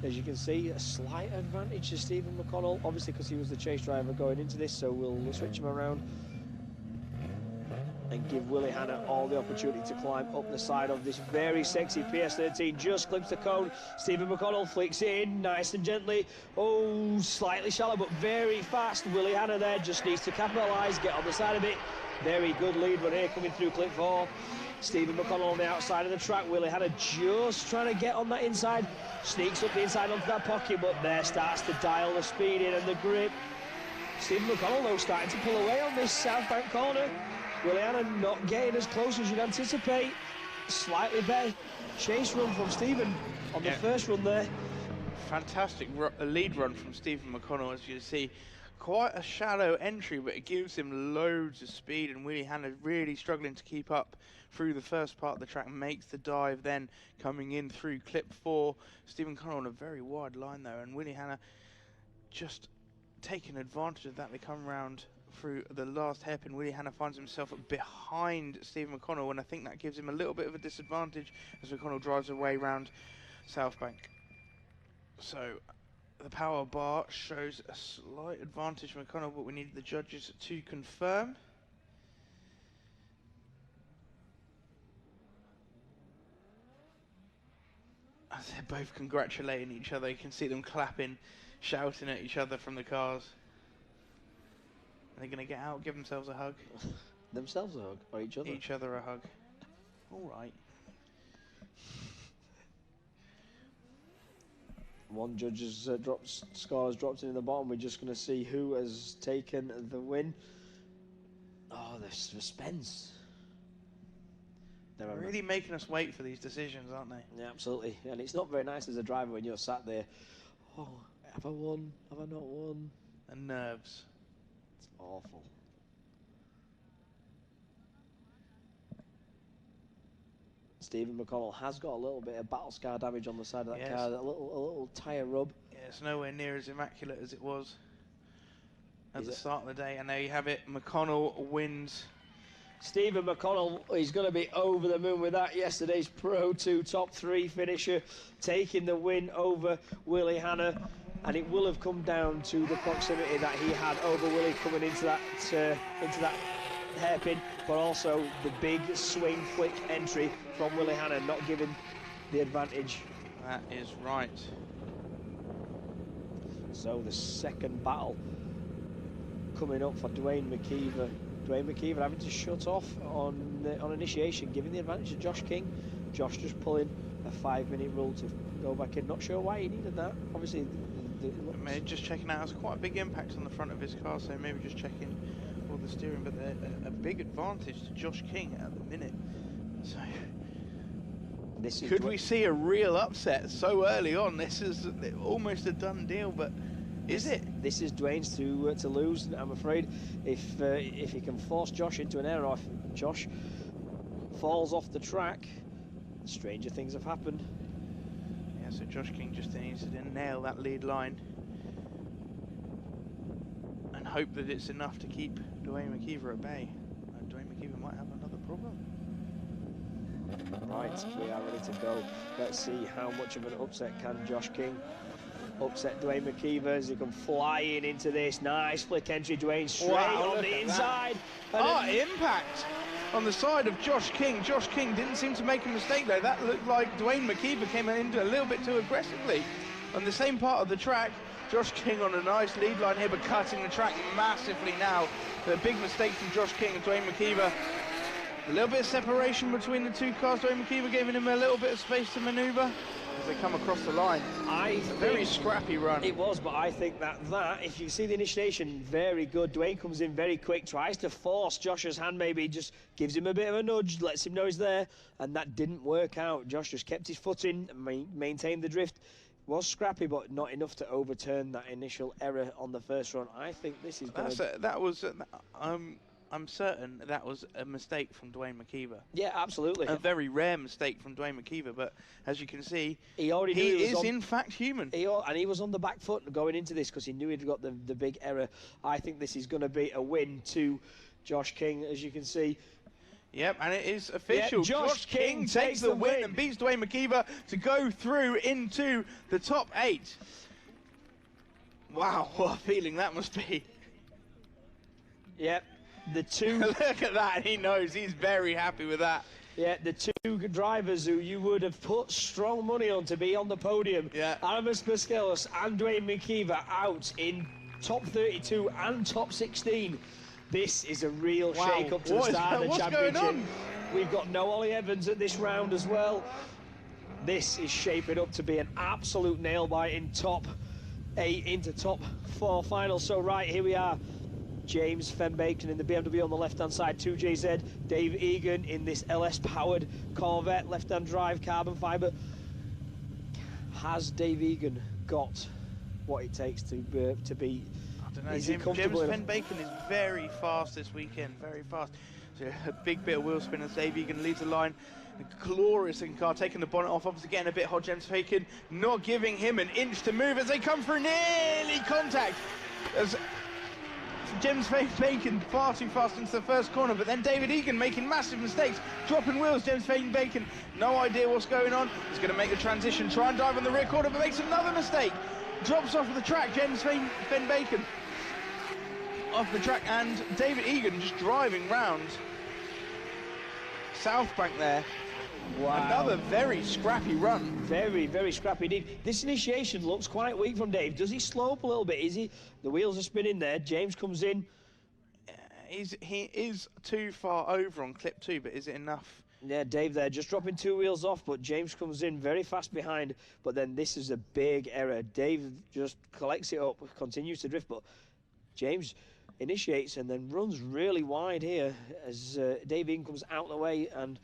E: as you can see, a slight advantage to Stephen McConnell, obviously because he was the chase driver going into this, so we'll switch him around. and give Willie Hanna all the opportunity to climb up the side of this very sexy PS13. Just clips the cone. Stephen McConnell flicks it in nice and gently. Oh, slightly shallow, but very fast. Willie Hanna there just needs to capitalise, get on the side of it. Very good lead run here coming through clip 4. Stephen McConnell on the outside of the track. Willie Hanna just trying to get on that inside. Sneaks up the inside onto that pocket, but there starts to dial the speed in and the grip. Stephen McConnell, though, starting to pull away on this south bank corner. Willie Hanna not getting as close as you'd anticipate. Slightly better chase run from Stephen on the first run there.
D: Fantastic lead run from Stephen McConnell, as you see. Quite a shallow entry, but it gives him loads of speed, and Willie Hanna really struggling to keep up through the first part of the track. Makes the dive, then coming in through clip 4. Stephen McConnell on a very wide line there, and Willie Hanna just taking advantage of that. They come round through the last hairpin. Willie Hanna finds himself behind Stephen McConnell, and I think that gives him a little bit of a disadvantage as McConnell drives away round South Bank. So the power bar shows a slight advantage for McConnell, but we need the judges to confirm. As they're both congratulating each other, you can see them clapping, shouting at each other from the cars. Are they going to get out, give themselves a hug?
E: Themselves a hug, or each other?
D: Each other a hug. All right.
E: One judge's score has dropped in the bottom. We're just going to see who has taken the win. Oh, the suspense.
D: They're really making us wait for these decisions, aren't they?
E: Yeah, absolutely. And it's not very nice as a driver when you're sat there. Oh, have I won? Have I not won?
D: And nerves.
E: It's awful. Stephen McConnell has got a little bit of battle scar damage on the side of that car, a little tyre rub.
D: Yeah, it's nowhere near as immaculate as it was at the start of the day. And there you have it, McConnell wins.
E: Stephen McConnell is going to be over the moon with that. Yesterday's Pro 2 top 3 finisher, taking the win over Willie Hanna. And it will have come down to the proximity that he had over Willie coming into that hairpin, but also the big swing flick entry from Willie Hanna not giving the advantage.
D: That is right.
E: So the second battle coming up for Dwayne McKeever. Dwayne McKeever having to shut off on initiation, giving the advantage to Josh King. Josh just pulling a 5-minute rule to go back in. Not sure why he needed that. Obviously,
D: maybe just checking out. Has quite a big impact on the front of his car, so maybe just checking all the steering. But a big advantage to Josh King at the minute. So could we see a real upset so early on? This is almost a done deal, but is it?
E: This is Dwayne's to lose, I'm afraid. If he can force Josh into an error, if Josh falls off the track, stranger things have happened.
D: Yeah, so Josh King just needs to nail that lead line and hope that it's enough to keep Dwayne McKeever at bay. Dwayne McKeever might have another problem.
E: Right, we are ready to go. Let's see how much of an upset can Josh King upset Dwayne McKeever as he come flying into this. Nice flick entry, Dwayne straight on the inside.
D: Impact on the side of Josh King. Josh King didn't seem to make a mistake there. That looked like Dwayne McKeever came into a little bit too aggressively. On the same part of the track, Josh King on a nice lead line here, but cutting the track massively now. A big mistake from Josh King and Dwayne McKeever. A little bit of separation between the two cars. Dwayne McKeever giving him a little bit of space to manoeuvre as they come across the line. It's a very scrappy run.
E: It was, but I think that if you see the initiation, very good. Dwayne comes in very quick, tries to force Josh's hand, maybe just gives him a bit of a nudge, lets him know he's there, and that didn't work out. Josh just kept his foot in, maintained the drift. Was scrappy, but not enough to overturn that initial error on the first run. I think this is going to...
D: I'm certain that was a mistake from Dwayne McKeever.
E: Yeah, absolutely.
D: A very rare mistake from Dwayne McKeever, but as you can see,
E: he is
D: in fact human.
E: And he was on the back foot going into this because he knew he'd got the big error. I think this is going to be a win to Josh King, as you can see.
D: Yep, and it is official.
E: Yep, Josh King
D: takes the win and beats Dwayne McKeever to go through into the top 8. Wow, what a feeling that must be.
E: Yep. the two...
D: Look at that, he knows, he's very happy with that.
E: Yeah, the two drivers who you would have put strong money on to be on the podium, Aramis Vasquelis and Dwayne McKeever, out in top 32 and top 16. This is a real shake-up to the start of the championship.
D: Going on?
E: We've got no Ollie Evans at this round as well. This is shaping up to be an absolute nail-bite in top 8 into top 4 final. So right, here we are. James Fenn-Bacon in the BMW on the left-hand side, 2JZ. Dave Egan in this LS-powered Corvette, left-hand drive, carbon fibre. Has Dave Egan got what it takes to be?
D: I don't know.
E: Is he
D: James
E: comfortable enough?
D: Fenn-Bacon is very fast this weekend, very fast. So a big bit of wheel spin as Dave Egan leads the line. A glorious looking car, taking the bonnet off, obviously getting a bit hot. James Fenn-Bacon not giving him an inch to move as they come through nearly contact. As James Fenn-Bacon far too fast into the first corner, but then David Egan making massive mistakes, dropping wheels. James Fenn-Bacon, no idea what's going on. He's going to make the transition, try and dive on the rear quarter, but makes another mistake. Drops off of the track, James Fenn-Bacon off the track, and David Egan just driving round South Bank there.
E: Wow.
D: Another very scrappy run.
E: Very, very scrappy indeed. This initiation looks quite weak from Dave. Does he slow up a little bit? Is he? The wheels are spinning there. James comes in.
D: He is too far over on clip 2, but is it enough?
E: Yeah, Dave there just dropping 2 wheels off, but James comes in very fast behind. But then this is a big error. Dave just collects it up, continues to drift, but James initiates and then runs really wide here as Dave Egan comes out of the way, and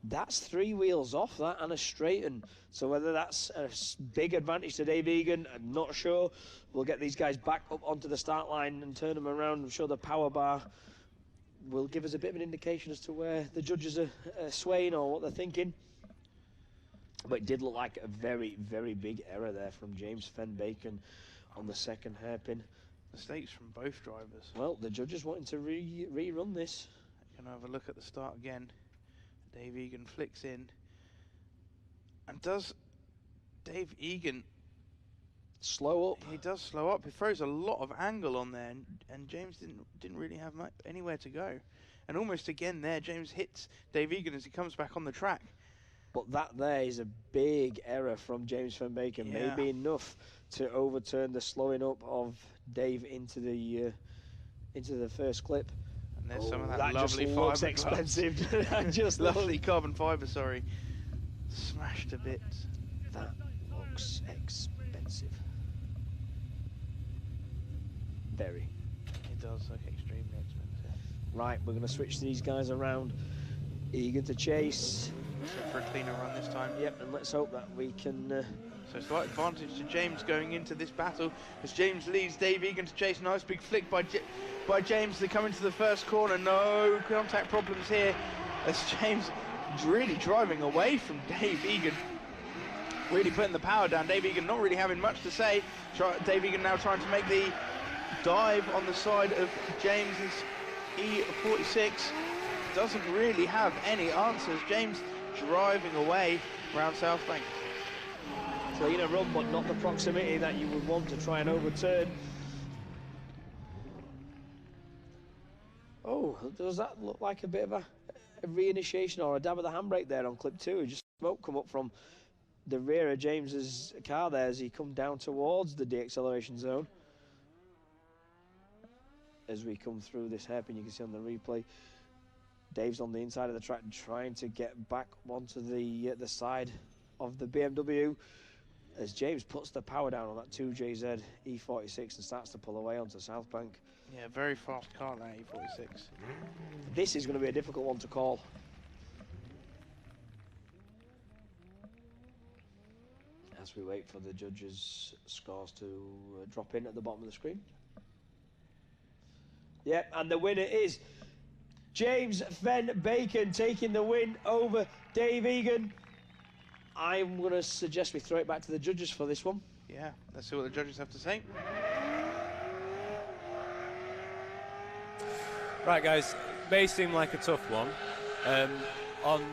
E: that's 3 wheels off that and a straighten. So whether that's a big advantage to Dave Egan, I'm not sure. We'll get these guys back up onto the start line and turn them around. I'm sure the power bar will give us a bit of an indication as to where the judges are swaying or what they're thinking. But it did look like a very, very big error there from James Fenn-Bacon on the second hairpin.
D: Mistakes from both drivers.
E: Well, the judges wanting to rerun this.
D: Can have a look at the start again. Dave Egan flicks in. And does Dave Egan
E: slow up?
D: He does slow up. He throws a lot of angle on there, and James didn't really have anywhere to go. And almost again there, James hits Dave Egan as he comes back on the track.
E: But that there is a big error from James Fenn-Bacon.
D: Yeah.
E: Maybe enough to overturn the slowing up of Dave into the first clip.
D: And there's some of that lovely
E: just
D: fibre.
E: looks expensive. That just
D: lovely carbon fibre, sorry. Smashed to bits.
E: That looks expensive. Very.
D: It does look extremely expensive.
E: Right, we're going to switch these guys around. Egan to chase.
D: For a cleaner run this time.
E: Yep, and let's hope that we can...
D: So slight advantage to James going into this battle as James leads Dave Egan to chase. Nice big flick by James to come into the first corner. No contact problems here as James really driving away from Dave Egan. Really putting the power down. Dave Egan not really having much to say. Dave Egan now trying to make the dive on the side of James's E46. Doesn't really have any answers. James driving away round South Bank.
E: Cleaner run, but not the proximity that you would want to try and overturn. Oh, does that look like a bit of a reinitiation or a dab of the handbrake there on clip 2? Just smoke come up from the rear of James's car there as he come down towards the deacceleration zone. As we come through this hairpin, you can see on the replay, Dave's on the inside of the track trying to get back onto the side of the BMW as James puts the power down on that 2JZ E46 and starts to pull away onto South Bank.
D: Yeah, very fast car, that E46.
E: This is going to be a difficult one to call. As we wait for the judges' scores to drop in at the bottom of the screen. Yeah, and the winner is James Fenn-Bacon taking the win over Dave Egan. I'm going to suggest we throw it back to the judges for this one.
D: Yeah, let's see what the judges have to say.
A: Right, guys, may seem like a tough one. On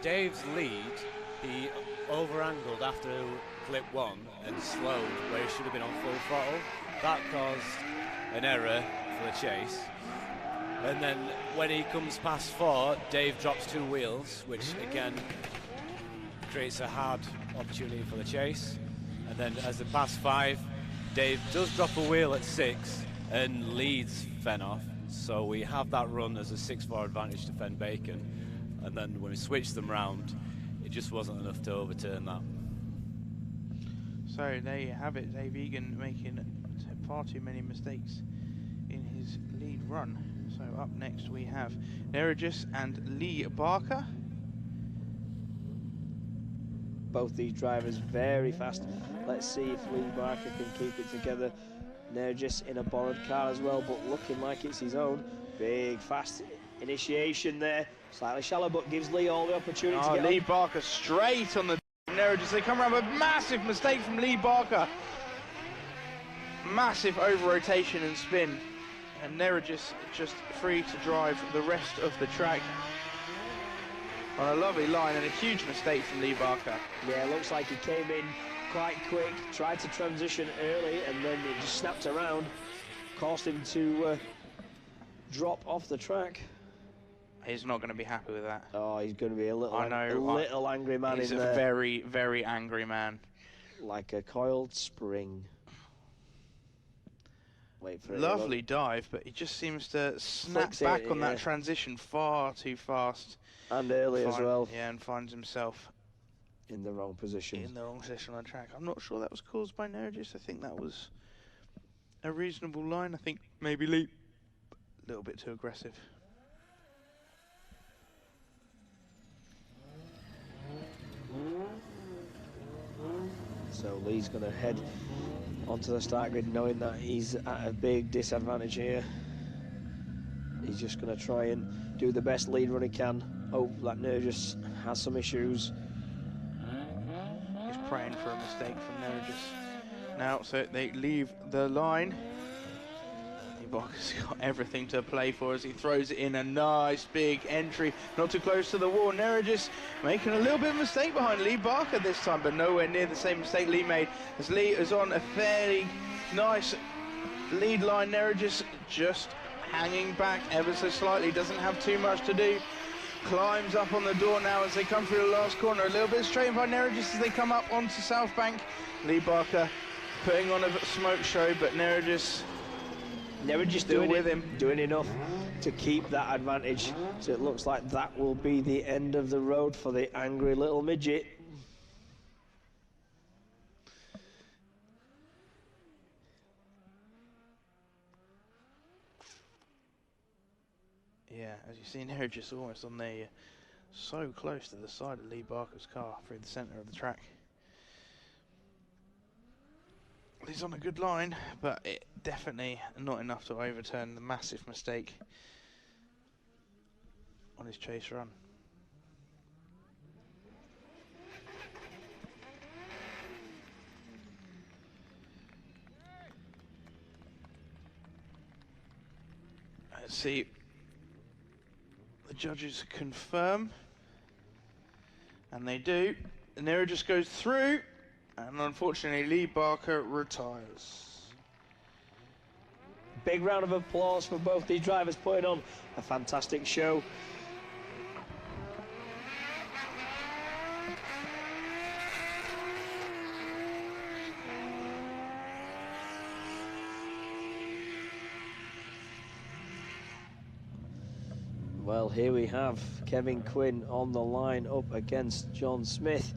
A: Dave's lead, he over-angled after clip 1 and slowed where he should have been on full throttle. That caused an error for the chase. And then when he comes past 4, Dave drops 2 wheels, which again creates a hard opportunity for the chase. And then as they pass 5, Dave does drop a wheel at 6 and leads Fenn-off. So we have that run as a 6-4 advantage to Fenn-Bacon. And then when we switch them round, it just wasn't enough to overturn that.
D: So there you have it, Dave Egan making far too many mistakes in his lead run. So up next we have Nerijus and Lee Barker.
E: Both these drivers very fast. Let's see if Lee Barker can keep it together. Nerijus in a borrowed car as well, but looking like it's his own. Big fast initiation there. Slightly shallow, but gives Lee all the opportunity to get
D: Lee
E: on.
D: Barker straight on the Nerijus. They come around with a massive mistake from Lee Barker. Massive over-rotation and spin. And Nerijus just free to drive the rest of the track. On a lovely line and a huge mistake from Lee Barker.
E: Yeah, looks like he came in quite quick, tried to transition early, and then it just snapped around, caused him to drop off the track.
D: He's not going to be happy with that.
E: Oh, he's going to be a little, angry man
D: he's
E: in
D: a
E: there.
D: very, very angry man.
E: Like a coiled spring. Wait for it.
D: Lovely dive, but he just seems to snap back on that transition far too fast.
E: And early as well.
D: Yeah, and finds himself
E: in the wrong position.
D: In the wrong position on the track. I'm not sure that was caused by Nerijus. I think that was a reasonable line. I think maybe Lee a little bit too aggressive.
E: So Lee's going to head onto the start grid knowing that he's at a big disadvantage here. He's just going to try and do the best lead run he can. Hope that Nerijus has some issues.
D: He's praying for a mistake from Nerijus. Now, so they leave the line. Barker's got everything to play for as he throws it in. A nice big entry, not too close to the wall. Nerijus making a little bit of a mistake behind Lee Barker this time, but nowhere near the same mistake Lee made, as Lee is on a fairly nice lead line. Nerijus just hanging back ever so slightly, doesn't have too much to do. Climbs up on the door now as they come through the last corner. A little bit straightened by Nerijus as they come up onto South Bank. Lee Barker putting on a smoke show, but Nerijus
E: doing enough to keep that advantage. So it looks like that will be the end of the road for the angry little midget.
D: Yeah, as you see, Nerijus almost on the so close to the side of Lee Barker's car through the centre of the track. He's on a good line, but it definitely not enough to overturn the massive mistake on his chase run. Let's see. The judges confirm, and they do. Nerijus goes through. And unfortunately, Lee Barker retires.
E: Big round of applause for both these drivers, putting on a fantastic show. Well, here we have Kevin Quinn on the line up against John Smith.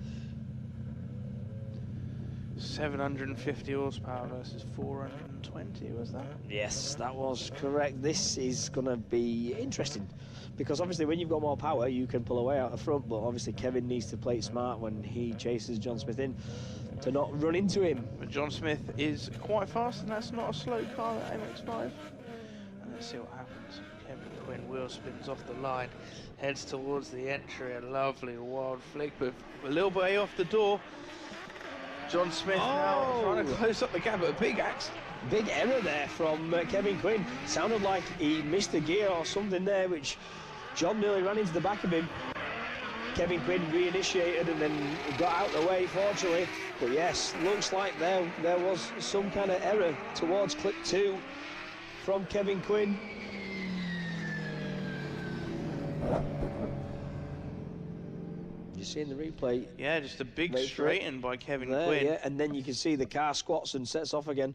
D: 750 horsepower versus 420, was that?
E: Yes, that was correct. This is going to be interesting because obviously when you've got more power you can pull away out the front, but obviously Kevin needs to play it smart when he chases John Smith in to not run into him.
D: But John Smith is quite fast, and that's not a slow car, that MX-5. And let's see what happens. Kevin Quinn wheel spins off the line, heads towards the entry, a lovely wild flick, but a little way off the door. John Smith now trying to close up the gap, but a big
E: error there from Kevin Quinn. Sounded like he missed the gear or something there, which John nearly ran into the back of him. Kevin Quinn reinitiated and then got out the way, fortunately. But yes, looks like there was some kind of error towards clip 2 from Kevin Quinn. You see in the replay?
D: Yeah, just a big straighten by Kevin
E: there,
D: Quinn.
E: Yeah, and then you can see the car squats and sets off again.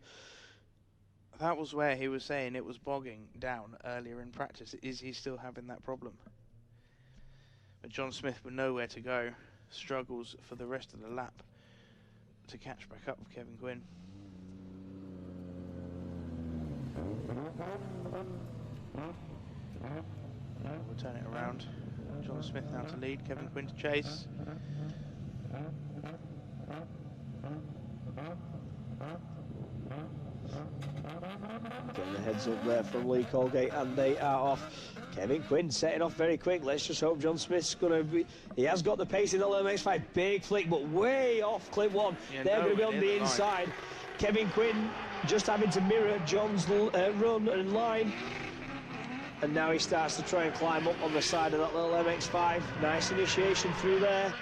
D: That was where he was saying it was bogging down earlier in practice. Is he still having that problem? But John Smith with nowhere to go, struggles for the rest of the lap to catch back up with Kevin Quinn. We'll turn it around. John Smith now to lead, Kevin Quinn to chase.
E: Getting the heads up there from Lee Colgate, and they are off. Kevin Quinn setting off very quick. Let's just hope John Smith's going to be... He has got the pace in the MX5. Big flick, but way off clip one.
D: Yeah,
E: They're going to be on the inside. Kevin Quinn just having to mirror John's run and line. And now he starts to try and climb up on the side of that little MX5. Nice initiation through there.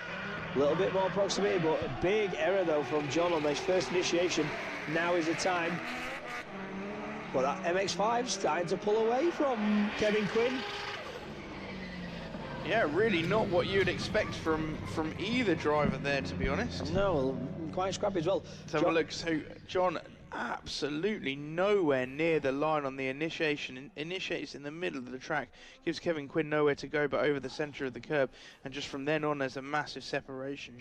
E: A little bit more proximity, but a big error, though, from John on his first initiation. Now is the time. Well, that MX5 starting to pull away from Kevin Quinn.
D: Yeah, really not what you'd expect from either driver there, to be honest.
E: No, quite scrappy as well.
D: Let's have a look. So John absolutely nowhere near the line on the initiation. Initiates in the middle of the track, gives Kevin Quinn nowhere to go but over the centre of the curb, and just from then on there's a massive separation.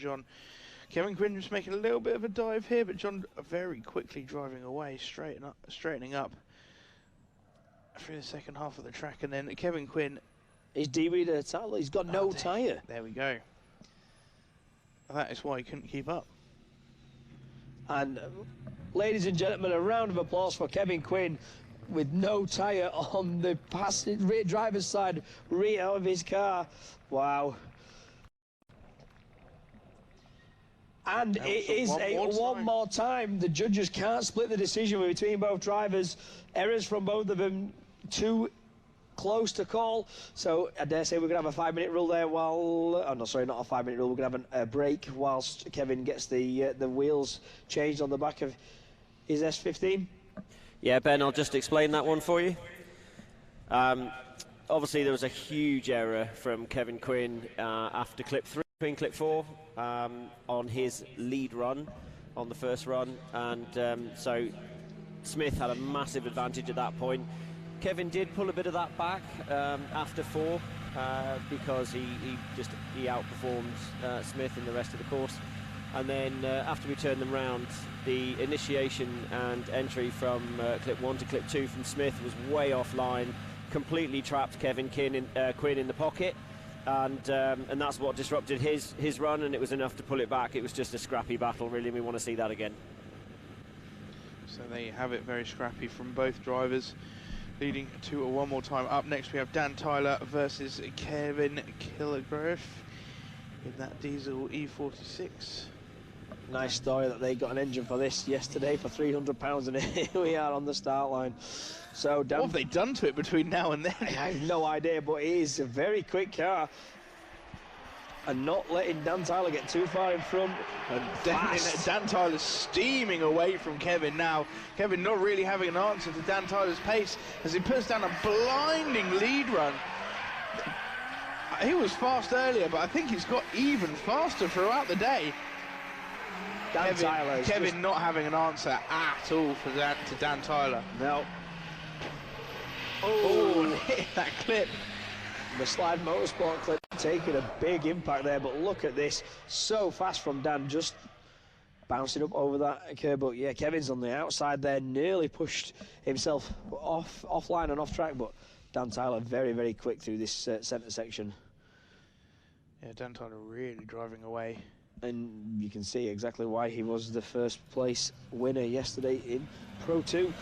D: Kevin Quinn just making a little bit of a dive here, but John very quickly driving away, straightening up through the second half of the track, and then Kevin Quinn.
E: He's DB'd a title. He's got no tyre.
D: There we go. That is why he couldn't keep up.
E: And ladies and gentlemen, a round of applause for Kevin Quinn with no tyre on the rear driver's side, rear of his car. Wow. And it is one more time. The judges can't split the decision between both drivers. Errors from both of them, too close to call. So I dare say we're going to have a 5-minute rule there while... Oh, no, sorry, not a 5-minute rule. We're going to have a break whilst Kevin gets the wheels changed on the back of his S15.
C: Yeah, Ben, I'll just explain that one for you. Obviously, there was a huge error from Kevin Quinn after clip 3. In clip 4 on his lead run on the first run, and so Smith had a massive advantage at that point. Kevin did pull a bit of that back after 4 because he outperformed Smith in the rest of the course, and then after we turned them round, the initiation and entry from clip 1 to clip 2 from Smith was way offline, completely trapped Kevin Quinn in the pocket. And that's what disrupted his run, and it was enough to pull it back. It was just a scrappy battle, really, and we want to see that again.
D: So there you have it, very scrappy from both drivers, leading to a one more time. Up next we have Dan Tyler versus Kevin Kilgarriff in that diesel E46.
E: Nice story that they got an engine for this yesterday for £300, and here we are on the start line. So Dan,
D: what have they done to it between now and then?
E: I have no idea, but it is a very quick car, and not letting Dan Tyler get too far in front. And
D: Dan Tyler's steaming away from Kevin now. Kevin not really having an answer to Dan Tyler's pace as he puts down a blinding lead run. He was fast earlier, but I think he's got even faster throughout the day. Kevin not having an answer at all for to Dan Tyler.
E: No.
D: Oh, hit that clip.
E: The Slide Motorsport clip taking a big impact there, but look at this. So fast from Dan, just bouncing up over that curb. But yeah, Kevin's on the outside there, nearly pushed himself offline and off track, but Dan Tyler very, very quick through this centre section.
D: Yeah, Dan Tyler really driving away.
E: And you can see exactly why he was the first place winner yesterday in Pro 2.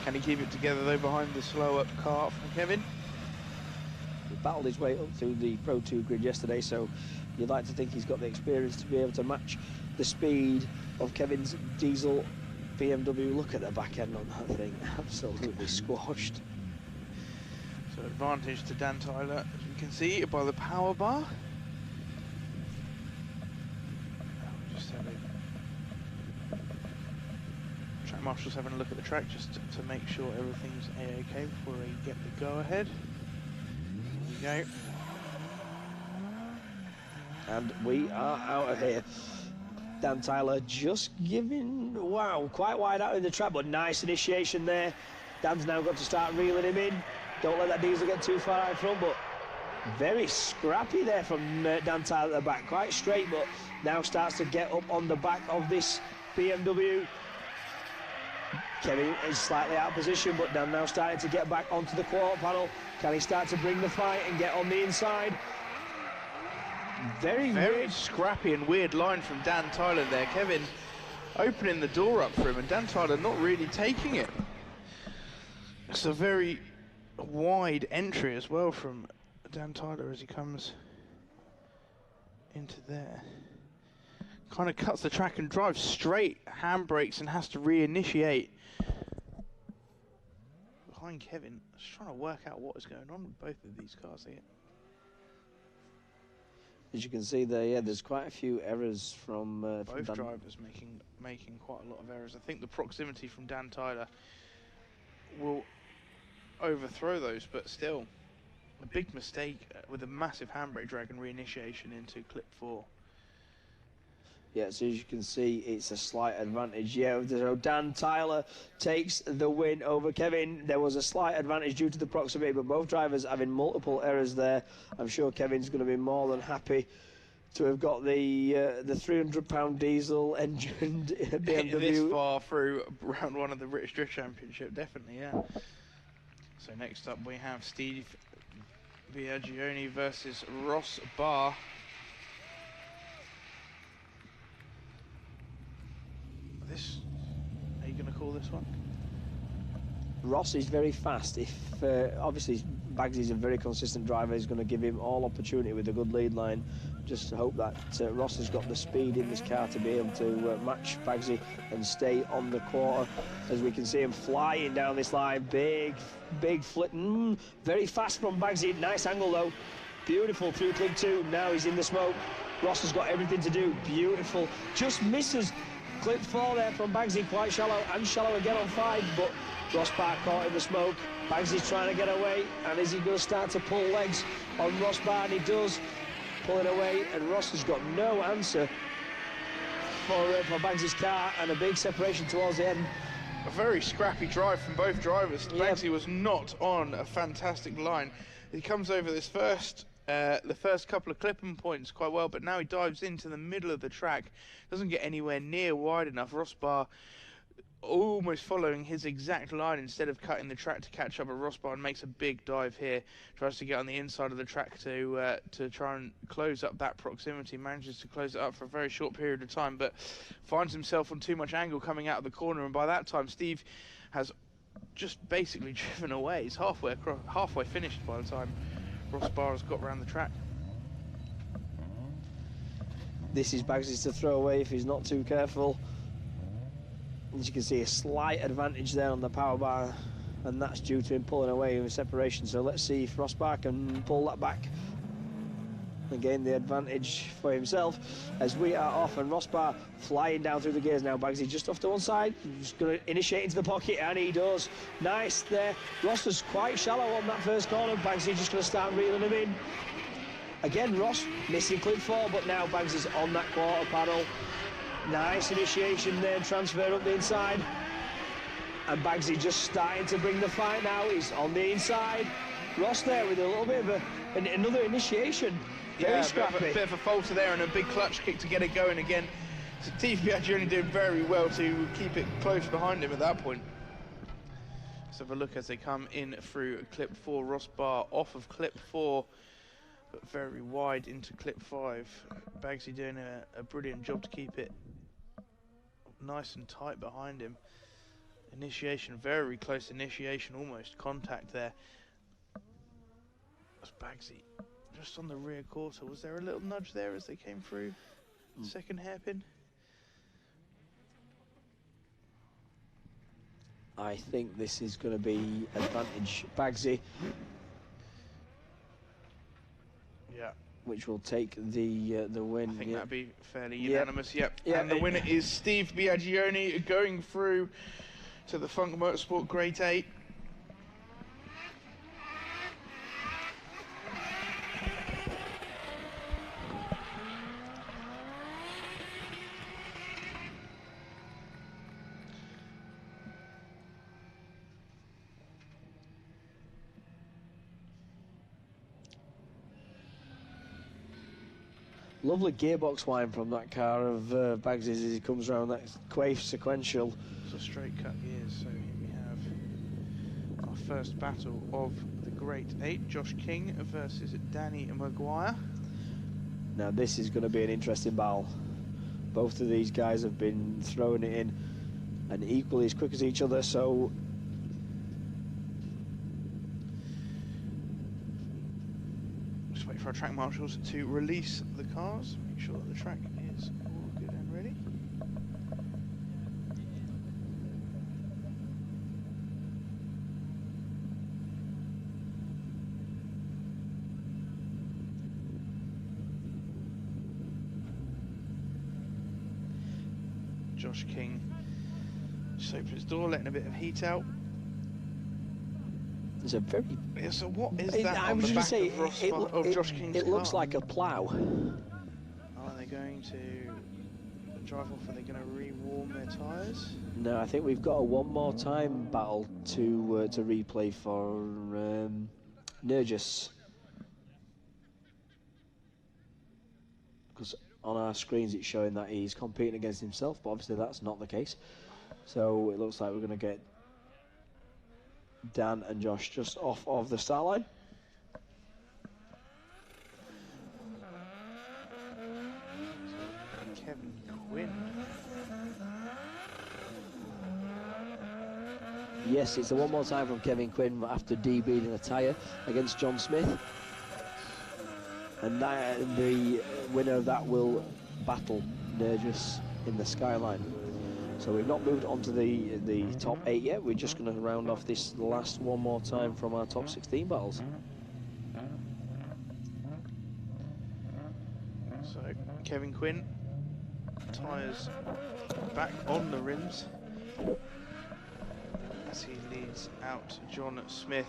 D: Can he keep it together though behind the slower car from Kevin?
E: He battled his way up through the Pro 2 grid yesterday, so you'd like to think he's got the experience to be able to match the speed of Kevin's diesel BMW. Look at the back end on that thing, absolutely squashed.
D: So advantage to Dan Tyler, as we can see by the power bar. Track marshal's having a look at the track just to make sure everything's A-OK before they get the go-ahead. Here we go.
E: And we are out of here. Dan Tyler just giving, wow, quite wide out in the track, but nice initiation there. Dan's now got to start reeling him in. Don't let that diesel get too far out in front, but very scrappy there from Dan Tyler at the back. Quite straight, but now starts to get up on the back of this BMW. Kevin is slightly out of position, but Dan now starting to get back onto the quarter panel. Can he start to bring the fight and get on the inside? Very weird.
D: Scrappy and weird line from Dan Tyler there. Kevin opening the door up for him, and Dan Tyler not really taking it. It's a very wide entry as well from Dan Tyler as he comes into there. Kind of cuts the track and drives straight, handbrakes, and has to reinitiate. Behind Kevin, just trying to work out what is going on with both of these cars here.
E: As you can see there, yeah, there's quite a few errors from
D: both drivers making quite a lot of errors. I think the proximity from Dan Tyler will overthrow those, but still a big mistake with a massive handbrake drag and reinitiation into clip 4.
E: Yeah, so as you can see, it's a slight advantage. Yeah, so Dan Tyler takes the win over Kevin. There was a slight advantage due to the proximity, but both drivers having multiple errors there. I'm sure Kevin's going to be more than happy to have got the £300 diesel engined BMW.
D: This far through round 1 of the British Drift Championship, definitely, yeah. So next up we have Steve Biagioni versus Ross Barr. Are you going to call this one?
E: Ross is very fast. If obviously Bagsy's a very consistent driver, he's going to give him all opportunity with a good lead line. Just to hope that Ross has got the speed in this car to be able to match Bagsy and stay on the quarter. As we can see him flying down this line, big flip, very fast from Bagsy. Nice angle though, beautiful through clip 2. Now he's in the smoke. Ross has got everything to do. Beautiful, just misses. Clip 4 there from Bagsy, quite shallow, and shallow again on 5, but Ross Barr caught in the smoke. Bagsy's trying to get away, and is he going to start to pull legs on Ross Barr? And he does, pulling away, and Ross has got no answer for Bagsy's car, and a big separation towards the end.
D: A very scrappy drive from both drivers. Yep. Bagsy was not on a fantastic line. He comes over this the first couple of clipping points quite well, but now he dives into the middle of the track, doesn't get anywhere near wide enough. Ross Barr almost following his exact line instead of cutting the track to catch up with Ross Barr, and makes a big dive here, tries to get on the inside of the track to try and close up that proximity, manages to close it up for a very short period of time, but finds himself on too much angle coming out of the corner, and by that time Steve has just basically driven away. He's halfway finished by the time Ross Barr has got around the track.
E: This is Bagsy's to throw away if he's not too careful. As you can see, a slight advantage there on the power bar, and that's due to him pulling away with separation. So let's see if Ross Barr can pull that back and gain the advantage for himself as we are off, and Ross Barr flying down through the gears now. Bagsy just off to one side, just going to initiate into the pocket, and he does. Nice there. Ross was quite shallow on that first corner. Bagsy just going to start reeling him in. Again, Ross missing clip 4, but now Bagsy's on that quarter panel. Nice initiation there, transfer up the inside. And Bagsy just starting to bring the fight now. He's on the inside. Ross there with a little bit of another initiation. Very scrappy.
D: A bit of a falter there and a big clutch kick to get it going again. So Steve Biagioni did very well to keep it close behind him at that point. Let's have a look as they come in through clip 4. Ross Barr off of clip 4, but very wide into clip 5. Bagsy doing a brilliant job to keep it nice and tight behind him. Initiation, very close initiation, almost contact there. That's Bagsy just on the rear quarter. Was there a little nudge there as they came through? Second hairpin?
E: I think this is going to be advantage Bagsy.
D: Yeah.
E: Which will take the win.
D: I think that'd be fairly unanimous. Yep. And the winner is Steve Biagioni, going through to the Funk Motorsport Grade 8.
E: Lovely gearbox whine from that car of Baggs's as he comes around that quaif sequential.
D: It's a straight cut gears, so here we have our first battle of the Great 8, Josh King versus Danny McGuire.
E: Now this is going to be an interesting battle. Both of these guys have been throwing it in and equally as quick as each other, so
D: just wait for our track marshals to release the cars, make sure that the track is all good and ready. Josh King just opened his door, letting a bit of heat out.
E: It's a very...
D: Yeah, so what is that
E: I
D: on
E: was
D: the
E: just
D: back
E: say,
D: of Josh King's
E: it looks
D: car?
E: like a plough.
D: Are they going to drive off? Are they going to re-warm their tyres?
E: No, I think we've got a one more time battle to replay for Nerijus. Because on our screens it's showing that he's competing against himself, but obviously that's not the case. So it looks like we're going to get Dan and Josh just off of the start line.
D: Kevin Quinn.
E: Yes, it's a one more time from Kevin Quinn after DB'ing a tyre against John Smith. And the winner of that will battle Nerijus in the skyline. So we've not moved on to the top 8 yet. We're just going to round off this last one more time from our top 16 battles.
D: So Kevin Quinn, tyres back on the rims as he leads out John Smith.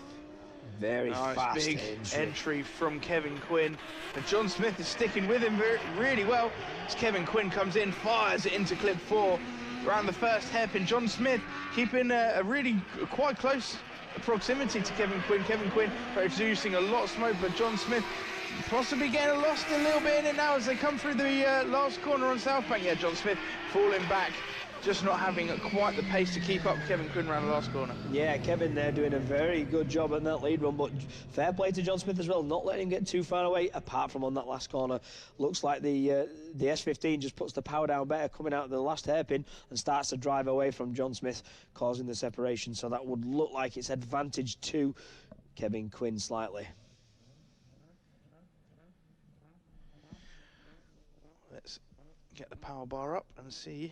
E: Very fast
D: big entry from Kevin Quinn, and John Smith is sticking with him really well as Kevin Quinn comes in, fires it into clip 4 around the first hairpin. John Smith keeping a really quite close proximity to Kevin Quinn. Kevin Quinn producing a lot of smoke, but John Smith possibly getting lost a little bit in it now as they come through the last corner on South Bank. Yeah, John Smith falling back, just not having quite the pace to keep up with Kevin Quinn around the last corner.
E: Yeah, Kevin there doing a very good job on that lead run, but fair play to John Smith as well, not letting him get too far away, apart from on that last corner. Looks like the S15 just puts the power down better coming out of the last hairpin and starts to drive away from John Smith, causing the separation. So that would look like it's advantage to Kevin Quinn slightly.
D: Let's get the power bar up and see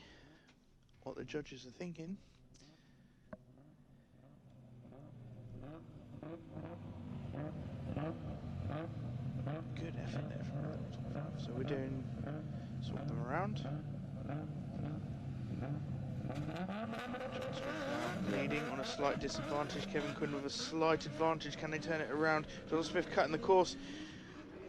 D: what the judges are thinking. Good effort there from the top 5. So we're doing swap them around. Leading on a slight disadvantage. Kevin Quinn with a slight advantage. Can they turn it around? John Smith cutting the course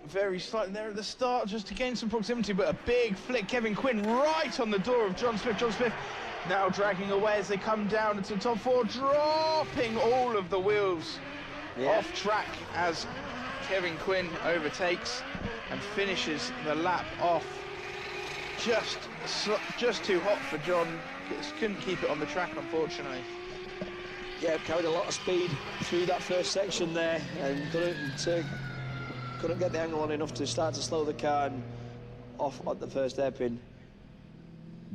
D: very slightly there at the start just to gain some proximity, but a big flick. Kevin Quinn right on the door of John Smith. John Smith now dragging away as they come down into the top 4, dropping all of the wheels off track as Kevin Quinn overtakes and finishes the lap off. Just too hot for John. Couldn't keep it on the track, unfortunately.
E: Yeah, carried a lot of speed through that first section there and couldn't get the angle on enough to start to slow the car and off at the first hairpin.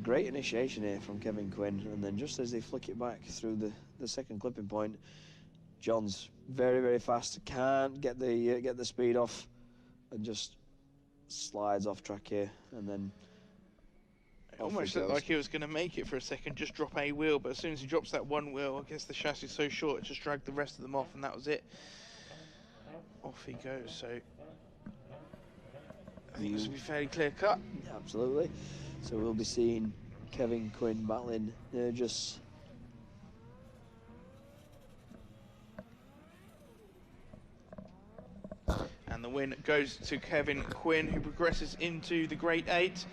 E: Great initiation here from Kevin Quinn, and then just as they flick it back through the second clipping point, John's very, very fast, can't get the speed off and just slides off track here, and then
D: it almost looked like he was going to make it for a second, just drop a wheel, but as soon as he drops that one wheel, I guess the chassis is so short, it just dragged the rest of them off, and that was it. Off he goes, so I think this will be fairly clear cut.
E: Absolutely. So we'll be seeing Kevin Quinn battling Nerijus.
D: And the win goes to Kevin Quinn, who progresses into the Great 8.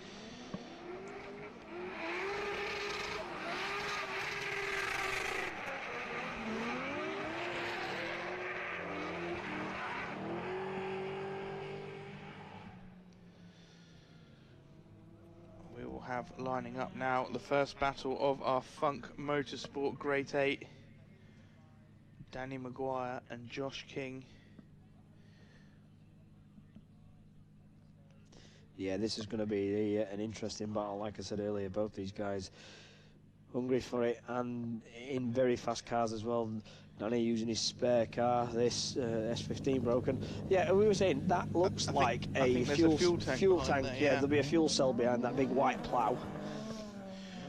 D: have lining up now the first battle of our Funk Motorsport Grade 8. Danny McGuire and Josh King.
E: Yeah, this is going to be an interesting battle. Like I said earlier, both these guys hungry for it and in very fast cars as well. Danny using his spare car, this S15 broken. Yeah, we were saying that looks like a fuel tank.
D: There,
E: yeah, there'll be a fuel cell behind that big white plough.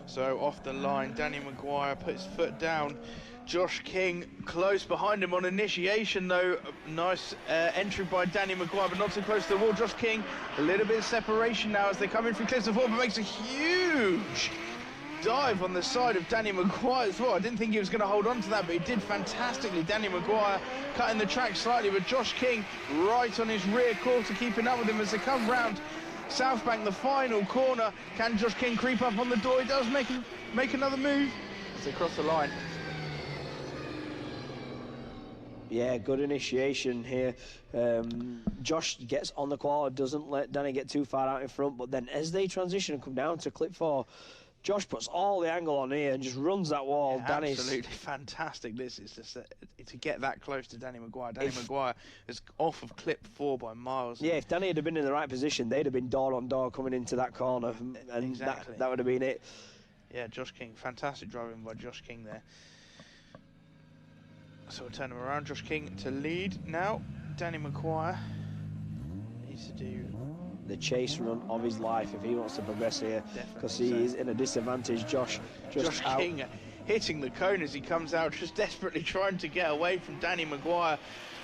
D: So off the line, Danny McGuire puts his foot down. Josh King close behind him on initiation though. Nice entry by Danny McGuire, but not too close to the wall. Josh King, a little bit of separation now as they come in through cliffs of four, but makes a huge dive on the side of Danny McGuire as well. I didn't think he was going to hold on to that, but he did fantastically. Danny McGuire cutting the track slightly, but Josh King right on his rear quarter, keeping up with him as they come round South Bank, the final corner. Can Josh King creep up on the door? He does make another move as they cross the line.
E: Yeah, good initiation here. Josh gets on the quarter, doesn't let Danny get too far out in front, but then as they transition and come down to clip 4, Josh puts all the angle on here and just runs that wall.
D: Yeah, absolutely fantastic. This is to get that close to Danny McGuire. Danny McGuire is off of clip 4 by miles.
E: Yeah, if Danny had been in the right position, they'd have been door on door coming into that corner, and
D: exactly.
E: that would have been it.
D: Yeah, Josh King, fantastic driving by Josh King there. So we'll turn him around. Josh King to lead now. Danny McGuire needs to do
E: the chase run of his life if he wants to progress here, because he is in a disadvantage. Josh
D: King hitting the cone as he comes out, just desperately trying to get away from Danny McGuire,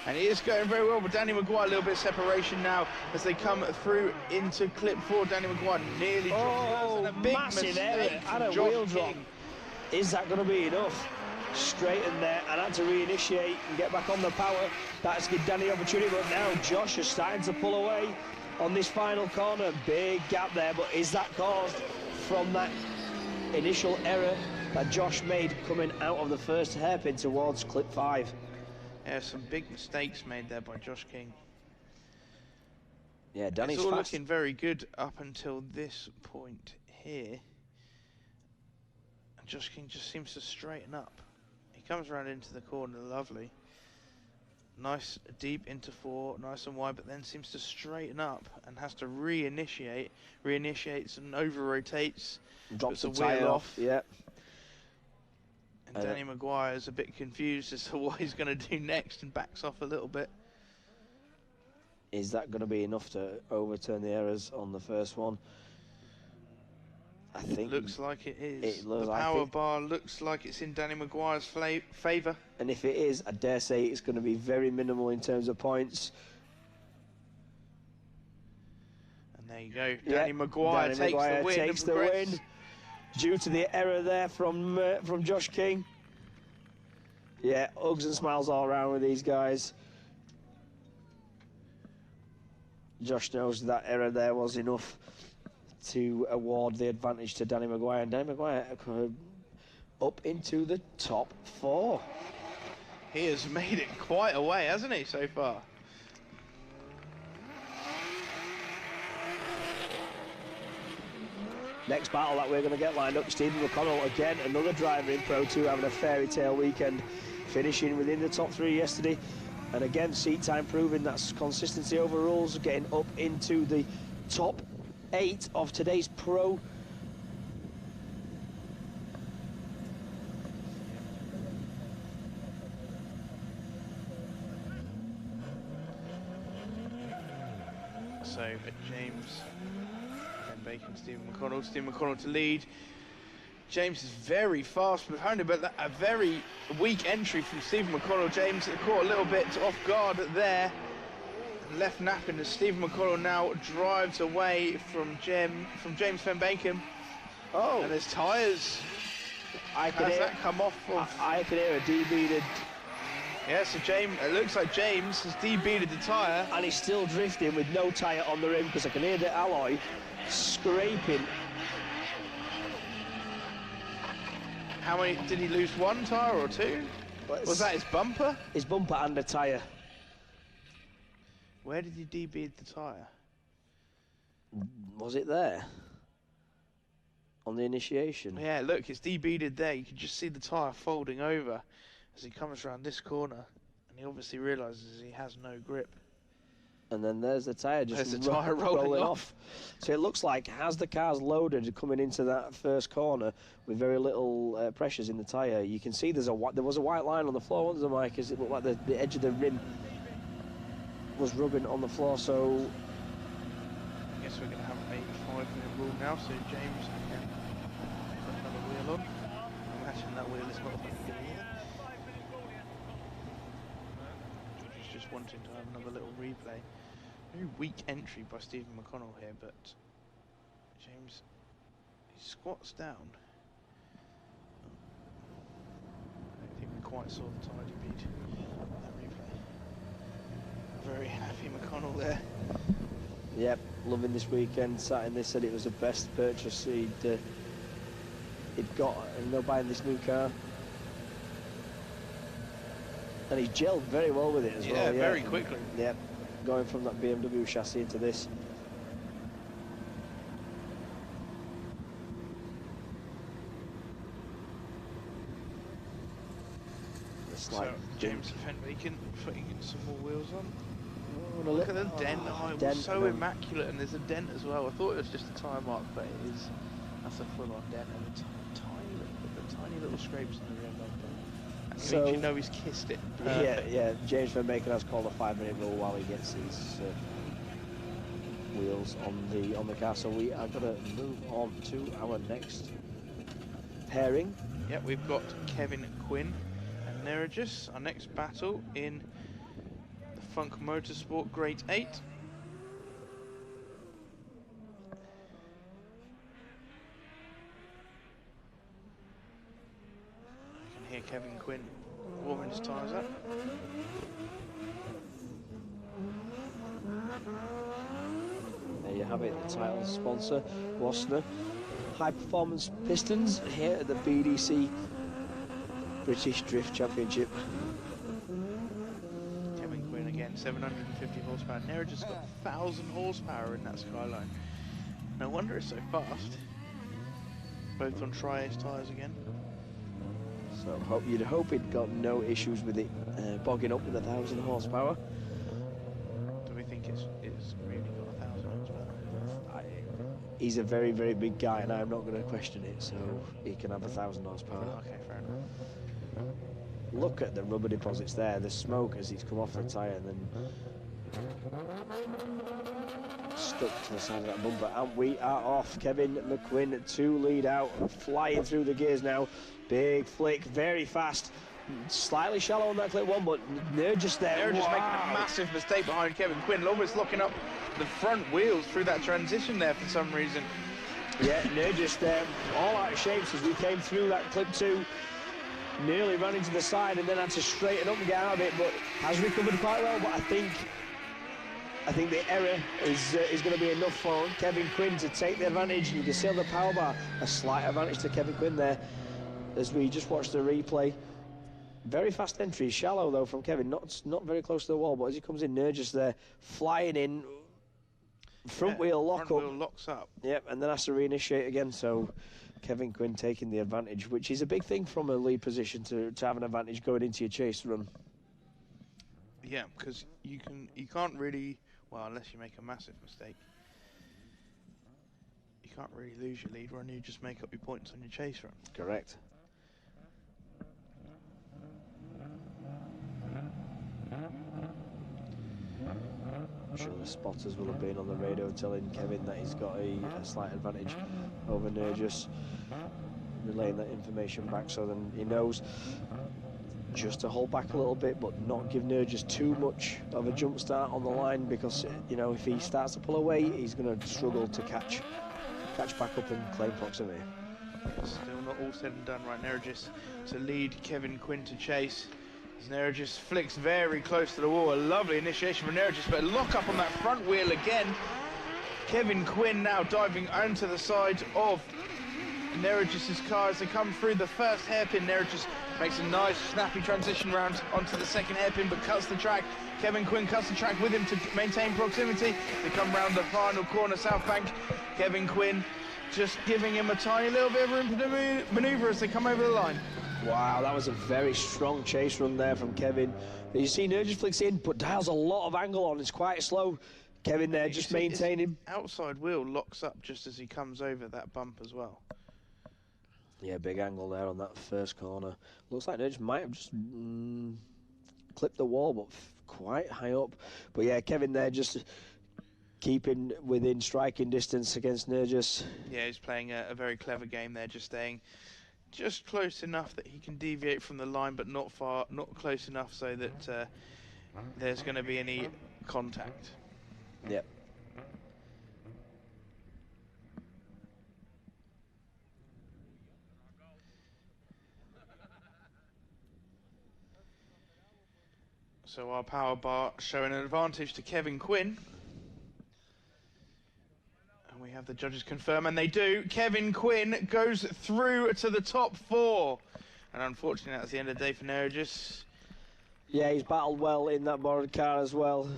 D: and he is going very well, but Danny McGuire a little bit of separation now as they come through into clip 4. Danny McGuire nearly dropped.
E: A big massive error and a wheel drop. Is that going to be enough? Straighten there and had to reinitiate and get back on the power. That's give Danny opportunity, but now Josh is starting to pull away on this final corner. Big gap there, but is that caused from that initial error that Josh made coming out of the first hairpin towards clip 5?
D: Yeah, some big mistakes made there by Josh King.
E: Yeah, Danny's
D: it's all
E: fast.
D: looking very good up until this point here. And Josh King just seems to straighten up. He comes around into the corner, lovely. Nice deep into 4, nice and wide, but then seems to straighten up and has to reinitiates and over-rotates.
E: Drops the
D: wheel
E: tyre
D: off.
E: Yeah.
D: And Danny McGuire is a bit confused as to what he's going to do next and backs off a little bit.
E: Is that going to be enough to overturn the errors on the first one? I think
D: looks like it is.
E: The
D: power bar looks like it's in Danny McGuire's favour.
E: And if it is, I dare say it's going to be very minimal in terms of points.
D: And there you go. Danny McGuire takes the win.
E: Due to the error there from Josh King. Yeah, hugs and smiles all around with these guys. Josh knows that error there was enough to award the advantage to Danny McGuire, and Danny McGuire up into the top 4.
D: He has made it quite a way, hasn't he, so far?
E: Next battle that we're going to get lined up, Stephen McConnell, again, another driver in Pro 2 having a fairy tale weekend, finishing within the top 3 yesterday, and again, seat time proving that's consistency over rules, getting up into the top 8 of today's Pro.
D: So James, Fenn-Bacon, Stephen McConnell to lead. James is very fast behind him, but a very weak entry from Stephen McConnell. James caught a little bit off guard there. Left napping as Stephen McConnell now drives away from James Fenn-Bacon.
E: Oh,
D: and his tyres.
E: I can hear
D: that come off of.
E: I can hear a debeaded.
D: Yeah, so James. It looks like James has debeaded the tyre,
E: and he's still drifting with no tyre on the rim because I can hear the alloy scraping.
D: How many did he lose? 1 tyre or 2? Was that his bumper?
E: His bumper and a tyre.
D: Where did he debead the tyre?
E: Was it there? on the initiation.
D: Yeah, look, it's debeaded there. You can just see the tyre folding over as he comes around this corner, and he obviously realises he has no grip.
E: And then there's the tyre just
D: rolling
E: off. So it looks like as the car's loaded coming into that first corner with very little pressures in the tyre, you can see there was a white line on the floor, wasn't there, Mike? As it looked like the edge of the rim was rubbing on the floor. So
D: I guess we're going to have a 5-minute rule now, so James can put another wheel on. Imagine that wheel is not affected either. George is just wanting to have another little replay. Very weak entry by Stephen McConnell here, but James, he squats down. I don't think we quite saw the tidy beat of that replay. Very happy McConnell there.
E: Yep, loving this weekend. Sat in this, said it was the best purchase he'd got, buying this new car. And he's gelled very well with it as well. Yeah,
D: very quickly.
E: Yep, going from that BMW chassis into this.
D: So James Fenn-Bacon putting some more wheels on. Oh, look at the dent. It was so immaculate, and there's a dent as well. I thought it was just a tyre mark, but that's a full-on dent, and the tiny little scrapes on the rear bumper. So you know he's kissed it.
E: Yeah. James Fenn-Bacon has called a 5-minute rule while he gets these wheels on the car. So we are going to move on to our next pairing.
D: Yeah, we've got Kevin Quinn and Nerijus, our next battle in the Funk Motorsport Grade 8. You can hear Kevin Quinn warming his tyres up.
E: There you have it, the title sponsor, Wasner. High Performance Pistons here at the BDC British Drift Championship.
D: Kevin Quinn again, 750 horsepower. Nerijus got 1,000 horsepower in that Skyline. No wonder it's so fast. Both on tri-ace tyres again.
E: So you'd hope it got no issues with it bogging up with 1,000 horsepower.
D: Do we think it's really got 1,000 horsepower?
E: He's a very, very big guy, and I'm not going to question it, so he can have 1,000 horsepower.
D: Okay, fair enough.
E: Look at the rubber deposits there, the smoke as he's come off the tyre and then stuck to the side of that bumper. And we are off. Kevin McQuinn, 2 lead out, flying through the gears now. Big flick, very fast. Slightly shallow on that clip 1, but Nerijus there.
D: Nerijus making a massive mistake behind Kevin Quinn, almost locking up the front wheels through that transition there for some reason.
E: Yeah, Nerijus there, all out of shape as we came through that clip 2. Nearly ran into the side and then had to straighten up and get out of it, but has recovered quite well. But I think the error is going to be enough for Kevin Quinn to take the advantage. You can see on the power bar a slight advantage to Kevin Quinn there as we just watched the replay. Very fast entry, shallow though from Kevin, not very close to the wall, but as he comes in, Nerijus there flying in. Front wheel lock
D: front wheel locks up.
E: Yep, and then has to reinitiate again. So Kevin Quinn taking the advantage, which is a big thing from a lead position to have an advantage going into your chase run.
D: Yeah, because you can't really, well, unless you make a massive mistake, you can't really lose your lead run. You just make up your points on your chase run.
E: Correct. I'm sure the spotters will have been on the radio telling Kevin that he's got a slight advantage over Nerijus, relaying that information back so then he knows just to hold back a little bit but not give Nerijus too much of a jump start on the line, because you know if he starts to pull away he's going to struggle to catch back up and claim proximity.
D: Still not all said and done. Right, Nerijus to lead, Kevin Quinn to chase. Nerijus flicks very close to the wall. A lovely initiation from Nerijus, but a lock up on that front wheel again. Kevin Quinn now diving onto the side of Nerijus's car as they come through the first hairpin. Nerijus makes a nice snappy transition round onto the second hairpin, but cuts the track. Kevin Quinn cuts the track with him to maintain proximity. They come round the final corner, South Bank. Kevin Quinn just giving him a tiny little bit of room to manoeuvre as they come over the line.
E: Wow, that was a very strong chase run there from Kevin. You see Nerijus flicks in, but dials a lot of angle on. It's quite slow. Kevin there just maintaining.
D: Outside wheel locks up just as he comes over that bump as well.
E: Yeah, big angle there on that first corner. Looks like Nerijus might have just clipped the wall, but quite high up. But yeah, Kevin there just keeping within striking distance against Nerijus.
D: Yeah, he's playing a very clever game there, just staying just close enough that he can deviate from the line, but not close enough so that there's going to be any contact.
E: Yep.
D: So our power bar showing an advantage to Kevin Quinn. And we have the judges confirm, and they do. Kevin Quinn goes through to the top 4. And unfortunately, that's the end of the day for Nerijus.
E: Yeah, he's battled well in that borrowed car as well.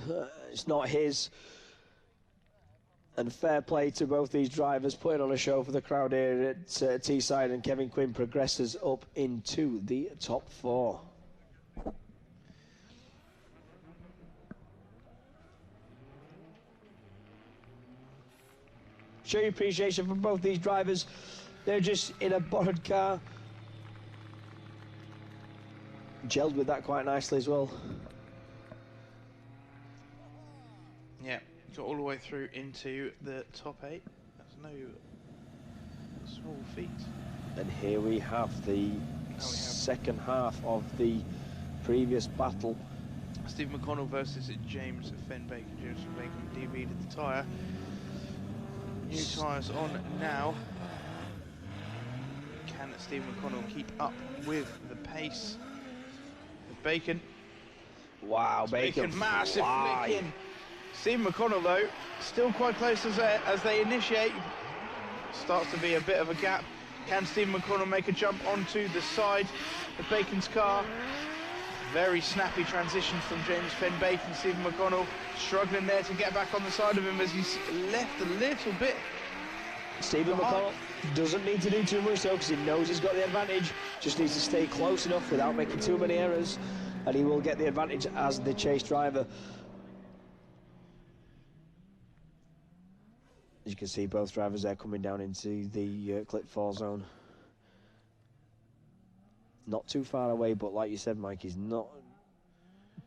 E: It's not his. And fair play to both these drivers, putting on a show for the crowd here at Teesside, and Kevin Quinn progresses up into the top 4. Show your appreciation for both these drivers. They're just in a borrowed car. Gelled with that quite nicely as well.
D: Yeah, got all the way through into the top 8. That's no small feat.
E: And here we have the second half of the previous battle.
D: Steve McConnell versus James Fenn-Bacon. James Fenn-Bacon DV'd the tyre. New tyres on now. Can Steve McConnell keep up with the pace of Bacon?
E: Wow,
D: Bacon massive flick in. Steve McConnell though, still quite close as they initiate. Starts to be a bit of a gap. Can Steve McConnell make a jump onto the side of Bacon's car? Very snappy transition from James Fenn-Bacon. Stephen McConnell struggling there to get back on the side of him as he's left a little bit.
E: Stephen McConnell doesn't need to do too much though, because he knows he's got the advantage. Just needs to stay close enough without making too many errors, and he will get the advantage as the chase driver. As you can see, both drivers there coming down into the clip 4 zone. Not too far away, but like you said, Mike, he's not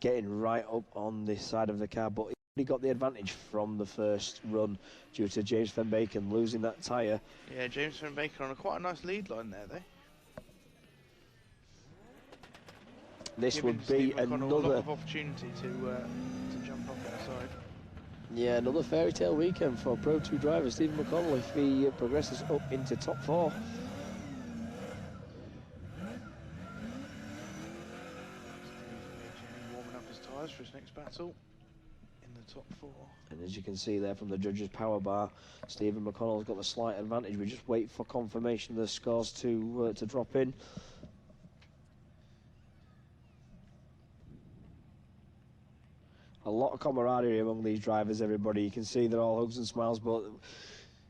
E: getting right up on this side of the car, but he got the advantage from the first run due to James Fenn-Bacon losing that tyre.
D: Yeah, James Fenn-Bacon on quite a nice lead line there, though.
E: This would be another...
D: a lot of opportunity to jump off that side.
E: Yeah, another fairy tale weekend for Pro 2 driver Stephen McConnell if he progresses up into top 4.
D: Warming up his tyres for his next battle in the top 4.
E: And as you can see there from the judges' power bar, Stephen McConnell's got the slight advantage. We just wait for confirmation of the scores to drop in. A lot of camaraderie among these drivers, everybody. You can see they're all hugs and smiles, but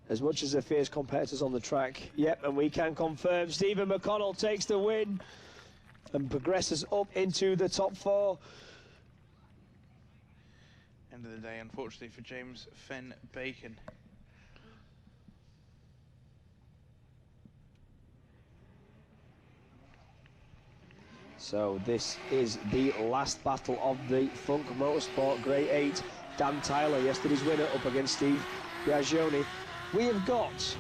E: as much as they're fierce competitors on the track. Yep, and we can confirm Stephen McConnell takes the win and progresses up into the top 4.
D: End of the day, unfortunately, for James Fenn-Bacon.
E: So this is the last battle of the Funk Motorsport Grade 8. Dan Tyler, yesterday's winner, up against Steve Biagioni. We have got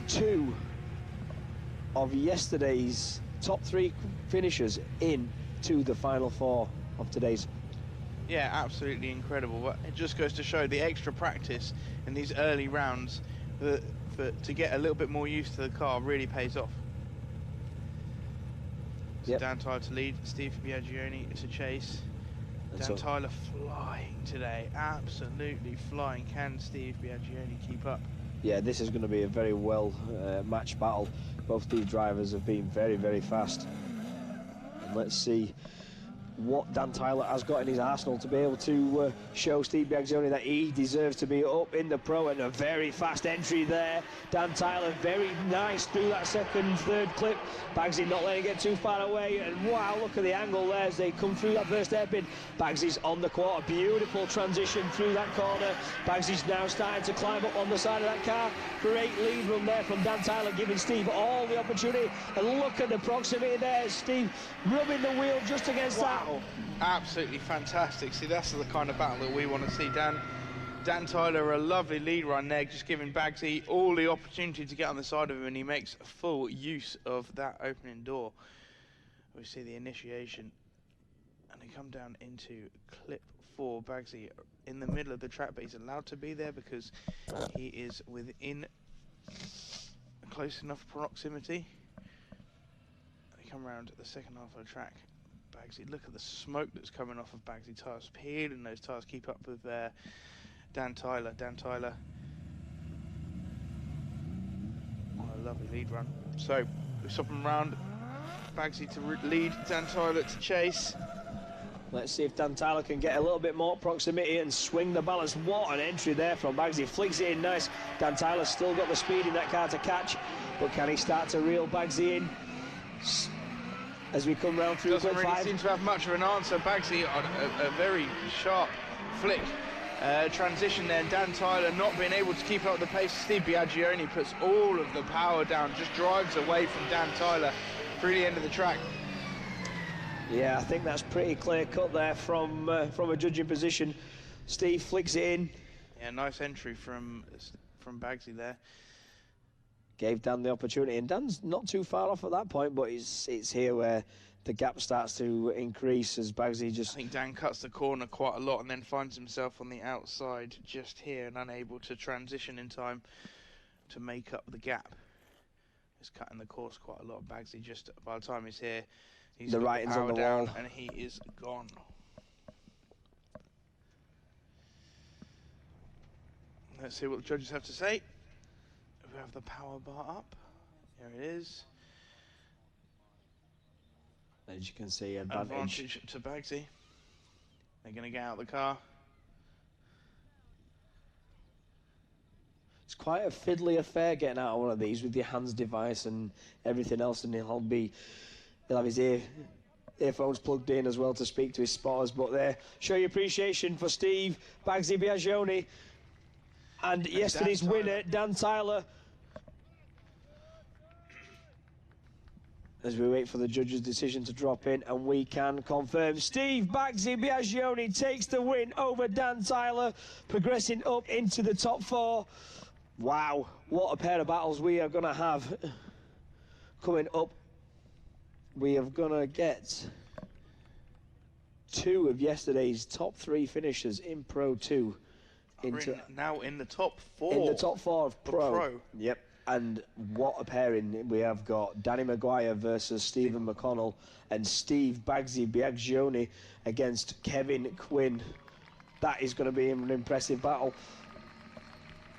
E: 2 of yesterday's top 3 finishers into the final 4 of today's.
D: Yeah, absolutely incredible. But it just goes to show the extra practice in these early rounds to get a little bit more used to the car really pays off. So Dan Tyler to lead, Steve Biagioni to chase. Dan Tyler flying today, absolutely flying. Can Steve Biagioni keep up?
E: Yeah, this is going to be a very well matched battle. Both these drivers have been very, very fast. And let's see what Dan Tyler has got in his arsenal to be able to show Steve Biagioni that he deserves to be up in the Pro. And a very fast entry there. Dan Tyler, very nice through that second, third clip. Bagsy not letting it get too far away. And wow, look at the angle there as they come through that first hairpin. Bagsy's on the quarter. Beautiful transition through that corner. Bagsy's now starting to climb up on the side of that car. Great lead run there from Dan Tyler, giving Steve all the opportunity. And look at the proximity there. Steve rubbing the wheel just against that.
D: Absolutely fantastic. See, that's the kind of battle that we want to see. Dan Tyler, a lovely lead run there, just giving Bagsy all the opportunity to get on the side of him, and he makes full use of that opening door. We see the initiation, and they come down into clip 4. Bagsy in the middle of the track, but he's allowed to be there because he is within close enough proximity. They come around the second half of the track. Bagsy, look at the smoke that's coming off of Bagsy tyres, peeling those tyres, keep up with Dan Tyler. Dan Tyler on a lovely lead run. So we swap him around. Bagsy to lead, Dan Tyler to chase.
E: Let's see if Dan Tyler can get a little bit more proximity and swing the balance. What an entry there from Bagsy. Flicks it in nice. Dan Tyler's still got the speed in that car to catch, but can he start to reel Bagsy in as we come round through
D: Doesn't
E: clip
D: really
E: 5?
D: seem to have much of an answer. Bagsy on a very sharp flick. Transition there, and Dan Tyler not being able to keep up the pace. Steve Biagioni puts all of the power down, just drives away from Dan Tyler through the end of the track.
E: Yeah, I think that's pretty clear cut there from a judging position. Steve flicks it in.
D: Yeah, nice entry from Bagsy there.
E: Gave Dan the opportunity, and Dan's not too far off at that point, but it's here where the gap starts to increase as Bagsy just...
D: I think Dan cuts the corner quite a lot and then finds himself on the outside just here and unable to transition in time to make up the gap. He's cutting the course quite a lot. Bagsy just, by the time he's here, he's
E: the
D: got
E: writing's
D: the power
E: on the
D: down
E: wall.
D: and he is gone. Let's see what the judges have to say. We have the power bar up. Here it is.
E: As you can see, advantage
D: to Bagsy. They're going to get out of the car.
E: It's quite a fiddly affair getting out of one of these with your hands device and everything else, and he'll have his earphones plugged in as well to speak to his spotters. But there, show your appreciation for Steve Bagsy Biagioni and yesterday's winner, Dan Tyler. As we wait for the judge's decision to drop in, and we can confirm Steve Bagsy Biagioni takes the win over Dan Tyler, progressing up into the top 4. Wow, what a pair of battles we are going to have coming up. We are going to get 2 of yesterday's top 3 finishers in Pro 2.
D: Now in the top 4.
E: In the top 4 of Pro.
D: Pro.
E: Yep. And what a pairing. We have got Danny McGuire versus Stephen McConnell and Steve Bagsy Biagioni against Kevin Quinn. That is going to be an impressive battle.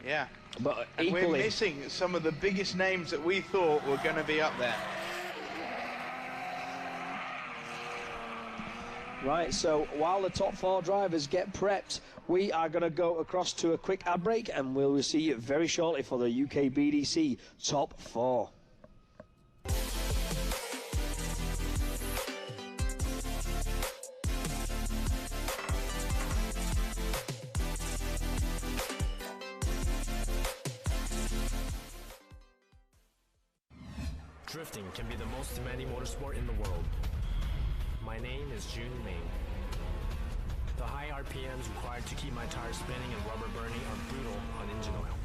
D: Yeah.
E: But
D: and
E: equally,
D: we're missing some of the biggest names that we thought were going to be up there.
E: Right, so while the top 4 drivers get prepped, we are going to go across to a quick ad break, and we'll see you very shortly for the UK BDC top 4.
I: Drifting can be the most demanding motorsport in the world. My name is Jun Ming. The high RPMs required to keep my tires spinning and rubber burning are brutal on engine oil.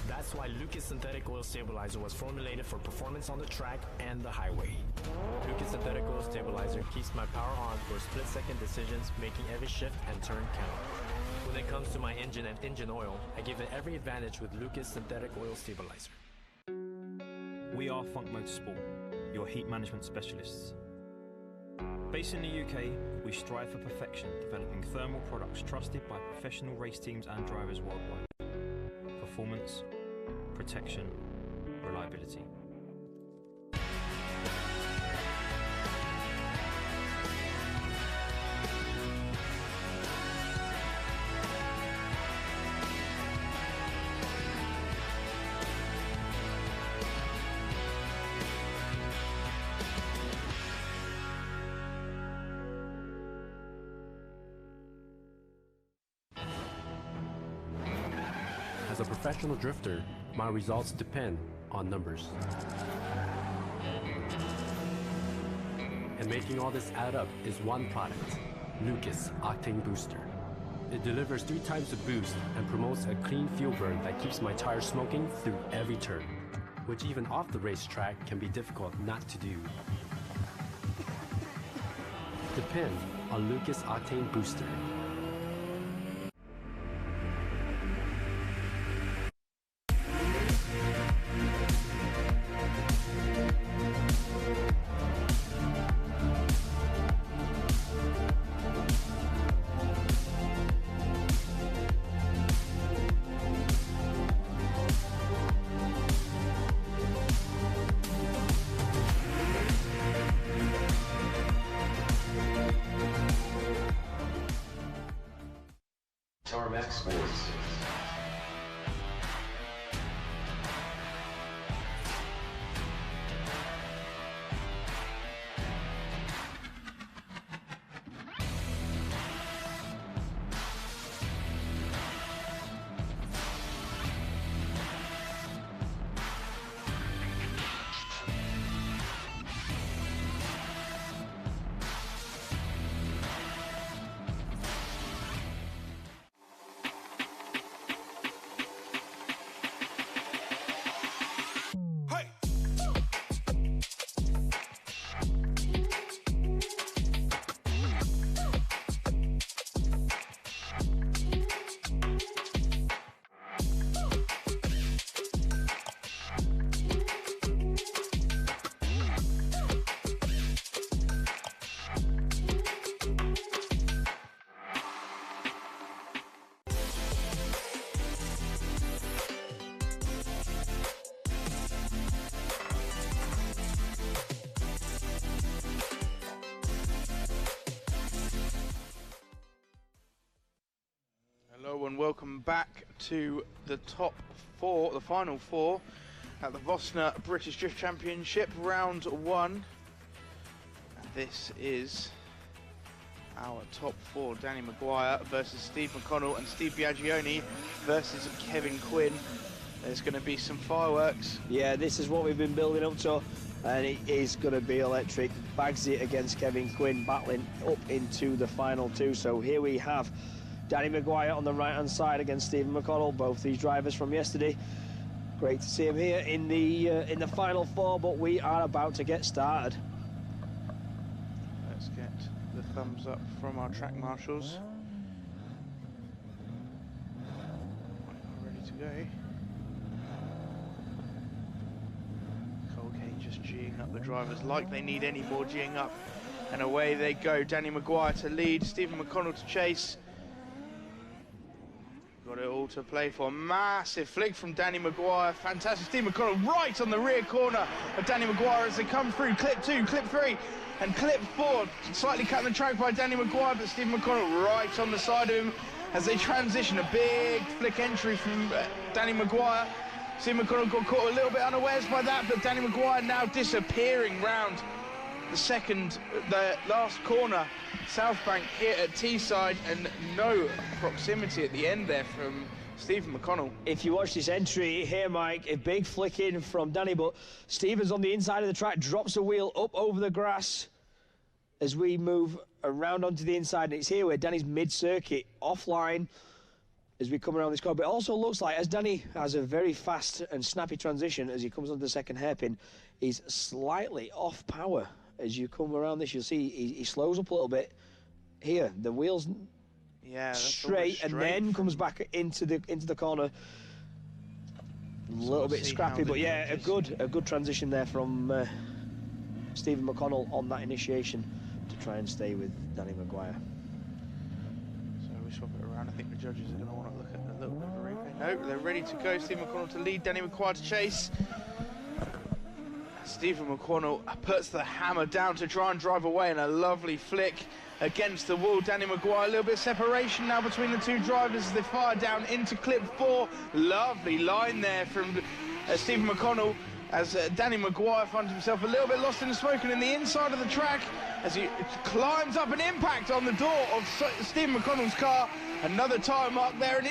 I: That's why Lucas Synthetic Oil Stabilizer was formulated for performance on the track and the highway. Lucas Synthetic Oil Stabilizer keeps my power on for split-second decisions, making every shift and turn count. When it comes to my engine and engine oil, I give it every advantage with Lucas Synthetic Oil Stabilizer.
B: We are Funk Motorsport, your heat management specialists. Based in the UK, we strive for perfection, developing thermal products trusted by professional race teams and drivers worldwide. Performance, protection, reliability.
J: As a professional drifter, my results depend on numbers. And making all this add up is one product, Lucas Octane Booster. It delivers 3 times the boost and promotes a clean fuel burn that keeps my tires smoking through every turn, which even off the racetrack can be difficult not to do. Depend on Lucas Octane Booster.
K: Tarmac Sports.
D: Hello and welcome back to the top 4, the final 4 at the Vosna British Drift Championship, round 1. And this is our top 4, Danny McGuire versus Steve McConnell and Steve Biagioni versus Kevin Quinn. There's going to be some fireworks.
E: Yeah, this is what we've been building up to, and it is going to be electric. Bagsy against Kevin Quinn battling up into the final 2. So here we have Danny McGuire on the right-hand side against Stephen McConnell, both these drivers from yesterday. Great to see him here in the final 4, but we are about to get started.
D: Let's get the thumbs up from our track marshals. Ready to go. Colgate just G'ing up the drivers like they need any more G'ing up. And away they go. Danny McGuire to lead, Stephen McConnell to chase. Got it all to play for. Massive flick from Danny McGuire. Fantastic. Steve McConnell right on the rear corner of Danny McGuire as they come through. Clip 2, clip 3, and clip 4. Slightly cut the track by Danny McGuire, but Steve McConnell right on the side of him as they transition. A big flick entry from Danny McGuire. Steve McConnell got caught a little bit unawares by that, but Danny McGuire now disappearing round the last corner. South Bank here at Teesside, and no proximity at the end there from Stephen McConnell.
E: If you watch this entry here, Mike, a big flick in from Danny, but Stephen's on the inside of the track, drops a wheel up over the grass as we move around onto the inside, and it's here where Danny's mid-circuit offline as we come around this corner. But it also looks like, as Danny has a very fast and snappy transition as he comes onto the second hairpin, he's slightly off power. As you come around this, you'll see he slows up a little bit. Here, the wheels straight, and then comes back into the corner. A little bit scrappy, but yeah, a good transition there from Stephen McConnell on that initiation to try and stay with Danny McGuire.
D: So we swap it around. I think the judges are going to want to look at a little bit of a replay. No, they're ready to go. Stephen McConnell to lead, Danny McGuire to chase. Stephen McConnell puts the hammer down to try and drive away, and a lovely flick against the wall. Danny McGuire, a little bit of separation now between the two drivers as they fire down into clip 4. Lovely line there from Stephen McConnell as Danny McGuire finds himself a little bit lost in the smoke, and in the inside of the track as he climbs up an impact on the door of Stephen McConnell's car. Another tyre mark there, and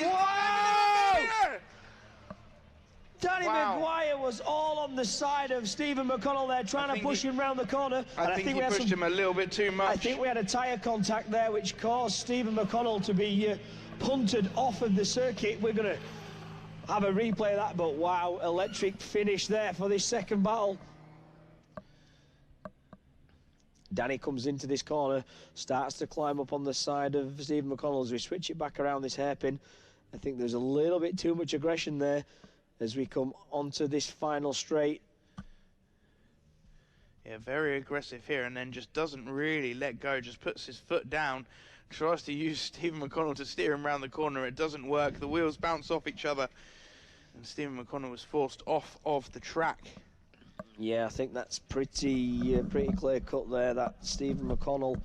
E: Danny McGuire was all on the side of Stephen McConnell there, trying to push him round the corner.
D: I think he pushed him a little bit too much.
E: I think we had a tyre contact there, which caused Stephen McConnell to be punted off of the circuit. We're going to have a replay of that, but wow, electric finish there for this second battle. Danny comes into this corner, starts to climb up on the side of Stephen McConnell as we switch it back around this hairpin. I think there's a little bit too much aggression there as we come onto this final straight.
D: Yeah, very aggressive here, and then just doesn't really let go, just puts his foot down, tries to use Stephen McConnell to steer him around the corner. It doesn't work. The wheels bounce off each other, and Stephen McConnell was forced off of the track.
E: Yeah, I think that's pretty clear cut there, that Stephen McConnell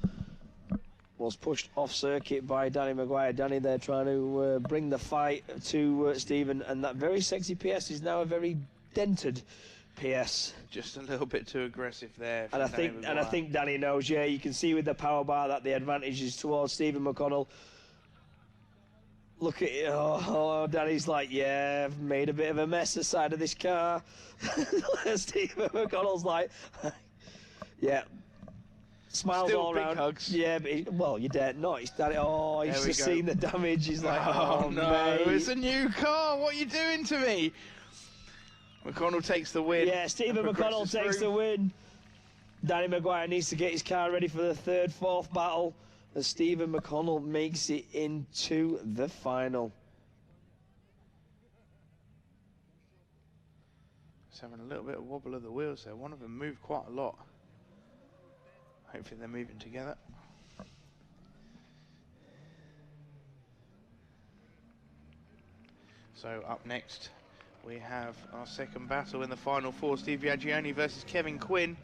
E: was pushed off circuit by Danny McGuire. Danny there trying to bring the fight to Stephen, and that very sexy PS is now a very dented PS.
D: Just a little bit too aggressive there.
E: And I think Danny knows. Yeah, you can see with the power bar that the advantage is towards Stephen McConnell. Look at it. Oh, Danny's like, yeah, I've made a bit of a mess aside of this car. Stephen McConnell's like, yeah. Smiles
D: Still
E: all
D: big
E: around.
D: Hugs.
E: Yeah, but well, you dare not. He's done it. Oh, he's just seen the damage. He's like, oh
D: no,
E: mate.
D: It's a new car. What are you doing to me? McConnell takes the win.
E: Yeah, Stephen McConnell takes the win. Danny McGuire needs to get his car ready for the third, fourth battle as Stephen McConnell makes it into the final.
D: He's having a little bit of wobble of the wheels there. One of them moved quite a lot. Hopefully they're moving together. So up next we have our second battle in the final four, Steve Biagioni versus Kevin Quinn.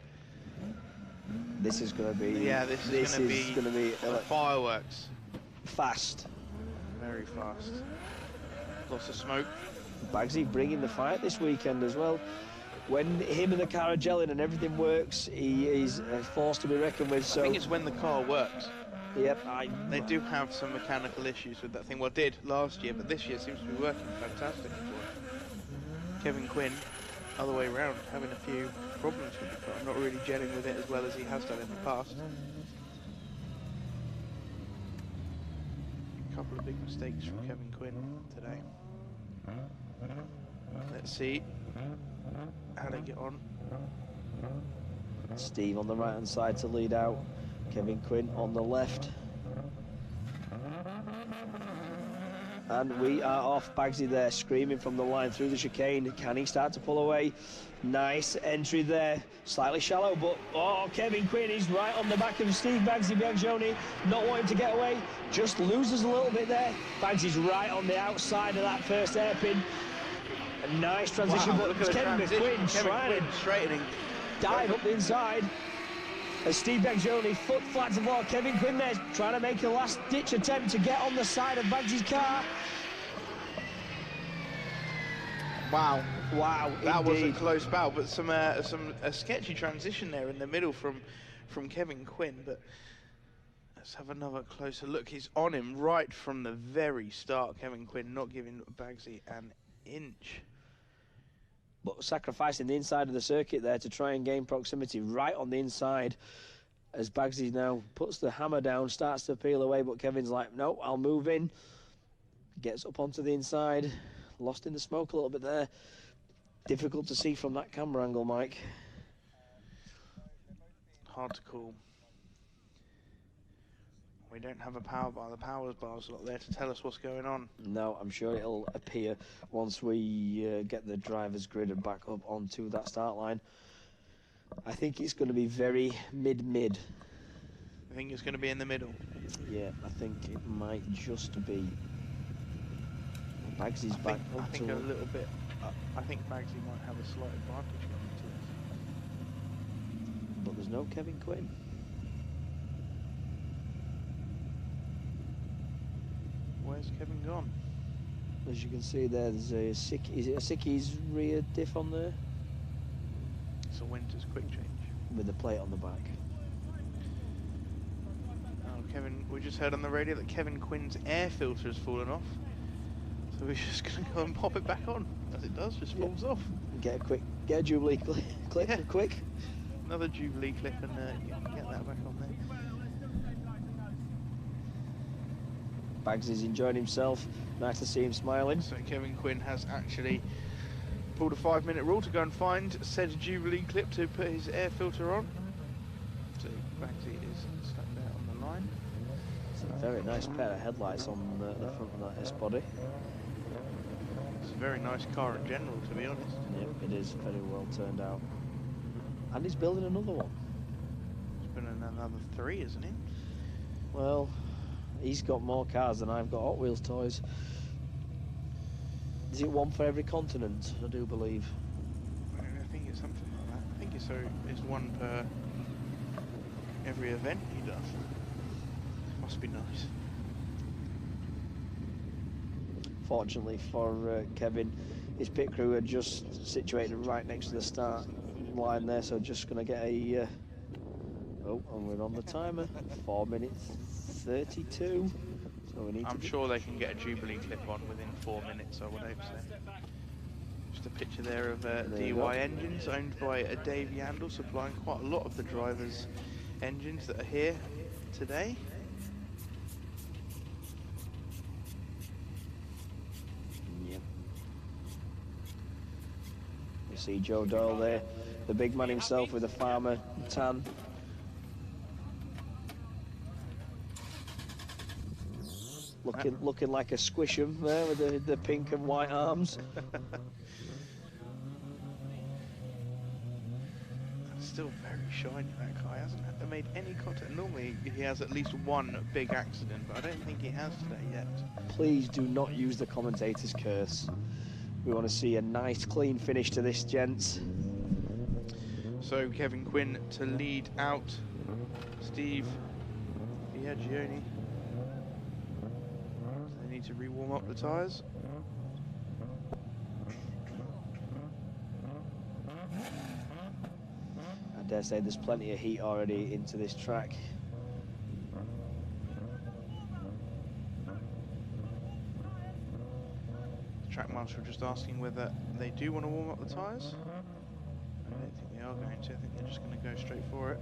E: This is going to be...
D: Yeah, this is going to be fireworks.
E: Fast.
D: Very fast. Lots of smoke.
E: Bagsy bringing the fight this weekend as well. When him and the car are gelling and everything works, he is a force to be reckoned with. So
D: I think it's when the car works.
E: Yep.
D: They do have some mechanical issues with that thing. Well, did last year, but this year seems to be working fantastic. Kevin Quinn, other way around, having a few problems with the car, not really gelling with it as well as he has done in the past. A couple of big mistakes from Kevin Quinn today. Let's see how they get on.
E: Steve on the right hand side to lead out, Kevin Quinn on the left. And we are off. Bagsy there screaming from the line through the chicane. Can he start to pull away? Nice entry there, slightly shallow, but oh, Kevin Quinn is right on the back of Steve Bagsy Biagioni, not wanting to get away, just loses a little bit there. Bagsy's right on the outside of that first hairpin. A nice transition,
D: wow,
E: but Kevin Quinn trying to
D: straightening,
E: dive up the inside. As Steve Biagioni foot flat to the floor, Kevin Quinn there trying to make a last-ditch attempt to get on the side of Bagsy's car.
D: Wow.
E: Wow,
D: that was a
E: indeed.
D: close battle, but a sketchy transition there in the middle from Kevin Quinn. But let's have another closer look. He's on him right from the very start. Kevin Quinn not giving Bagsy an inch.
E: But sacrificing the inside of the circuit there to try and gain proximity right on the inside as Bagsy now puts the hammer down, starts to peel away, but Kevin's like, no, I'll move in. Gets up onto the inside, lost in the smoke a little bit there. Difficult to see from that camera angle, Mike.
D: Hard to call. We don't have a power bar. The power bar's not there to tell us what's going on.
E: No, I'm sure it'll appear once we get the driver's grid back up onto that start line. I think it's going to be very mid-mid.
D: I think it's going to be in the middle.
E: Yeah, I think it might just be. Bagsy's back up
D: I think
E: to
D: a little bit. I think Bagsy might have a slight advantage going into this.
E: But there's no Kevin Quinn.
D: Where's Kevin gone?
E: As you can see there, there's a is it a Sicky's rear diff on there?
D: It's a Winter's quick change.
E: With the plate on the back.
D: Oh, Kevin, we just heard on the radio that Kevin Quinn's air filter has fallen off. So we're just going to go and pop it back on. as it does, just falls off.
E: Get a Jubilee clip quick.
D: Another Jubilee clip and get that back on there.
E: Bagsy's enjoying himself. Nice to see him smiling.
D: So Kevin Quinn has actually pulled a 5-minute rule to go and find said Jubilee clip to put his air filter on. So Bagsy is stuck there on the line.
E: It's a very nice pair of headlights on the front of that S-body.
D: It's a very nice car in general, to be honest.
E: Yep, it is very well turned out. And he's building another one.
D: He's building another 3, isn't he?
E: Well, he's got more cars than I've got Hot Wheels toys. Is it one for every continent? I do believe.
D: I think it's something like that. I think it's one per every event he does. Must be nice.
E: Fortunately for Kevin, his pit crew are just situated right next to the start line there, so just going to get a... oh, and we're on the timer. 4 minutes 32. So we need
D: I'm sure they can get a Jubilee clip on within 4 minutes, I would hope so. Just a picture there of DY Engines, owned by Dave Yandel, supplying quite a lot of the drivers' engines that are here today.
E: Yep. You see Joe Doyle there, the big man himself with the farmer tan. Looking like a Squisham there with the pink and white arms.
D: Still very shiny, that guy. Hasn't made any contact. Normally he has at least one big accident, but I don't think he has today yet.
E: Please do not use the commentator's curse. We want to see a nice clean finish to this, gents.
D: So Kevin Quinn to lead out Steve Biagioni. They need to re-warm up the tyres.
E: I dare say there's plenty of heat already into this track.
D: The track marshal just asking whether they do want to warm up the tyres. I don't think they are going to. I think they're just going to go straight for it.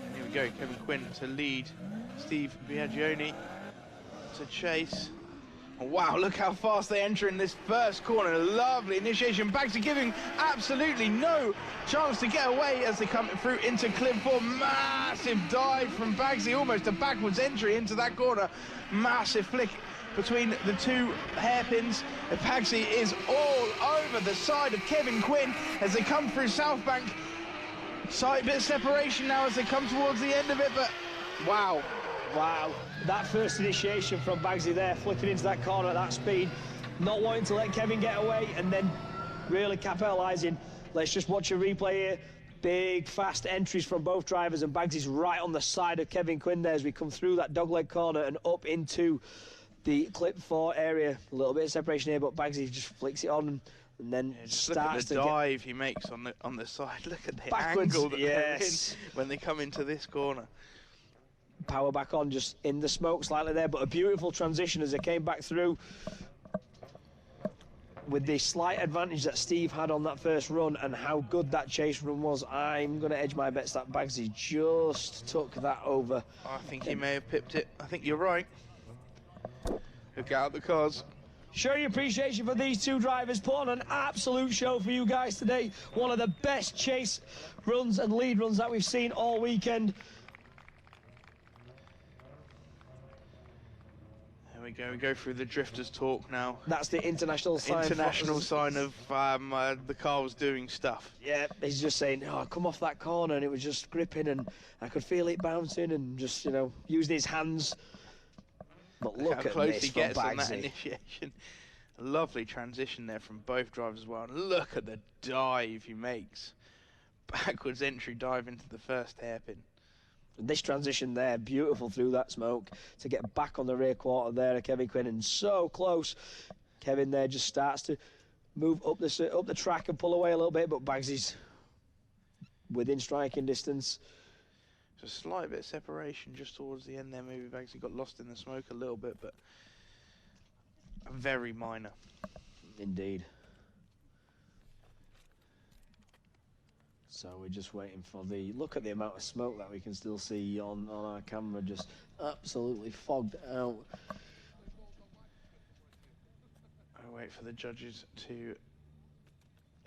D: And here we go, Kevin Quinn to lead Steve Biagioni to chase. Oh, wow, look how fast they enter in this first corner. Lovely initiation. Bagsy giving absolutely no chance to get away as they come through into clip 4. Massive dive from Bagsy, almost a backwards entry into that corner. Massive flick between the two hairpins. Bagsy is all over the side of Kevin Quinn as they come through South Bank. Slight bit of separation now as they come towards the end of it, but wow.
E: Wow, that first initiation from Bagsy there, flicking into that corner at that speed, not wanting to let Kevin get away, and then really capitalising. Let's just watch a replay here. Big, fast entries from both drivers, and Bagsy's right on the side of Kevin Quinn there as we come through that dogleg corner and up into the clip 4 area. A little bit of separation here, but Bagsy just flicks it on and then starts
D: to dive he makes on the side. Look at the
E: backwards,
D: angle that they're in when they come into this corner.
E: Power back on, just in the smoke slightly there, but a beautiful transition as they came back through with the slight advantage that Steve had on that first run and how good that chase run was. I'm going to edge my bets that Bagsy just took that over.
D: I think he may have pipped it. I think you're right. Look out the cars.
E: Show your appreciation for these two drivers. Put on an absolute show for you guys today. One of the best chase runs and lead runs that we've seen all weekend.
D: We go through the drifters talk now.
E: That's the international sign.
D: International sign of the car was doing stuff.
E: Yeah, he's just saying, oh, come off that corner, and it was just gripping, and I could feel it bouncing, and just, you know, using his hands. But look
D: how
E: at
D: close
E: this
D: he gets
E: from
D: on that
E: Bagsy.
D: initiation. A lovely transition there from both drivers as well. And look at the dive he makes. Backwards entry dive into the first hairpin.
E: This transition there, beautiful through that smoke to get back on the rear quarter there of Kevin Quinn, and so close. Kevin there just starts to move up the track and pull away a little bit, but Bagsy's within striking distance.
D: Just a slight bit of separation just towards the end there. Maybe Bagsy got lost in the smoke a little bit, but very minor.
E: Indeed. So we're just waiting for the look at the amount of smoke that we can still see on our camera, just absolutely fogged out.
D: I wait for the judges to.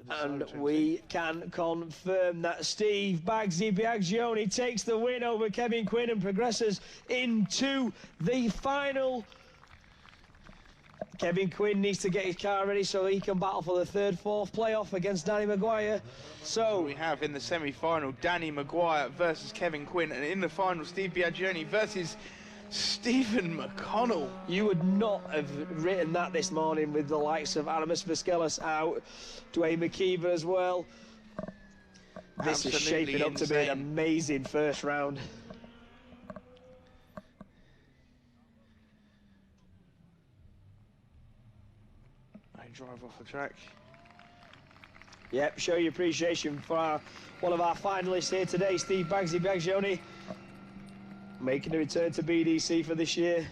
E: And we can confirm that Steve Biagioni takes the win over Kevin Quinn and progresses into the final. Kevin Quinn needs to get his car ready so he can battle for the 3rd, 4th playoff against Danny McGuire. So
D: we have in the semi-final Danny McGuire versus Kevin Quinn, and in the final Steve Biagioni versus Stephen McConnell.
E: You would not have written that this morning with the likes of Vasquelis out, Dwayne McKeever as well. This is shaping up to be an amazing first round.
D: I drive off the track.
E: Yep, show your appreciation for one of our finalists here today, Steve Biagioni, making a return to BDC for this year.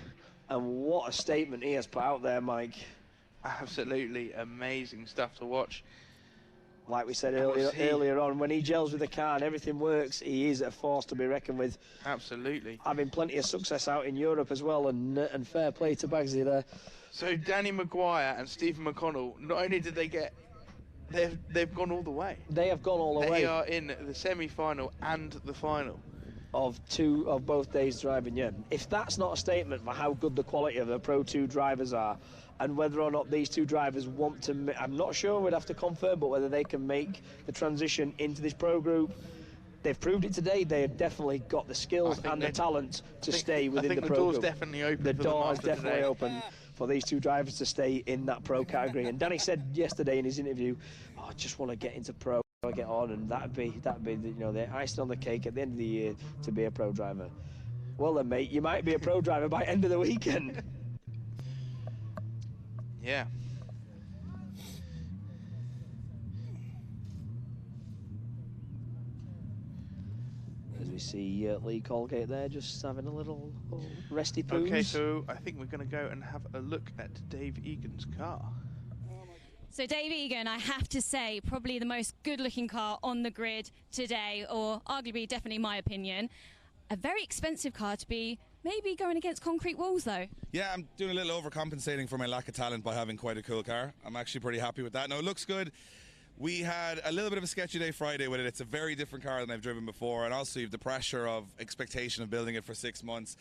E: And what a statement he has put out there, Mike.
D: Absolutely amazing stuff to watch.
E: Like we said earlier on, when he gels with the car and everything works, he is a force to be reckoned with.
D: Absolutely.
E: Having plenty of success out in Europe as well, and fair play to Bagsy there.
D: So Danny McGuire and Stephen McConnell, not only did they get, they've gone all the way.
E: They have gone all the way.
D: They are in the semi-final and the final.
E: Of both days driving, yeah. If that's not a statement for how good the quality of the Pro 2 drivers are, and whether or not these two drivers want to, I'm not sure, we'd have to confirm, but whether they can make the transition into this pro group. They've proved it today. They have definitely got the skills and the talent to stay within the pro group.
D: The door's definitely open.
E: The door is definitely open for these two drivers to stay in that pro category. And Danny said yesterday in his interview, "Oh, I just want to get into pro, get on, and that'd be the icing on the cake at the end of the year to be a pro driver." Well then, mate, you might be a pro driver by end of the weekend.
D: Yeah.
E: As we see Lee Colgate there just having a little resty poos.
D: Okay, so I think we're going to go and have a look at Dave Egan's car.
G: So Dave Egan, I have to say, probably the most good-looking car on the grid today, or arguably definitely my opinion. A very expensive car to be maybe going against concrete walls, though.
P: Yeah, I'm doing a little overcompensating for my lack of talent by having quite a cool car. I'm actually pretty happy with that. No, it looks good. We had a little bit of a sketchy day Friday with it. It's a very different car than I've driven before, and also you have the pressure of expectation of building it for 6 months.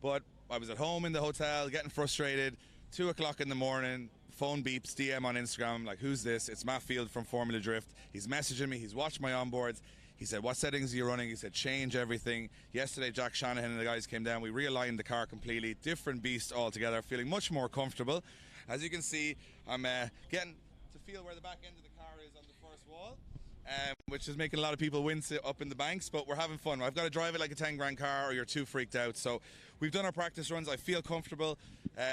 P: But I was at home in the hotel, getting frustrated. 2 o'clock in the morning, phone beeps, DM on Instagram. I'm like, who's this? It's Matt Field from Formula Drift. He's messaging me. He's watched my onboards. He said, what settings are you running? He said, change everything. Yesterday, Jack Shanahan and the guys came down. We realigned the car completely. Different beast altogether. Feeling much more comfortable. As you can see, I'm getting to feel where the back end of the car is on the first wall, which is making a lot of people wince up in the banks, but we're having fun. I've got to drive it like a 10 grand car or you're too freaked out. So we've done our practice runs. I feel comfortable.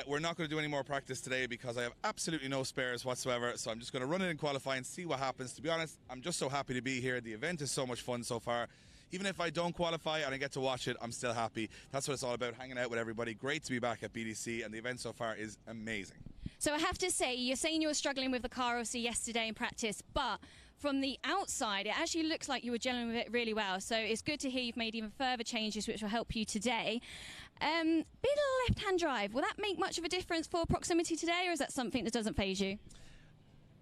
P: We're not going to do any more practice today because I have absolutely no spares whatsoever. So I'm just going to run it in qualifying, see what happens. To be honest, I'm just so happy to be here. The event is so much fun so far. Even if I don't qualify and I get to watch it, I'm still happy. That's what it's all about, hanging out with everybody. Great to be back at BDC, and the event so far is amazing.
G: So I have to say, you're saying you were struggling with the car obviously yesterday in practice, but from the outside, it actually looks like you were gelling with it really well. So it's good to hear you've made even further changes which will help you today. Bit of left-hand drive, will that make much of a difference for proximity today, or is that something that doesn't faze you?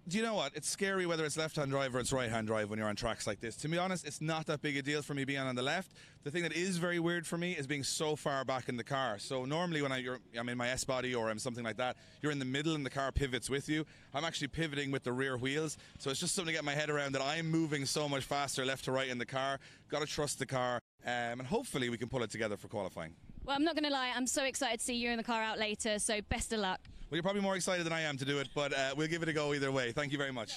P: Do you know what? It's scary whether it's left-hand drive or it's right-hand drive when you're on tracks like this. To be honest, it's not that big a deal for me being on the left. The thing that is very weird for me is being so far back in the car. So normally when I'm in my S-body or I'm something like that, you're in the middle and the car pivots with you. I'm actually pivoting with the rear wheels. So it's just something to get my head around that I'm moving so much faster left to right in the car. Got to trust the car, and hopefully we can pull it together for qualifying.
G: Well, I'm not going to lie, I'm so excited to see you in the car out later, so best of luck.
P: Well, you're probably more excited than I am to do it, but we'll give it a go either way. Thank you very much.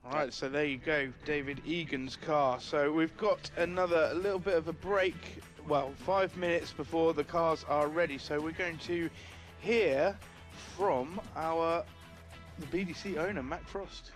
D: All right, so there you go, David Egan's car. So we've got a little bit of a break, well, 5 minutes before the cars are ready. So we're going to hear from the BDC owner, Matt Frost.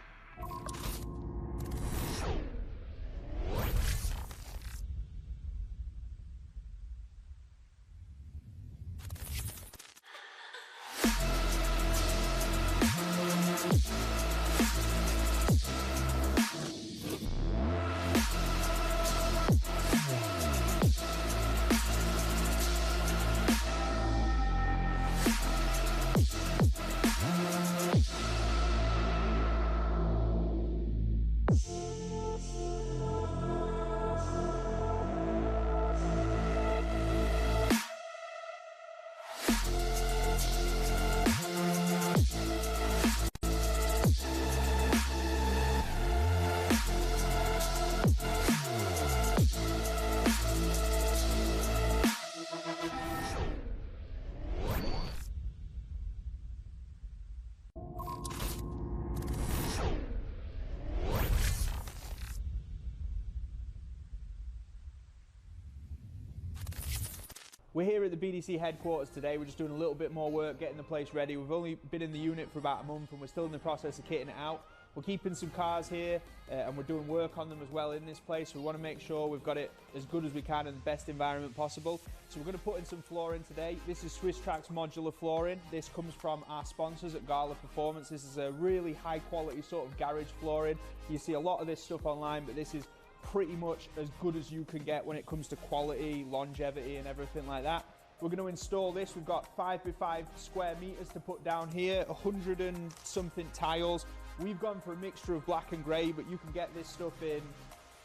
K: We're here at the BDC headquarters today. We're just doing a little bit more work, getting the place ready. We've only been in the unit for about a month and we're still in the process of kitting it out. We're keeping some cars here and we're doing work on them as well in this place. We want to make sure we've got it as good as we can in the best environment possible. So we're going to put in some flooring today. This is Swiss Track's modular flooring. This comes from our sponsors at Gala Performance. This is a really high quality sort of garage flooring. You see a lot of this stuff online, but this is pretty much as good as you can get when it comes to quality, longevity and everything like that. We're going to install this. We've got 5x5 square meters to put down here, 100 and something tiles. We've gone for a mixture of black and grey, but you can get this stuff in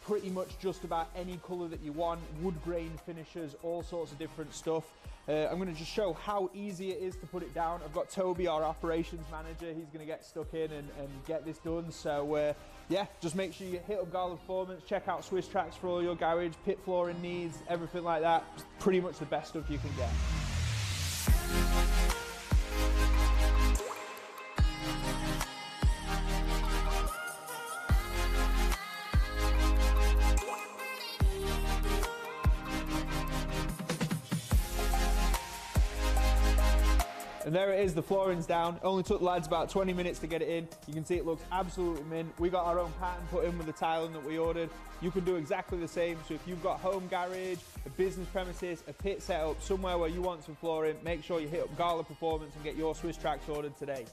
K: pretty much just about any colour that you want, wood grain finishes, all sorts of different stuff. I'm going to just show how easy it is to put it down. I've got Toby, our operations manager. He's going to get stuck in and get this done. So yeah, just make sure you hit up Gala Performance, check out Swiss Tracks for all your garage, pit flooring needs, everything like that. It's pretty much the best stuff you can get. And there it is, the flooring's down. Only took the lads about 20 minutes to get it in. You can see it looks absolutely mint. We got our own pattern put in with the tiling that we ordered. You can do exactly the same. So if you've got home garage, a business premises, a pit setup, somewhere where you want some flooring, make sure you hit up Gala Performance and get your Swiss Tracks ordered today.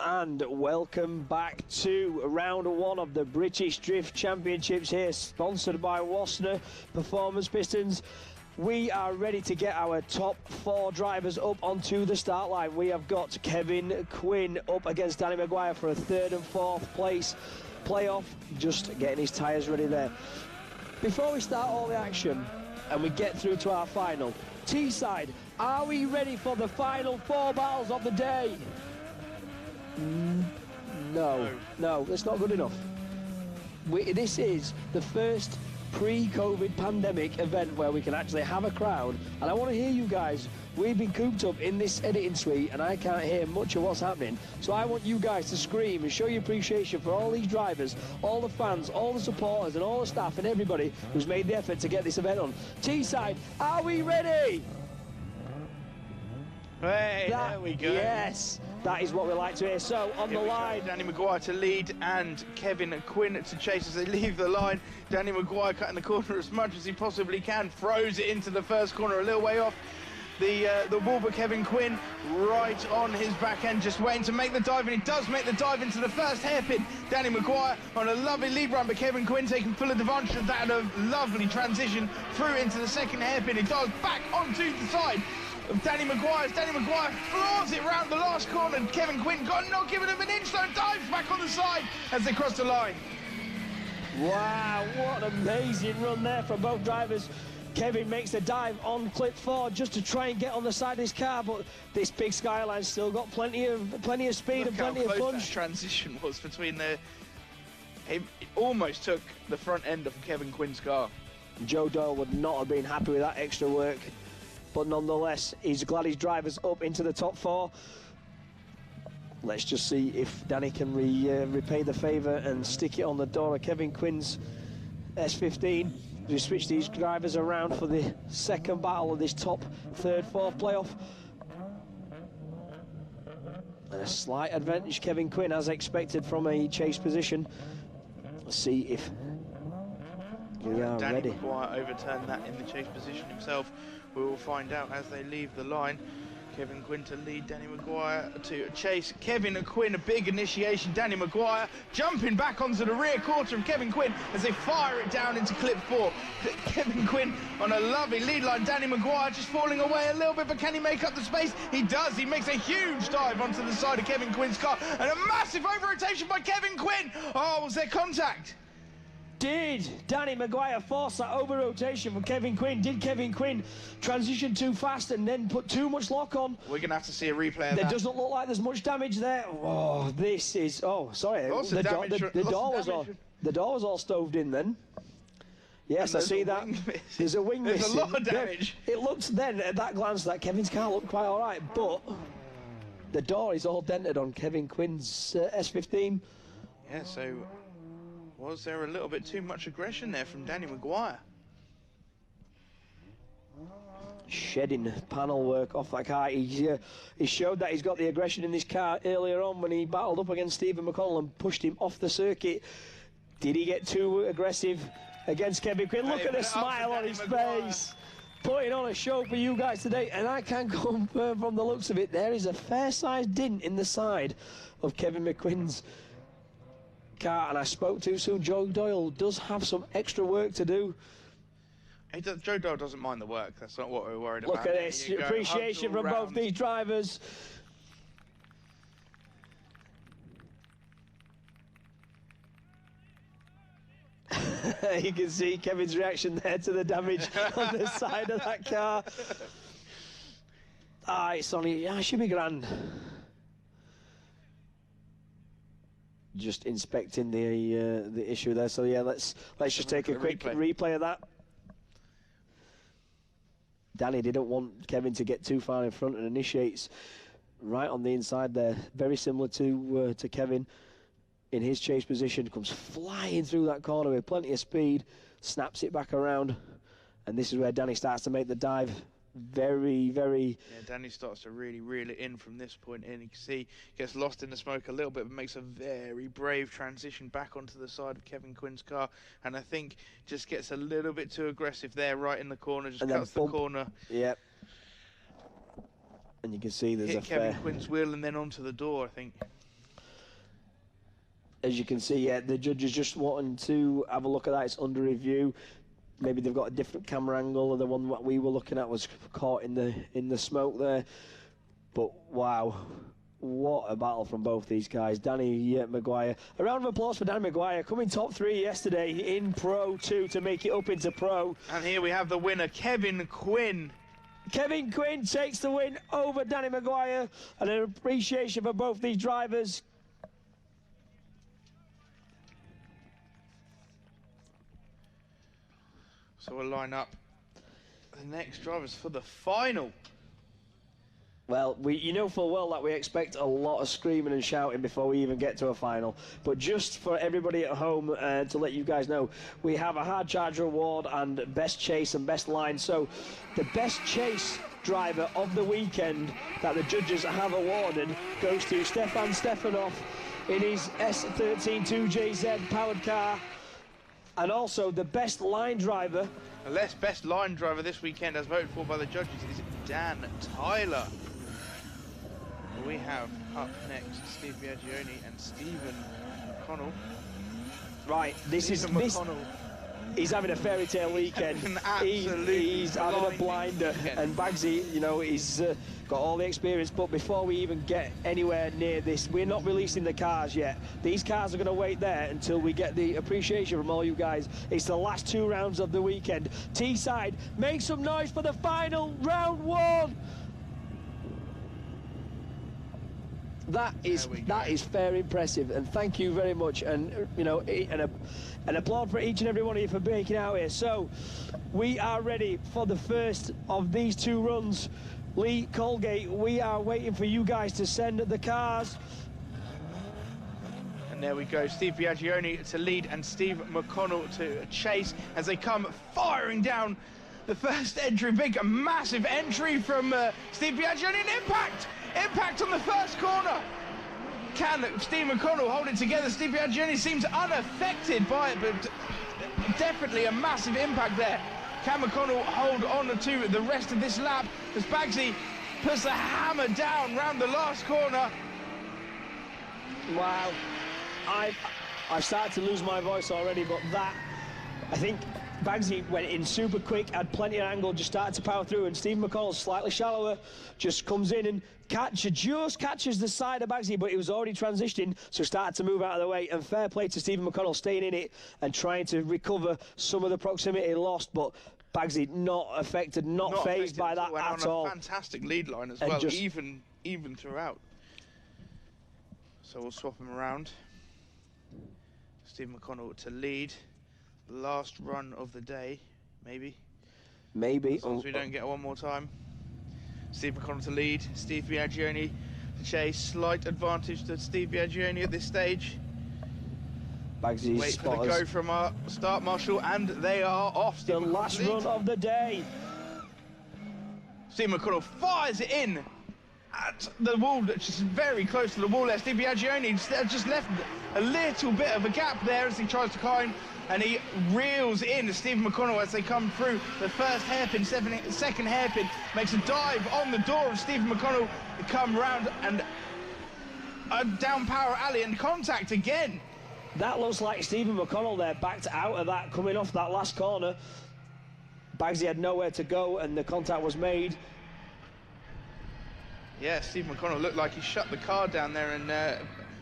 E: And welcome back to round one of the British Drift Championships here, sponsored by Wassenaar Performance Pistons. We are ready to get our top 4 drivers up onto the start line. We have got Kevin Quinn up against Danny McGuire for a 3rd and 4th place playoff, just getting his tyres ready there. Before we start all the action and we get through to our final, Teesside, are we ready for the final 4 battles of the day? No, that's not good enough. This is the first pre-COVID pandemic event where we can actually have a crowd, and I want to hear you guys. We've been cooped up in this editing suite and I can't hear much of what's happening, so I want you guys to scream and show your appreciation for all these drivers, all the fans, all the supporters and all the staff and everybody who's made the effort to get this event on. Teesside, are we ready?
D: Hey, there we go.
E: Yes, that is what we like to hear. So on the line,
D: Danny McGuire to lead and Kevin Quinn to chase as they leave the line. Danny McGuire cutting the corner as much as he possibly can, throws it into the first corner a little way off the wall, but Kevin Quinn right on his back end, just waiting to make the dive, and he does make the dive into the first hairpin. Danny McGuire on a lovely lead run, but Kevin Quinn taking full advantage of that, and a lovely transition through into the second hairpin. He dives back onto the side of Danny McGuire. Danny McGuire floors it round the last corner. Kevin Quinn got not giving him an inch, though, dives back on the side as they cross the line.
E: Wow, what an amazing run there from both drivers. Kevin makes the dive on clip 4 just to try and get on the side of his car, but this big Skyline's still got plenty of speed and plenty of punch.
D: That transition was between it almost took the front end of Kevin Quinn's car.
E: Joe Doyle would not have been happy with that extra work, but nonetheless, he's glad his driver's up into the top 4. Let's just see if Danny can repay the favour and stick it on the door of Kevin Quinn's S15. We switch these drivers around for the second battle of this top 3rd, 4th playoff. And a slight advantage Kevin Quinn as expected from a chase position. Let's see if we are
D: Danny
E: ready.
D: McGuire overturned that in the chase position himself. We will find out as they leave the line. Kevin Quinn to lead, Danny McGuire to chase. Kevin Quinn, a big initiation. Danny McGuire jumping back onto the rear quarter of Kevin Quinn as they fire it down into clip 4. Kevin Quinn on a lovely lead line. Danny McGuire just falling away a little bit, but can he make up the space? He does. He makes a huge dive onto the side of Kevin Quinn's car, and a massive over-rotation by Kevin Quinn. Oh, was there contact?
E: Did Danny McGuire force that over-rotation from Kevin Quinn? Did Kevin Quinn transition too fast and then put too much lock on?
D: We're going to have to see a replay of that.
E: There doesn't look like there's much damage there. Oh, this is... Oh, sorry. The door was all stoved in then. Yes, I see that. There's a wing missing.
D: There's a lot of damage.
E: It looks then, at that glance, that Kevin's car looked quite all right, but the door is all dented on Kevin Quinn's S15.
D: Yeah, so Was there a little bit too much aggression there from Danny McGuire?
E: Shedding panel work off that car. He showed that he's got the aggression in this car earlier on when he battled up against Stephen McConnell and pushed him off the circuit. Did he get too aggressive against Kevin Quinn? Look at the smile on his face. Putting on a show for you guys today, and I can confirm from the looks of it, there is a fair-sized dint in the side of Kevin McQuinn's car, and I spoke too soon. Joe Doyle does have some extra work to do.
D: Joe Doyle doesn't mind the work. That's not what we're worried about.
E: Look at this appreciation from both these drivers. You can see Kevin's reaction there to the damage on the side of that car. It's only, it should be grand. Just inspecting the issue there. So yeah, let's just take a quick replay of that. Danny didn't want Kevin to get too far in front and initiates right on the inside there. Very similar to Kevin in his chase position. Comes flying through that corner with plenty of speed, snaps it back around, and this is where Danny starts to make the dive. Very, very...
D: Yeah, Danny starts to really reel it in from this point in. You can see gets lost in the smoke a little bit, but makes a very brave transition back onto the side of Kevin Quinn's car, and I think just gets a little bit too aggressive there, right in the corner, just cuts the corner.
E: Yep. And you can see there's
D: hit Kevin Quinn's wheel and then onto the door, I think.
E: As you can see, yeah, the judges just wanting to have a look at that. It's under review. Maybe they've got a different camera angle, or the one that we were looking at was caught in the smoke there. But wow, what a battle from both these guys. Danny McGuire. A round of applause for Danny McGuire, coming top 3 yesterday in Pro 2 to make it up into Pro.
D: And here we have the winner, Kevin Quinn.
E: Kevin Quinn takes the win over Danny McGuire, and an appreciation for both these drivers.
D: So we'll line up the next drivers for the final.
E: Well, you know full well that we expect a lot of screaming and shouting before we even get to a final. But just for everybody at home to let you guys know, we have a hard charger award and best chase and best line. So the best chase driver of the weekend that the judges have awarded goes to Stefanov in his S13 2JZ powered car. And also the best line driver.
D: The best line driver this weekend, as voted for by the judges, is Dan Tyler. We have up next Steve Biagioni and Stephen McConnell.
E: Right, this. He's having a fairy tale weekend. He's having a blinder, and Bagsy, you know, he's got all the experience. But before we even get anywhere near this, we're not releasing the cars yet. These cars are going to wait there until we get the appreciation from all you guys. It's the last 2 rounds of the weekend. Teesside, make some noise for the final round 1. That is fair impressive, and thank you very much, and you know, an applaud for each and every one of you for breaking out here. So we are ready for the first of these 2 runs. Lee Colgate, we are waiting for you guys to send the cars.
D: And there we go, Steve Biagioni to lead and Steve McConnell to chase as they come firing down the first entry. Big, massive entry from Steve Biagioni, and impact on the first corner. Can Steve McConnell hold it together? Steve Biagioni seems unaffected by it, but definitely a massive impact there. Can McConnell hold on to the rest of this lap as Bagsy puts the hammer down round the last corner?
E: Wow, I've started to lose my voice already, but that, I think Bagsy went in super quick, had plenty of angle, just started to power through, and Steve McConnell, slightly shallower, just comes in and just catches the side of Bagsy, but he was already transitioning, so started to move out of the way. And fair play to Stephen McConnell staying in it and trying to recover some of the proximity lost, but Bagsy not affected, not fazed by that at all.
D: A fantastic lead line as well, even throughout. So we'll swap him around. Steve McConnell to lead. Last run of the day, maybe. As long as we don't get one more time. Steve McConnell to lead, Steve Biagioni to chase. Slight advantage to Steve Biagioni at this stage.
E: Bagsy's
D: Wait for the go from our start marshal, and they are off.
E: The last run of the day.
D: Steve McConnell fires it in at the wall, just very close to the wall there. Steve Biagioni just left a little bit of a gap there as he tries to climb, and he reels in Steve McConnell as they come through the first hairpin. Second hairpin makes a dive on the door of Steve McConnell. They come round and a down power alley and contact again.
E: That looks like Stephen McConnell there, backed out of that, coming off that last corner. Bagsy had nowhere to go and the contact was made.
D: Yeah, Steve McConnell looked like he shut the car down there, and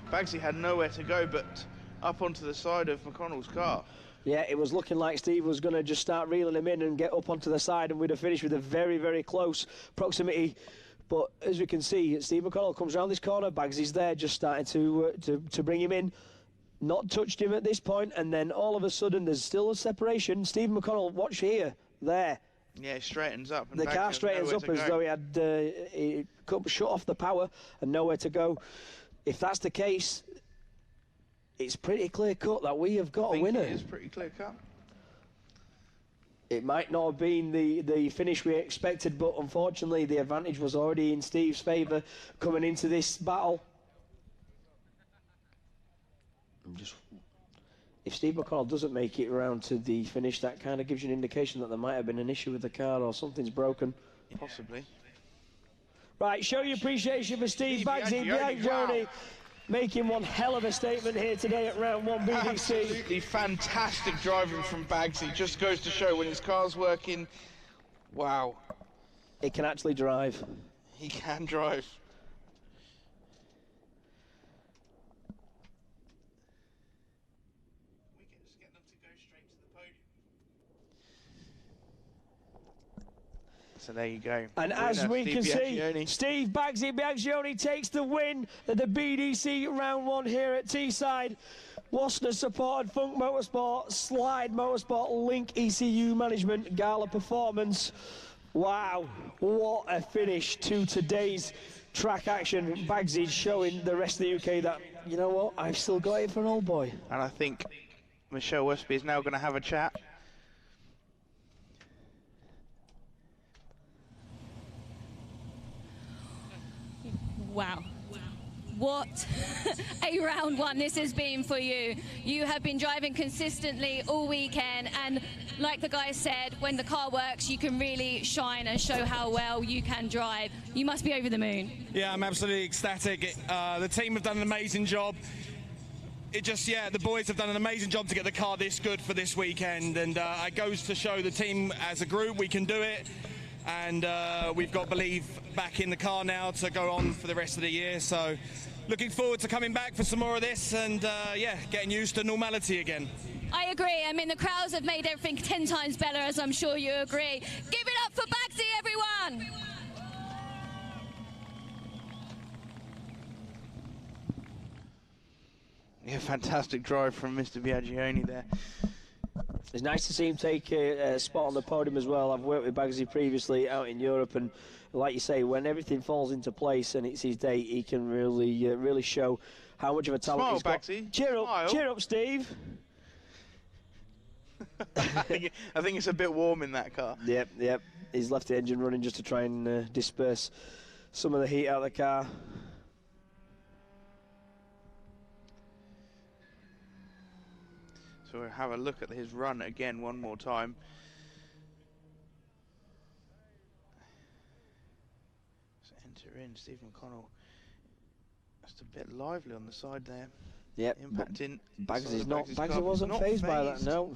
D: Bagsy had nowhere to go but up onto the side of McConnell's car.
E: Yeah, it was looking like Steve was going to just start reeling him in and get up onto the side, and we'd have finished with a very, very close proximity. But as we can see, Steve McConnell comes around this corner, Bagsy's there just starting to bring him in. Not touched him at this point, and then all of a sudden there's still a separation. Steve McConnell, watch here, there.
D: Yeah, he straightens up. And
E: the car straightens up as though he had shut off the power and nowhere to go. If that's the case, it's pretty clear cut that we have got a winner.
D: It is pretty clear cut.
E: It might not have been the finish we expected, but unfortunately the advantage was already in Steve's favour coming into this battle. If Steve McConnell doesn't make it around to the finish, that kind of gives you an indication that there might have been an issue with the car or something's broken.
D: Possibly.
E: Right, show your appreciation for Steve Bagsy. Biagioni making one hell of a statement here today at round 1 BDC.
D: Absolutely fantastic driving from Bagsy. Just goes to show when his car's working, wow.
E: It can actually drive.
D: He can drive. So there you go.
E: And as we can see, Steve Biagioni takes the win at the BDC round 1 here at Teesside. Wasner supported Funk Motorsport, Slide Motorsport, Link ECU Management, Gala Performance. Wow, what a finish to today's track action. Bagsy showing the rest of the UK that, you know what, I've still got it for an old boy.
D: And I think Michelle Westby is now going to have a chat.
G: Wow. What a round 1 this has been for you. You have been driving consistently all weekend, and like the guy said, when the car works, you can really shine and show how well you can drive. You must be over the moon.
M: Yeah, I'm absolutely ecstatic. The team have done an amazing job. The boys have done an amazing job to get the car this good for this weekend, and it goes to show the team as a group we can do it. And we've got Believe back in the car now to go on for the rest of the year, so looking forward to coming back for some more of this and getting used to normality again.
G: I agree. I mean, the crowds have made everything 10 times better, as I'm sure you agree. Give it up for Bagsy, everyone!
D: Yeah, fantastic drive from Mr. Biagioni there.
E: It's nice to see him take a spot on the podium as well. I've worked with Bagsy previously out in Europe, and like you say, when everything falls into place and it's his day, he can really show how much of a talent he's got.
D: Bagsy.
E: Cheer up, Steve.
D: I think it's a bit warm in that car.
E: Yep. He's left the engine running just to try and disperse some of the heat out of the car.
D: So we'll have a look at his run again one more time. Let's enter in Steve McConnell. Just a bit lively on the side there.
E: Yep.
D: Impacting.
E: Bagsy wasn't fazed by that, no.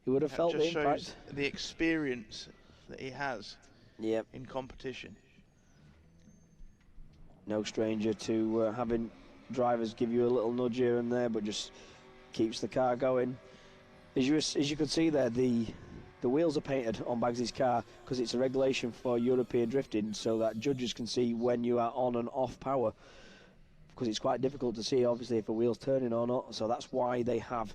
E: He would have felt the impact.
D: Shows the experience that he has in competition.
E: No stranger to having drivers give you a little nudge here and there, but just keeps the car going. As you could see there, the wheels are painted on Bagsy's car because it's a regulation for European drifting, so that judges can see when you are on and off power, because it's quite difficult to see obviously if a wheel's turning or not. So that's why they have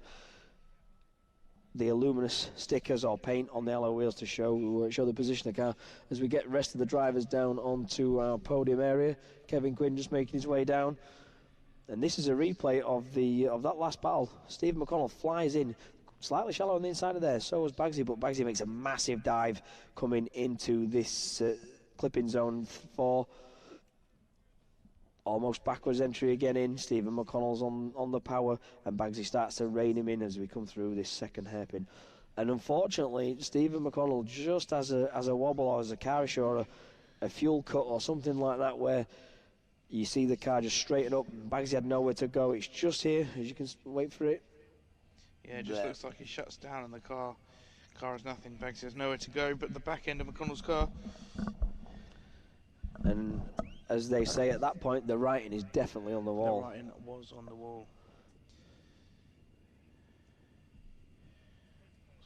E: the luminous stickers or paint on the alloy wheels to show the position of the car. As we get the rest of the drivers down onto our podium area, Kevin Quinn just making his way down. And this is a replay of that last battle. Stephen McConnell flies in, slightly shallow on the inside of there. So was Bagsy, but Bagsy makes a massive dive coming into this clipping zone 4. Almost backwards entry again in. Stephen McConnell's on the power, and Bagsy starts to rein him in as we come through this second hairpin. And unfortunately, Stephen McConnell just has a wobble or as a car issue or a fuel cut or something like that, where you see the car just straighten up. Bagsy had nowhere to go. It's just here, as you can wait for it.
D: Yeah, it just looks like he shuts down and the car has nothing. Bagsy has nowhere to go but the back end of McConnell's car.
E: And as they say at that point, the writing is definitely on the wall.
D: The writing was on the wall.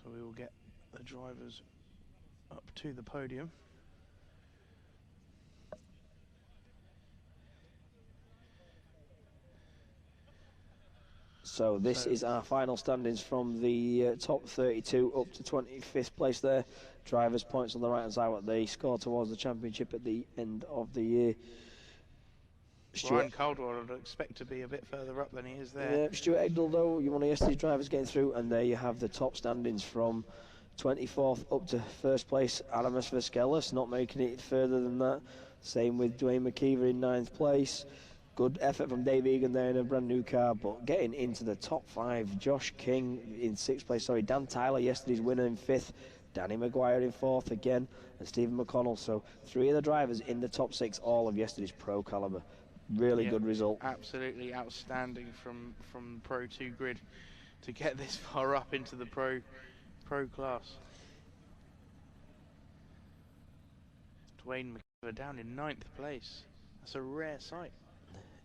D: So we will get the drivers up to the podium.
E: So this is our final standings from the top 32 up to 25th place there. Drivers' points on the right-hand side, what they score towards the championship at the end of the year.
D: Ryan Caldwell would expect to be a bit further up than he is there.
E: Yeah, Stuart Egdell, though, you want to yesterday's drivers getting through, and there you have the top standings from 24th up to first place. Adamus Vasquelis not making it further than that. Same with Dwayne McKeever in 9th place. Good effort from Dave Egan there in a brand new car, but getting into the top 5. Josh King in 6th place. Sorry, Dan Tyler, yesterday's winner, in 5th. Danny McGuire in 4th again, and Stephen McConnell. So 3 of the drivers in the top 6, all of yesterday's pro caliber. Really good result.
D: Absolutely outstanding from Pro 2 grid to get this far up into the pro class. Dwayne McKeever down in 9th place. That's a rare sight.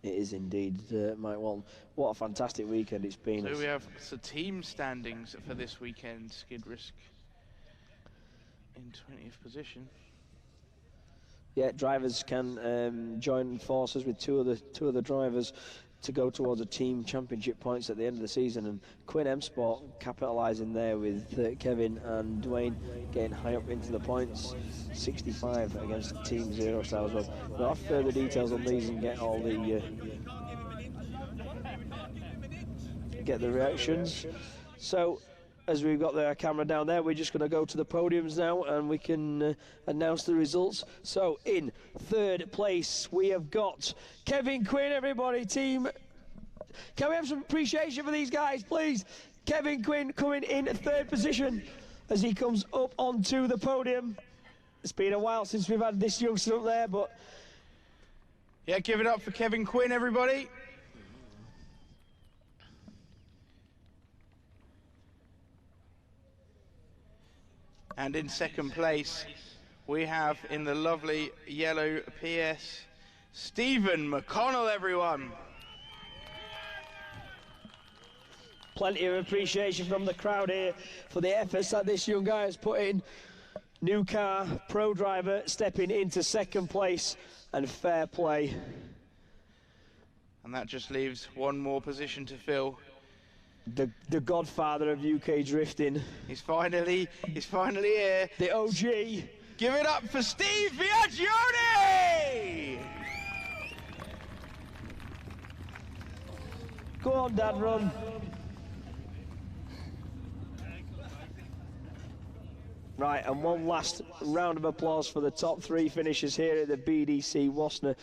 E: It is indeed, Mike Walton. What a fantastic weekend it's been.
D: So we have team standings for this weekend. Skid Risk in 20th position.
E: Yeah, drivers can join forces with two of the drivers to go towards a team championship points at the end of the season. And Quinn M Sport capitalising there with Kevin and Dwayne getting high up into the points, 65 against Team Zero Star as well. We'll have further details on these and get all the reactions. So, as we've got the camera down there, we're just going to go to the podiums now and we can announce the results. So in 3rd place we have got Kevin Quinn, everybody. Team, can we have some appreciation for these guys, please? Kevin Quinn coming in 3rd position as he comes up onto the podium. It's been a while since we've had this youngster up there, but
D: yeah, give it up for Kevin Quinn, everybody. And in 2nd place, we have in the lovely yellow PS, Stephen McConnell, everyone.
E: Plenty of appreciation from the crowd here for the efforts that this young guy has put in. New car, pro driver, stepping into 2nd place, and fair play.
D: And that just leaves one more position to fill.
E: The godfather of UK drifting.
D: He's finally here.
E: The OG.
D: Give it up for Steve Biagioni!
E: Go on, Dad, run. Right, and one last round of applause for the top 3 finishers here at the BDC Wassenaar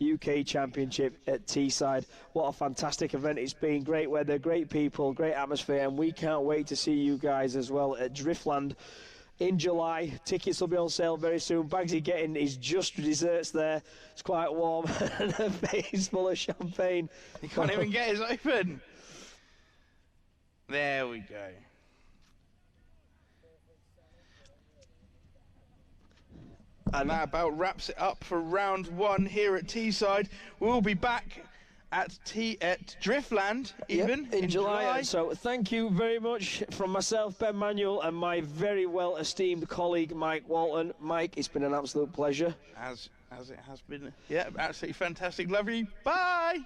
E: UK Championship at Teesside. What a fantastic event it's been. Great weather, great people, great atmosphere, and we can't wait to see you guys as well at Driftland in July. Tickets will be on sale very soon. Bagsy getting his just desserts there. It's quite warm and a face full of champagne.
D: He can't even get his open. There we go. And that about wraps it up for round 1 here at Teesside. We'll be back at Driftland even in July.
E: So thank you very much from myself, Ben Manuel, and my very well esteemed colleague Mike Walton. Mike, it's been an absolute pleasure.
D: As it has been. Yeah, absolutely fantastic. Love you. Bye.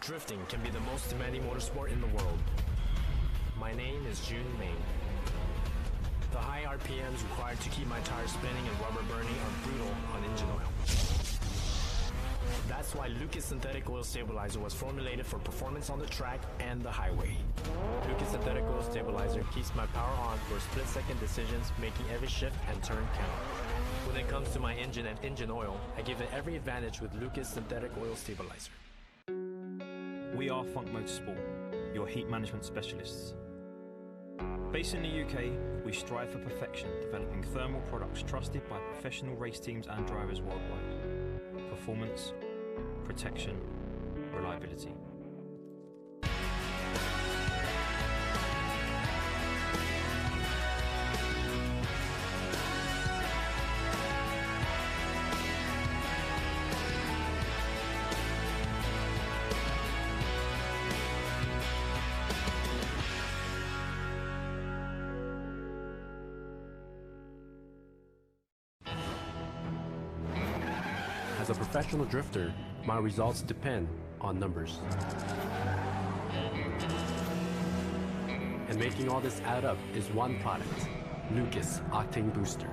I: Drifting can be the most demanding motorsport in the world. My name is June Main. The high RPMs required to keep my tires spinning and rubber burning are brutal on engine oil. That's why Lucas Synthetic Oil Stabilizer was formulated for performance on the track and the highway. Lucas Synthetic Oil Stabilizer keeps my power on for split-second decisions, making every shift and turn count. When it comes to my engine and engine oil, I give it every advantage with Lucas Synthetic Oil Stabilizer.
B: We are Funk Motorsport, your heat management specialists. Based in the UK, we strive for perfection, developing thermal products trusted by professional race teams and drivers worldwide. Performance, protection, reliability.
J: As a professional drifter, my results depend on numbers. And making all this add up is one product, Lucas Octane Booster.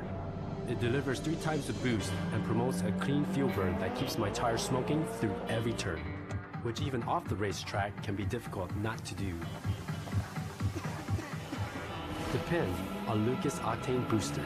J: It delivers 3 times the boost and promotes a clean fuel burn that keeps my tires smoking through every turn, which even off the racetrack can be difficult not to do. Depend on Lucas Octane Booster.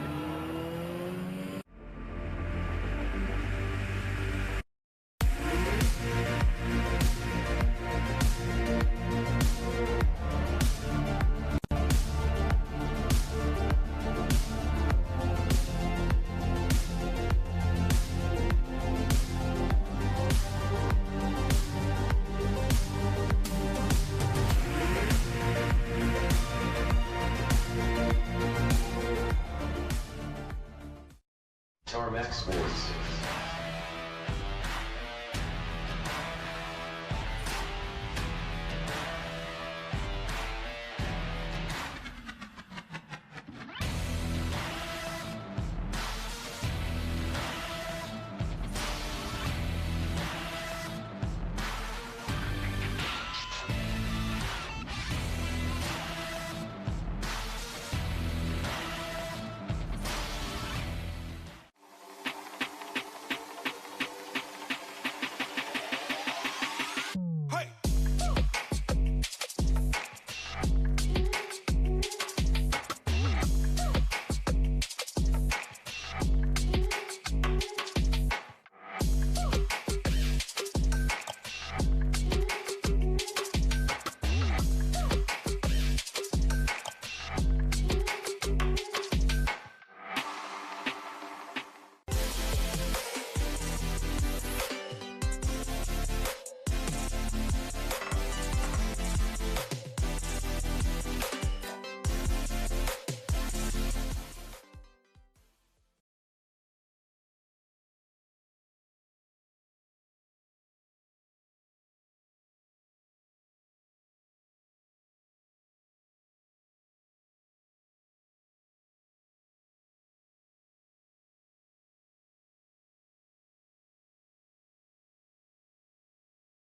N: Sports.